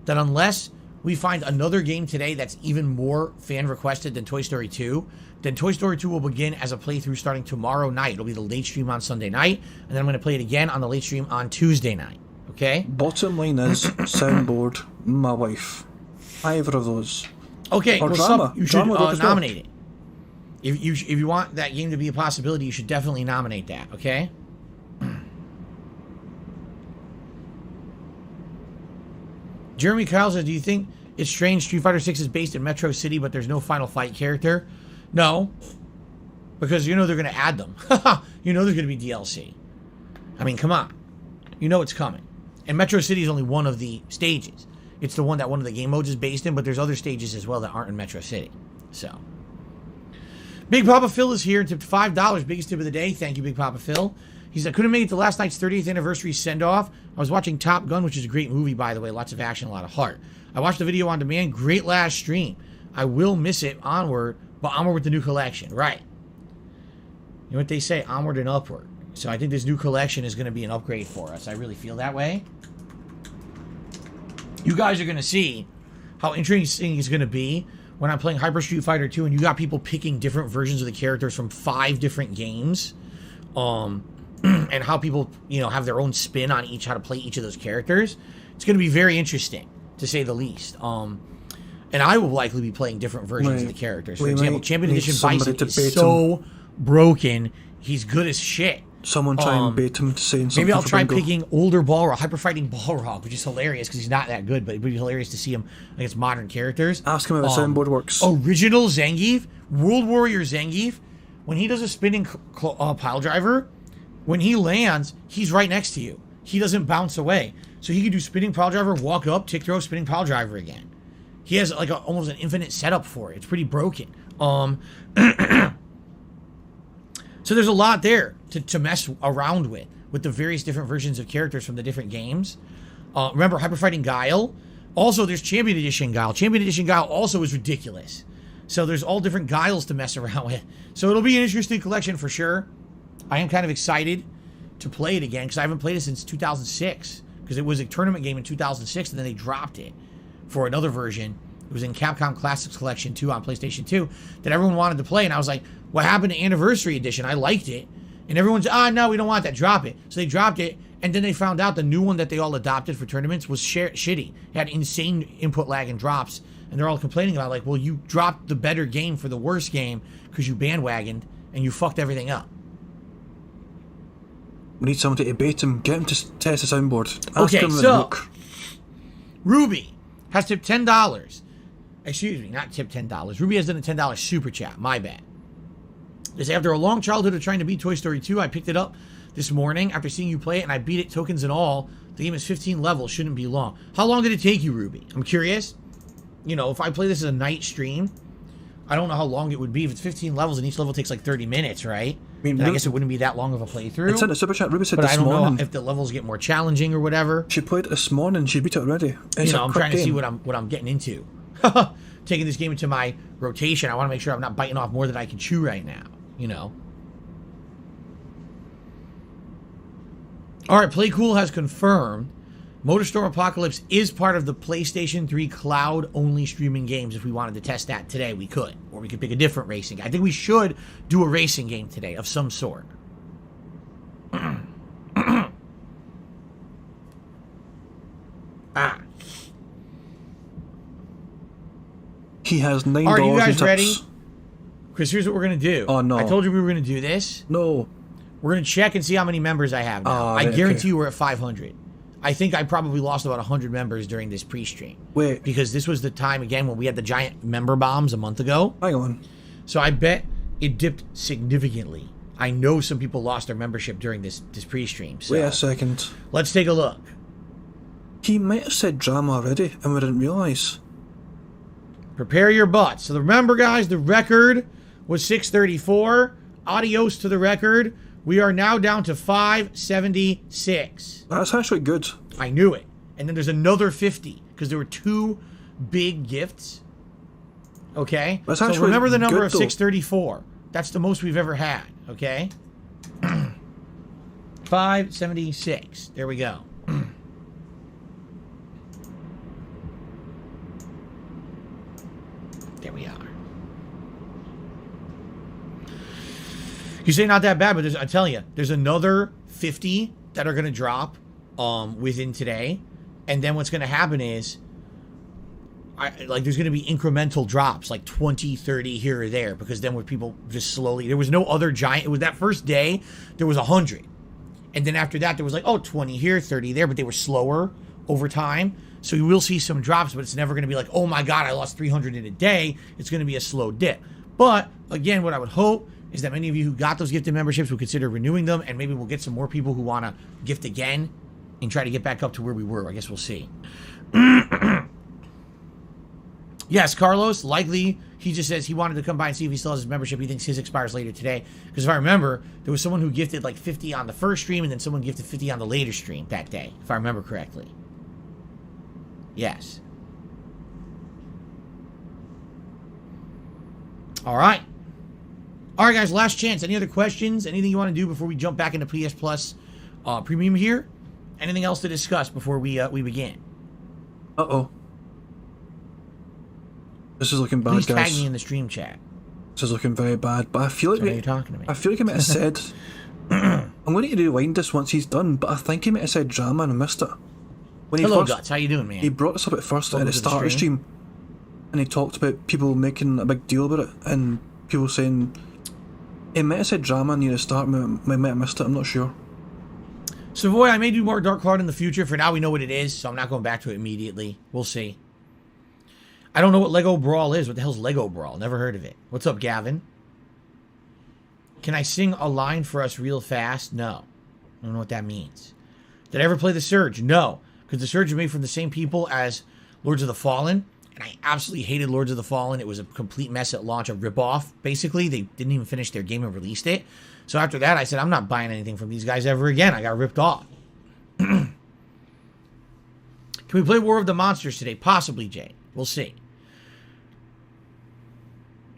that unless we find another game today that's even more fan-requested than Toy Story 2, then Toy Story 2 will begin as a playthrough starting tomorrow night. It'll be the late stream on Sunday night, and then I'm going to play it again on the late stream on Tuesday night. Okay? Bottom line is, soundboard, my wife. Either of those. Okay, or well, drama. You should nominate it. If you want that game to be a possibility, you should definitely nominate that, okay? Jeremy Kyle says, do you think it's strange Street Fighter 6 is based in Metro City, but there's no Final Fight character? No. Because you know they're going to add them. You know there's going to be DLC. I mean, come on. You know it's coming. And Metro City is only one of the stages. It's the one that one of the game modes is based in, but there's other stages as well that aren't in Metro City. So. Big Papa Phil is here and tipped $5. Biggest tip of the day. Thank you, Big Papa Phil. He said, I couldn't make it to last night's 30th anniversary send-off. I was watching Top Gun, which is a great movie, by the way. Lots of action, a lot of heart. I watched the video on demand. Great last stream. I will miss it onward, but onward with the new collection. Right. You know what they say? Onward and upward. So I think this new collection is going to be an upgrade for us. I really feel that way. You guys are going to see how interesting it's going to be when I'm playing Hyper Street Fighter 2 and you got people picking different versions of the characters from 5 different games. And how people, have their own spin on how to play each of those characters. It's going to be very interesting, to say the least. And I will likely be playing different versions of the characters. For example, Champion Edition Bison is so broken, he's good as shit. Someone try and bait him to saying something. Maybe I'll try Bingo. picking older Balrog, Hyper Fighting Balrog, which is hilarious because he's not that good, but it would be hilarious to see him against modern characters. Ask him how the soundboard works. Original Zangief, World Warrior Zangief, when he does a spinning pile driver, when he lands, he's right next to you. He doesn't bounce away. So he can do spinning pile driver, walk up, tick throw, spinning pile driver again. He has like almost an infinite setup for it. It's pretty broken. So there's a lot there to mess around with the various different versions of characters from the different games. Remember Hyper Fighting Guile? Also, there's Champion Edition Guile. Champion Edition Guile also is ridiculous. So there's all different Guiles to mess around with. So it'll be an interesting collection for sure. I am kind of excited to play it again because I haven't played it since 2006 because it was a tournament game in 2006 and then they dropped it for another version. It was in Capcom Classics Collection 2 on PlayStation 2 that everyone wanted to play, and I was like, what happened to Anniversary Edition? I liked it. And everyone's, no, we don't want that. Drop it. So they dropped it, and then they found out the new one that they all adopted for tournaments was shitty. It had insane input lag and drops, and they're all complaining about, like, well, you dropped the better game for the worst game because you bandwagoned, and you fucked everything up. We need somebody to bait him. Get him to test the soundboard. Ask Okay, him so look. Ruby has tipped $10. Excuse me, not tipped $10. Ruby has done a $10 super chat. My bad. They say, after a long childhood of trying to beat Toy Story 2, I picked it up this morning after seeing you play it, and I beat it, tokens and all. The game is 15 levels. Shouldn't be long. How long did it take you, Ruby? I'm curious. If I play this as a night stream, I don't know how long it would be. If it's 15 levels and each level takes like 30 minutes, right? I mean, Then I guess it wouldn't be that long of a playthrough. It's in the super chat. Ruby said But I this don't morning. know if the levels get more challenging or whatever. She played it this morning. She beat it already. It's You know, a I'm quick trying to see game. what I'm getting into. Taking this game into my rotation. I want to make sure I'm not biting off more than I can chew right now. You know. All right, Play Cool has confirmed MotorStorm Apocalypse is part of the PlayStation 3 cloud-only streaming games. If we wanted to test that today, we could. Or we could pick a different racing game. I think we should do a racing game today of some sort. He has $9 Are you guys in tips. ready? Chris, here's what we're going to do. Oh, no. I told you we were going to do this. No. We're going to check and see how many members I have now. I right, guarantee okay. you we're at 500. I think I probably lost about 100 members during this pre-stream. Wait. Because this was the time, again, when we had the giant member bombs a month ago. Hang on. So I bet it dipped significantly. I know some people lost their membership during this pre-stream. So Wait a second. let's take a look. He might have said drama already, and we didn't realise. Prepare your butts. So remember, guys, the record was 634. Adios to the record. We are now down to 576. That's actually good. I knew it. And then there's another 50 because there were two big gifts. Okay? That's so actually remember the number good, of though. 634. That's the most we've ever had. Okay? 576. There we go. There we are. You say not that bad, but I tell you, there's another 50 that are going to drop within today. And then what's going to happen is, there's going to be incremental drops, like 20, 30 here or there, because then with people just slowly, there was no other giant. It was that first day, there was 100. And then after that, there was 20 here, 30 there, but they were slower over time. So you will see some drops, but it's never going to be like, oh my God, I lost 300 in a day. It's going to be a slow dip. But again, what I would hope is that many of you who got those gifted memberships will consider renewing them, and maybe we'll get some more people who want to gift again and try to get back up to where we were. I guess we'll see. Yes, Carlos, likely, he just says he wanted to come by and see if he still has his membership. He thinks his expires later today. Because if I remember, there was someone who gifted 50 on the first stream, and then someone gifted 50 on the later stream that day, if I remember correctly. Yes. All right. All right, guys, last chance. Any other questions? Anything you want to do before we jump back into PS Plus Premium here? Anything else to discuss before we begin? Uh-oh. This is looking bad, Please guys. tag me in the stream chat. This is looking very bad, but I feel like So you're talking to me. I feel like he might have said... I'm going to rewind this once he's done, but I think he might have said drama and I missed it. When he Hello, first, Guts. How you doing, man? He brought this up at first Welcome at the to the start of the stream. stream, and he talked about people making a big deal about it, and people saying... He might have said drama near the start, we might have missed it, I'm not sure. Savoy, I may do more Dark Cloud in the future. For now, we know what it is, so I'm not going back to it immediately. We'll see. I don't know what Lego Brawl is. What the hell's Lego Brawl? Never heard of it. What's up, Gavin? Can I sing a line for us real fast? No. I don't know what that means. Did I ever play The Surge? No. Because The Surge is made from the same people as Lords of the Fallen. And I absolutely hated Lords of the Fallen. It was a complete mess at launch, a ripoff. Basically, they didn't even finish their game and released it. So after that, I said, I'm not buying anything from these guys ever again. I got ripped off. Can we play War of the Monsters today? Possibly, Jay. We'll see.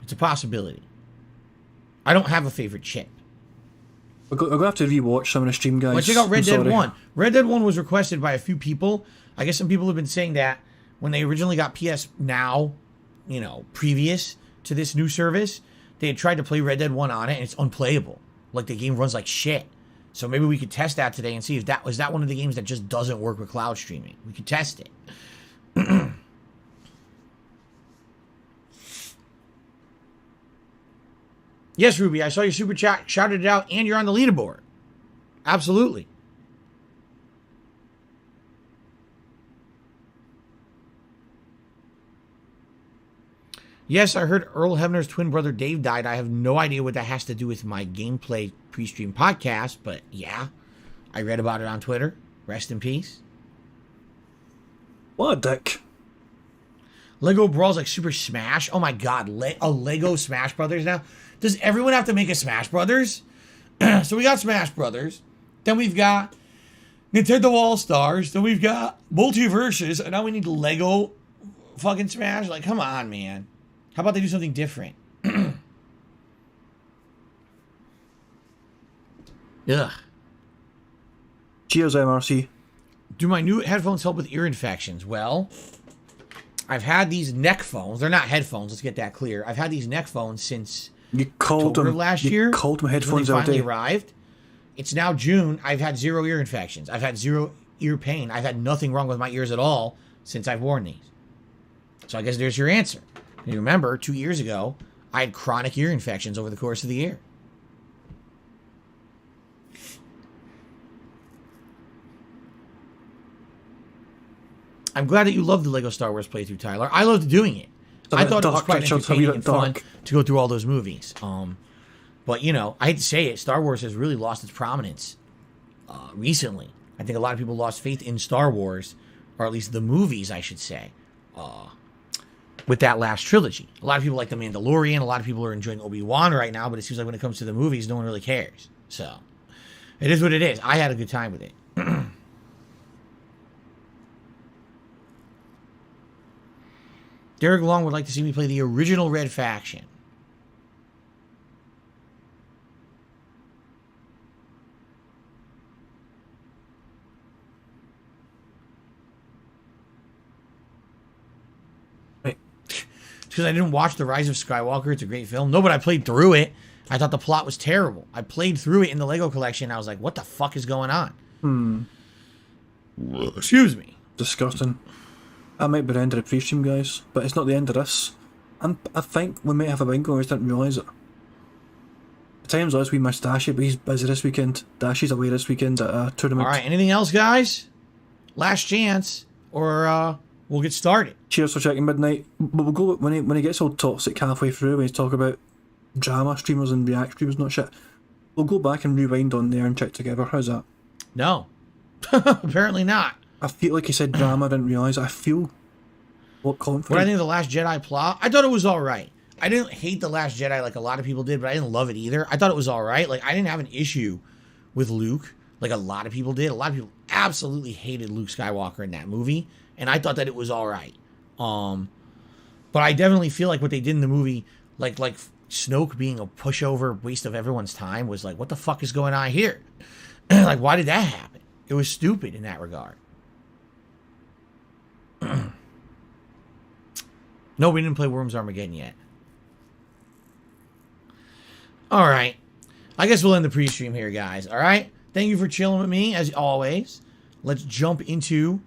It's a possibility. I don't have a favorite chip. We're going to have to rewatch some of the stream, guys. Well, check out Red I'm Dead sorry. 1. Red Dead 1 was requested by a few people. I guess some people have been saying that when they originally got PS Now, previous to this new service, they had tried to play Red Dead 1 on it, and it's unplayable. Like, the game runs like shit. So maybe we could test that today and see if that was one of the games that just doesn't work with cloud streaming. We could test it. Yes, Ruby, I saw your super chat, shouted it out, and you're on the leaderboard. Absolutely. Yes, I heard Earl Hebner's twin brother Dave died. I have no idea what that has to do with my gameplay pre-stream podcast, but yeah, I read about it on Twitter. Rest in peace. What a dick. Lego Brawl's like Super Smash. Oh my god, a Lego Smash Brothers now? Does everyone have to make a Smash Brothers? So we got Smash Brothers. Then we've got Nintendo All-Stars. Then we've got Multiverses. And now we need Lego fucking Smash? Like, come on, man. How about they do something different? Ugh. Cheers, MRC. Do my new headphones help with ear infections? Well, I've had these neck phones. They're not headphones. Let's get that clear. I've had these neck phones since You called October them of last you year. called them when headphones they all finally day. arrived. It's now June. I've had 0 ear infections. I've had 0 ear pain. I've had nothing wrong with my ears at all since I've worn these. So I guess there's your answer. You remember, 2 years ago, I had chronic ear infections over the course of the year. I'm glad that you loved the Lego Star Wars playthrough, Tyler. I loved doing it. I thought it was quite entertaining and fun to go through all those movies. But, you know, I hate to say it, Star Wars has really lost its prominence recently. I think a lot of people lost faith in Star Wars, or at least the movies, I should say, with that last trilogy. A lot of people like The Mandalorian. A lot of people are enjoying Obi-Wan right now, but it seems like when it comes to the movies, no one really cares. So, it is what it is. I had a good time with it. Derek Long would like to see me play the original Red Faction. Right. Because I didn't watch The Rise of Skywalker. It's a great film. No, but I played through it. I thought the plot was terrible. I played through it in the Lego collection. I was like, what the fuck is going on? Excuse me. Disgusting. That might be the end of the pre-stream, guys, but it's not the end of this. And I think we might have a bingo, I just didn't realise it. At times, as we missed Dashy, but he's busy this weekend. Dashy's away this weekend at a tournament. All right, anything else, guys? Last chance, or we'll get started. Cheers for checking midnight. But we'll go when he gets all toxic halfway through, when he's talking about drama streamers and react streamers, not shit. We'll go back and rewind on there and check together. How's that? No. Apparently not. I feel like he said drama, I didn't realise. I feel confident. What I think of The Last Jedi plot, I thought it was alright. I didn't hate The Last Jedi like a lot of people did, but I didn't love it either. I thought it was alright. Like, I didn't have an issue with Luke, like a lot of people did. A lot of people absolutely hated Luke Skywalker in that movie, and I thought that it was alright. But I definitely feel like what they did in the movie, like Snoke being a pushover waste of everyone's time, was like, what the fuck is going on here? Like, why did that happen? It was stupid in that regard. No, we didn't play Worms Armageddon yet. Alright. I guess we'll end the pre-stream here, guys. Alright? Thank you for chilling with me, as always. Let's jump into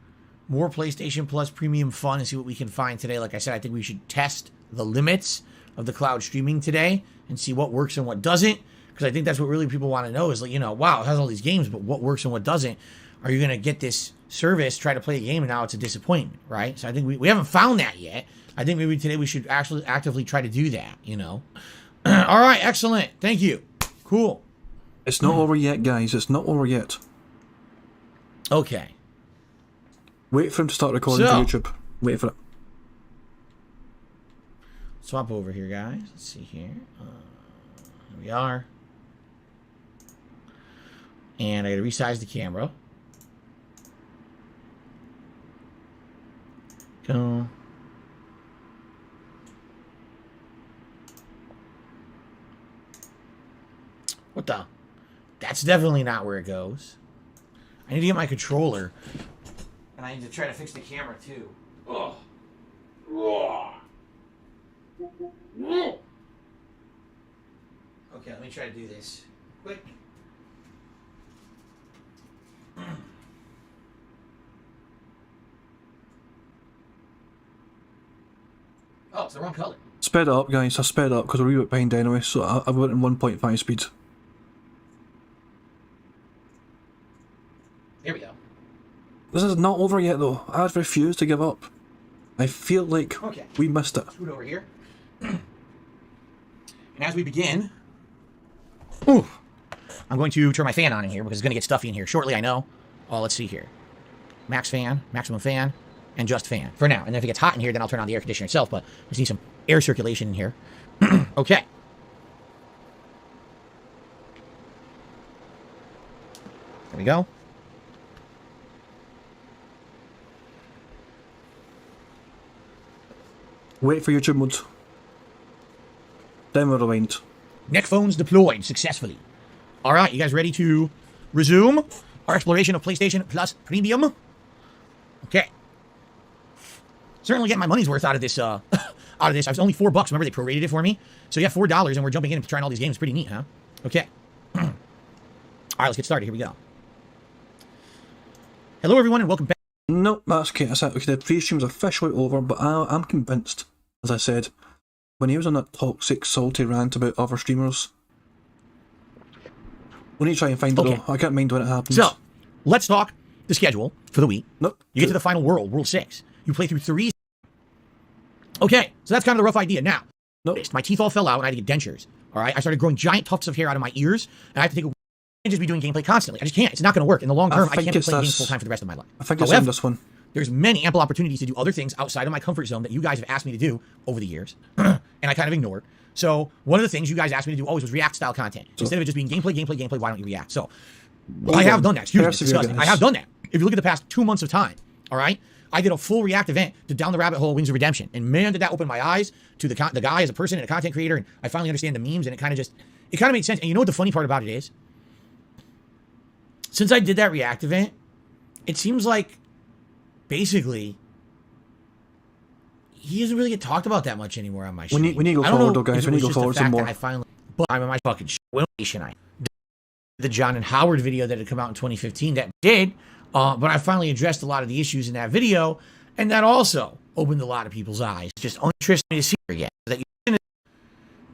more PlayStation Plus premium fun and see what we can find today. Like I said, I think we should test the limits of the cloud streaming today and see what works and what doesn't. Because I think that's what really people want to know is, like, you know, wow, it has all these games, but what works and what doesn't? Are you going to get this service, try to play a game, and now it's a disappointment, right? So I think we haven't found that yet. I think maybe today we should actually actively try to do that, you know? All right, excellent. Thank you. Cool. It's not over yet, guys. It's not over yet. Okay. Wait for him to start recording for YouTube. Wait for it. Swap over here, guys. Let's see here. Here we are. And I gotta resize the camera. Go. What the? That's definitely not where it goes. I need to get my controller. And I need to try to fix the camera too. Ugh. Okay, let me try to do this. Quick. Oh, it's the wrong color. Sped it up, guys. I sped it up because we're a wee bit behind anyway, so I've got it in 1.5 speed. There we go. This is not over yet, though. I refuse to give up. I feel like we missed it. Scoot over here. And as we begin, I'm going to turn my fan on in here because it's going to get stuffy in here shortly, I know. Oh, let's see here. Max fan, maximum fan, and just fan for now. And then if it gets hot in here, then I'll turn on the air conditioner itself, but I just need some air circulation in here. Okay. There we go. Wait for YouTube mode. Then we'll rewind. Neck phones deployed successfully. All right, you guys ready to resume our exploration of PlayStation Plus Premium? Okay. Certainly getting my money's worth out of this. Out of this, I was only $4. Remember they prorated it for me, so yeah, $4, and we're jumping in and trying all these games. Pretty neat, huh? Okay. All right, let's get started. Here we go. Hello, everyone, and welcome back. No, that's okay. That's it. Okay, the pre-stream's officially over, but I'm convinced, as I said, when he was on that toxic, salty rant about other streamers, we need to try and find it though. I can't mind when it happens. So, let's talk the schedule for the week. Nope. You get to the final world, World 6. You play through 3. Okay, so that's kind of the rough idea. Now, my teeth all fell out and I had to get dentures. All right, I started growing giant tufts of hair out of my ears, and I have to take a can't just be doing gameplay constantly. I just can't. It's not going to work. In the long term, I can't be playing games full time for the rest of my life. I think it's in this one. There's many ample opportunities to do other things outside of my comfort zone that you guys have asked me to do over the years, and I kind of ignored. So one of the things you guys asked me to do always was React style content. Instead of it just being gameplay, why don't you react? So I have done that. Excuse me, it's disgusting. I have done that. If you look at the past 2 months of time, all right, I did a full React event to Down the Rabbit Hole Wings of Redemption, and man, did that open my eyes to the guy as a person and a content creator, and I finally understand the memes, and it kind of made sense. And you know what the funny part about it is? Since I did that React event, it seems like basically he doesn't really get talked about that much anymore on my show. We need to go forward, though, guys. We need to go forward some more. I'm in my fucking show. The John and Howard video that had come out in 2015 that did, but I finally addressed a lot of the issues in that video, and that also opened a lot of people's eyes. It's just interesting to see again that you're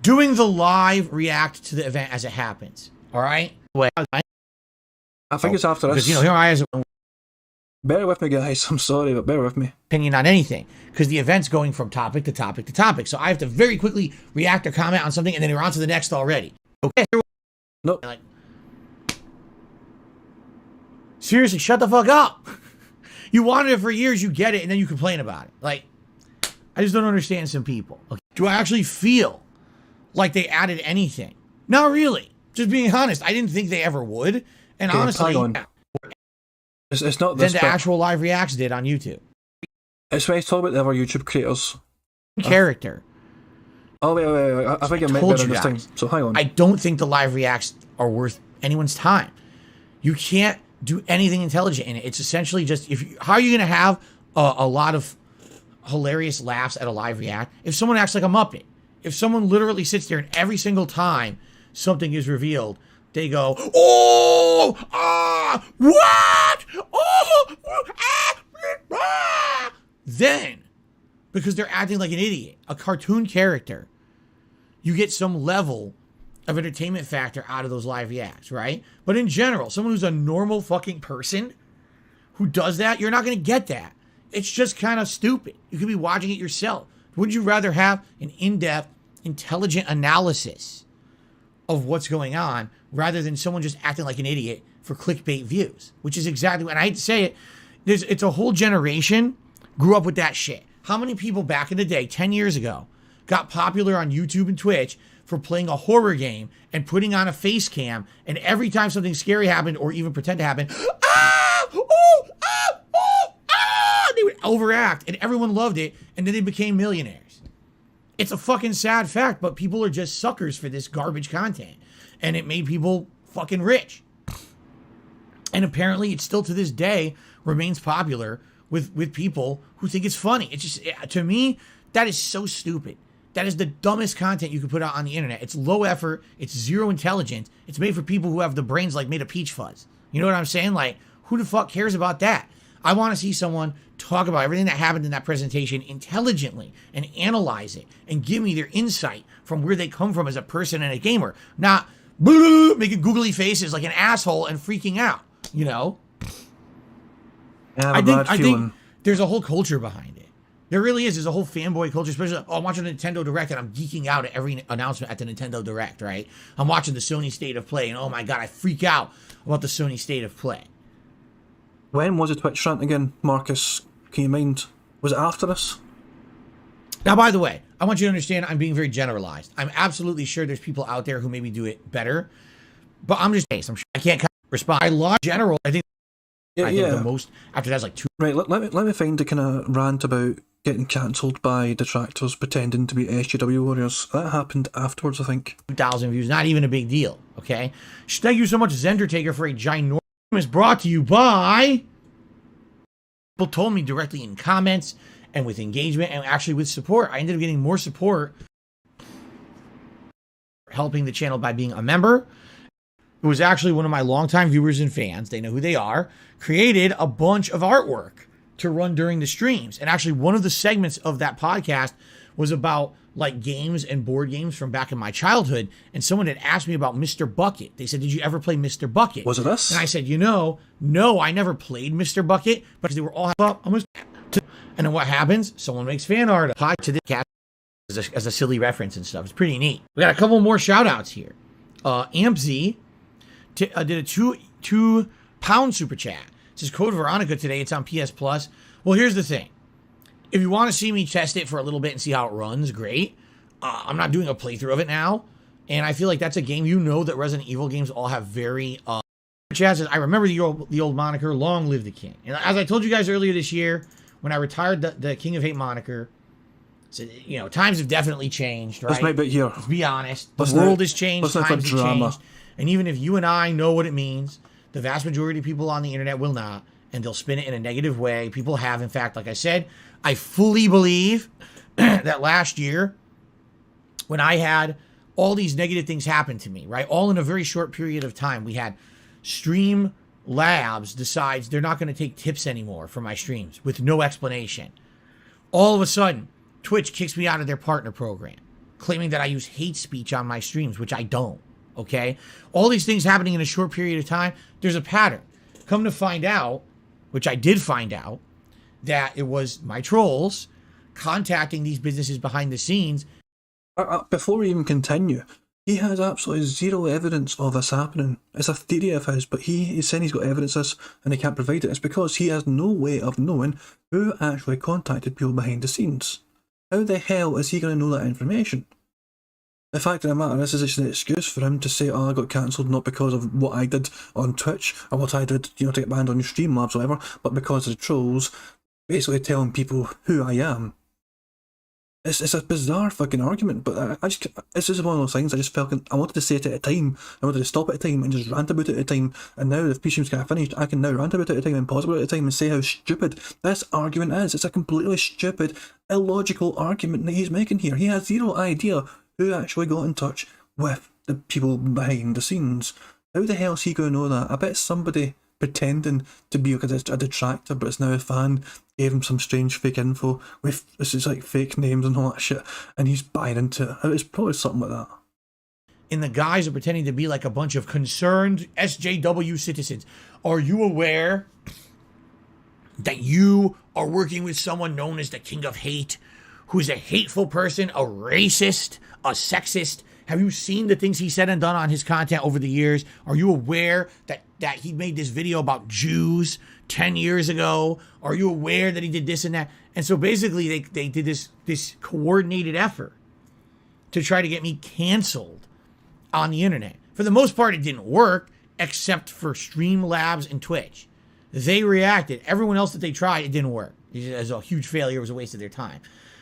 doing the live react to the event as it happens. All right. I think it's after this. Because, here I am. Bear with me, guys. I'm sorry, but bear with me. Opinion on anything. Because the event's going from topic to topic to topic. So I have to very quickly react or comment on something, and then we're on to the next already. Okay. Nope. Seriously, shut the fuck up. You wanted it for years, you get it, and then you complain about it. I just don't understand some people. Okay. Do I actually feel like they added anything? Not really. Just being honest, I didn't think they ever would. And okay, honestly, it's not this. Then the actual live reacts did on YouTube. It's when I talk about the other YouTube creators. Character. Wait. I think it might be on this thing. So hang on. I don't think the live reacts are worth anyone's time. You can't do anything intelligent in it. It's essentially just how are you going to have a lot of hilarious laughs at a live react if someone acts like a Muppet? If someone literally sits there and every single time something is revealed, they go, oh, what? Oh, Then, because they're acting like an idiot, a cartoon character, you get some level of entertainment factor out of those live reacts, right? But in general, someone who's a normal fucking person who does that, you're not going to get that. It's just kind of stupid. You could be watching it yourself. Wouldn't you rather have an in-depth, intelligent analysis of what's going on rather than someone just acting like an idiot for clickbait views, which is exactly what I hate to say it. It's a whole generation grew up with that shit. How many people back in the day, 10 years ago, got popular on YouTube and Twitch for playing a horror game and putting on a face cam, and every time something scary happened or even pretend to happen, they would overact, and everyone loved it, and then they became millionaires. It's a fucking sad fact, but people are just suckers for this garbage content. And it made people fucking rich. And apparently it still to this day remains popular with people who think it's funny. It's just, to me, that is so stupid. That is the dumbest content you could put out on the internet. It's low effort. It's zero intelligence. It's made for people who have the brains made of peach fuzz. You know what I'm saying? Who the fuck cares about that? I want to see someone talk about everything that happened in that presentation intelligently and analyze it and give me their insight from where they come from as a person and a gamer, not making googly faces like an asshole and freaking out, I think there's a whole culture behind it. There really is. There's a whole fanboy culture, especially, I'm watching the Nintendo Direct and I'm geeking out at every announcement at the Nintendo Direct, right? I'm watching the Sony State of Play and oh my God, I freak out about the Sony State of Play. When was the Twitch rant again, Marcus? Can you mind? Was it after this? Now, by the way, I want you to understand I'm being very generalized. I'm absolutely sure there's people out there who maybe do it better, but I'm just, I'm sure I can't respond. I lost general. I think the most after that's like 2. Right, let me find the kind of rant about getting cancelled by detractors pretending to be SJW warriors. That happened afterwards, I think. 2,000 views, not even a big deal, okay? Thank you so much, Zendertaker, for a ginormous brought to you by... People told me directly in comments and with engagement and actually with support. I ended up getting more support helping the channel by being a member. It was actually one of my longtime viewers and fans, they know who they are, created a bunch of artwork to run during the streams. And actually one of the segments of that podcast was about like games and board games from back in my childhood. And someone had asked me about Mr. Bucket. They said, did you ever play Mr. Bucket? Was it this? And I said, no, I never played Mr. Bucket, but they were all up. And then what happens? Someone makes fan art to this cast as a silly reference and stuff. It's pretty neat. We got a couple more shout outs here. AmpZ did a £2 super chat. It says Code Veronica today. It's on PS Plus. Well, here's the thing. If you want to see me test it for a little bit and see how it runs, great. I'm not doing a playthrough of it now. And I feel like that's a game, that Resident Evil games all have very... Chad says, I remember the old moniker, long live the king. And as I told you guys earlier this year, when I retired the King of Hate moniker, said, times have definitely changed, right? Let's make it here. Let's be honest. The world has changed, times have changed. And even if you and I know what it means, the vast majority of people on the internet will not, and they'll spin it in a negative way. People have, in fact, like I said, I fully believe that last year, when I had all these negative things happen to me, right, all in a very short period of time, we had Stream Labs decides they're not going to take tips anymore for my streams with no explanation. All of a sudden, Twitch kicks me out of their partner program, claiming that I use hate speech on my streams, which I don't. Okay? All these things happening in a short period of time, there's a pattern. Come to find out, which I did find out, that it was my trolls contacting these businesses behind the scenes. Before we even continue, he has absolutely zero evidence of this happening. It's a theory of his, but he's saying he's got evidence of this and he can't provide it. It's because he has no way of knowing who actually contacted people behind the scenes. How the hell is he going to know that information? The fact of the matter is just an excuse for him to say, I got cancelled not because of what I did on Twitch or what I did, to get banned on Streamlabs or whatever, but because of the trolls basically telling people who I am. It's a bizarre fucking argument, but it's just one of those things. I just felt I wanted to say it at a time. I wanted to stop at a time and just rant about it at a time. And now the stream's kind of finished, I can now rant about it at a time and pause about it at a time and say how stupid this argument is. It's a completely stupid, illogical argument that he's making here. He has zero idea who actually got in touch with the people behind the scenes. How the hell is he going to know that? I bet somebody pretending to be a detractor, but it's now a fan, gave him some strange fake info with this is like fake names and all that shit, and he's buying into it. It's probably something like that. In the guise of pretending to be like a bunch of concerned SJW citizens. Are you aware that you are working with someone known as the King of Hate, who is a hateful person, a racist, a sexist? Have you seen the things he said and done on his content over the years? Are you aware that he made this video about Jews 10 years ago? Are you aware that he did this and that? And so basically they did this coordinated effort to try to get me canceled on the internet. For the most part, it didn't work, except for Streamlabs and Twitch. They reacted. Everyone else that they tried, it didn't work. It was a huge failure. It was a waste of their time.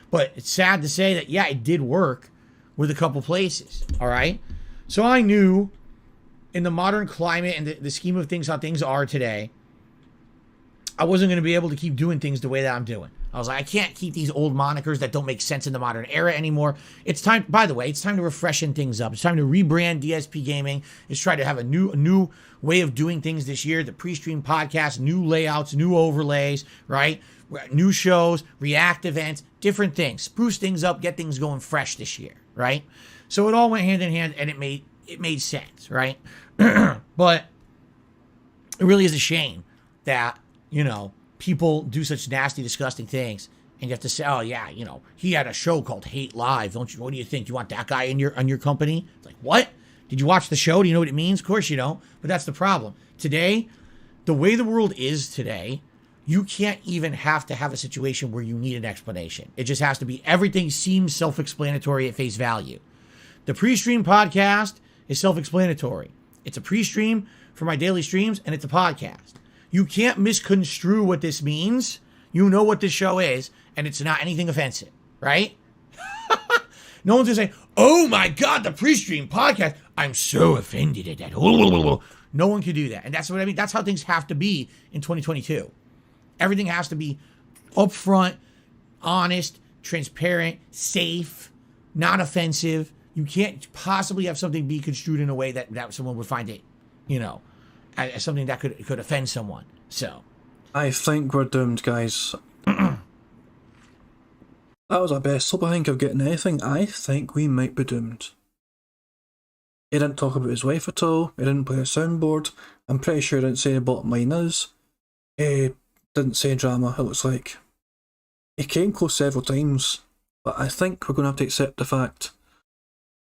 But it's sad to say that, yeah, it did work with a couple places, all right? So I knew in the modern climate and the scheme of things, how things are today, I wasn't going to be able to keep doing things the way that I'm doing. I was like, I can't keep these old monikers that don't make sense in the modern era anymore. It's time, by the way, it's time to refreshen things up. It's time to rebrand DSP Gaming. It's trying to have a new way of doing things this year. The pre-stream podcast, new layouts, new overlays, right? New shows, react events, different things. Spruce things up, get things going fresh this year, right? So it all went hand in hand, and it made sense, right? But it really is a shame that, people do such nasty, disgusting things, and you have to say, oh yeah, he had a show called Hate Live. What do you think? You want that guy on your company? It's like, what? Did you watch the show? Do you know what it means? Of course you don't. But that's the problem. Today, the way the world is today, you can't even have to have a situation where you need an explanation. It just has to be, everything seems self-explanatory at face value. The pre-stream podcast is self-explanatory. It's a pre-stream for my daily streams, and it's a podcast. You can't misconstrue what this means. You know what this show is, and it's not anything offensive, right? No one's gonna say, oh my God, the pre-stream podcast, I'm so offended at that. No one can do that. And that's what I mean. That's how things have to be in 2022. Everything has to be upfront, honest, transparent, safe, not offensive. You can't possibly have something be construed in a way that someone would find it, you know, as something that could offend someone. So I think we're doomed, guys. That was our best hope, I think, of getting anything. I think we might be doomed. He didn't talk about his wife at all. He didn't play a soundboard. I'm pretty sure he didn't say the bottom line is. He didn't say drama, it looks like. He came close several times, but I think we're going to have to accept the fact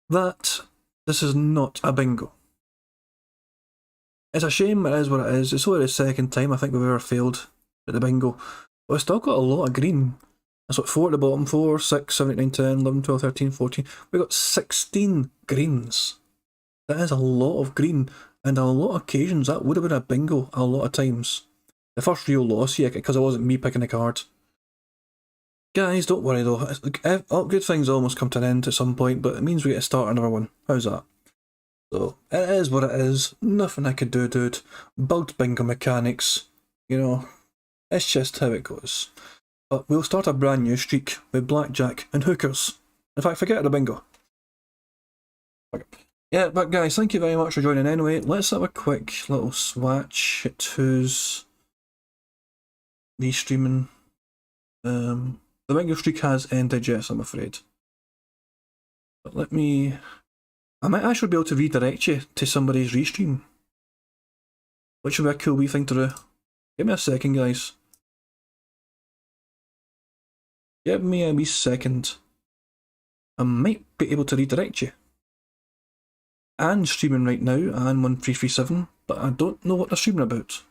that this is not a bingo. It's a shame, it is what it is. It's only the second time I think we've ever failed at the bingo. But we've still got a lot of green. That's what, 4 at the bottom, 4, 6, 7, 8, 9, 10, 11, 12, 13, 14. We've got 16 greens. That is a lot of green, and on a lot of occasions that would have been a bingo a lot of times. The first real loss here, because it wasn't me picking the card. Guys, don't worry though, all good things almost come to an end at some point, but it means we get to start another one. How's that? So, it is what it is, nothing I could do, dude. Bugged bingo mechanics, you know, it's just how it goes. But we'll start a brand new streak with blackjack and hookers. In fact, forget the bingo. Okay. Yeah, but guys, thank you very much for joining anyway. Let's have a quick little swatch at who's restreaming. The bingo streak has ended, yes, I'm afraid. But I might actually be able to redirect you to somebody's restream, which would be a cool wee thing to do. Give me a second, guys. Give me a wee second. I might be able to redirect you. And streaming right now, and 1337, but I don't know what they're streaming about.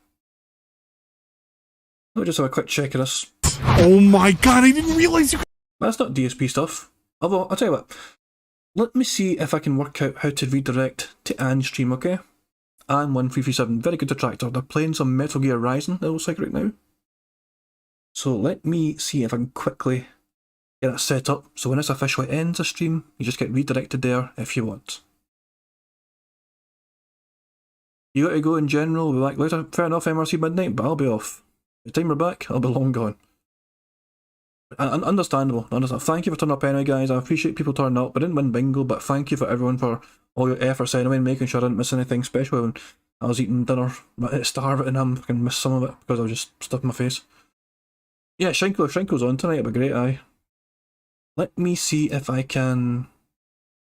Let me just have a quick check of this. Oh my God, I didn't realize you. That's not DSP stuff. Although, I'll tell you what. Let me see if I can work out how to redirect to Anne's stream, okay? Anne 1337, very good detractor. They're playing some Metal Gear Rising, it looks like right now. So let me see if I can quickly get that set up, so when this officially ends the stream, you just get redirected there if you want. You got to go in general, we'll be back later. Fair enough, MRC midnight, but I'll be off. The time we're back, I'll be long gone. Understandable. Thank you for turning up anyway, guys. I appreciate people turning up. I didn't win bingo, but thank you for everyone for all your efforts anyway, making sure I didn't miss anything, especially when I was eating dinner at Starve and I can miss some of it because I was just stuffing my face. Yeah, Shinko's on tonight, it'll be great, aye. Let me see if I can...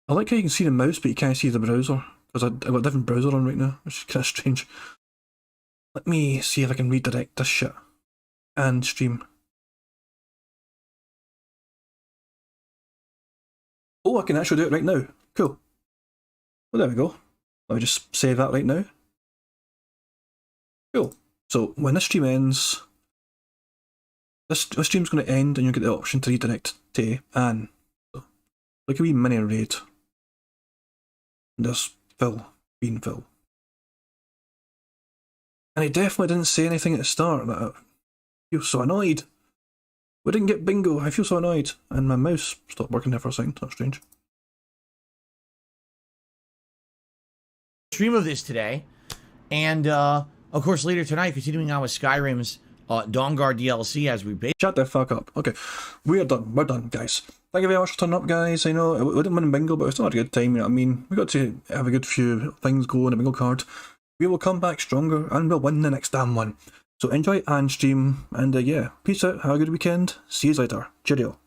I like how you can see the mouse, but you can't see the browser. Because I've got a different browser on right now, which is kind of strange. Let me see if I can redirect this shit. And stream. Oh, I can actually do it right now. Cool. Well, there we go. Let me just save that right now. Cool. So, when this stream ends... This stream's going to end and you'll get the option to redirect to Anne. So, like a wee mini raid. And there's Phil, being Phil. And he definitely didn't say anything at the start that I feel so annoyed. We didn't get bingo, I feel so annoyed. And my mouse stopped working there for a second, that's strange. Stream of this today, and of course later tonight, continuing on with Skyrim's Dawnguard DLC as we Shut the fuck up. Okay, we're done, guys. Thank you very much for turning up, guys. I know we didn't win bingo, but we still had a good time, you know what I mean? We got to have a good few things go on the bingo card. We will come back stronger and we'll win the next damn one. So enjoy Anne's stream, and yeah, peace out, have a good weekend, see you later, cheerio.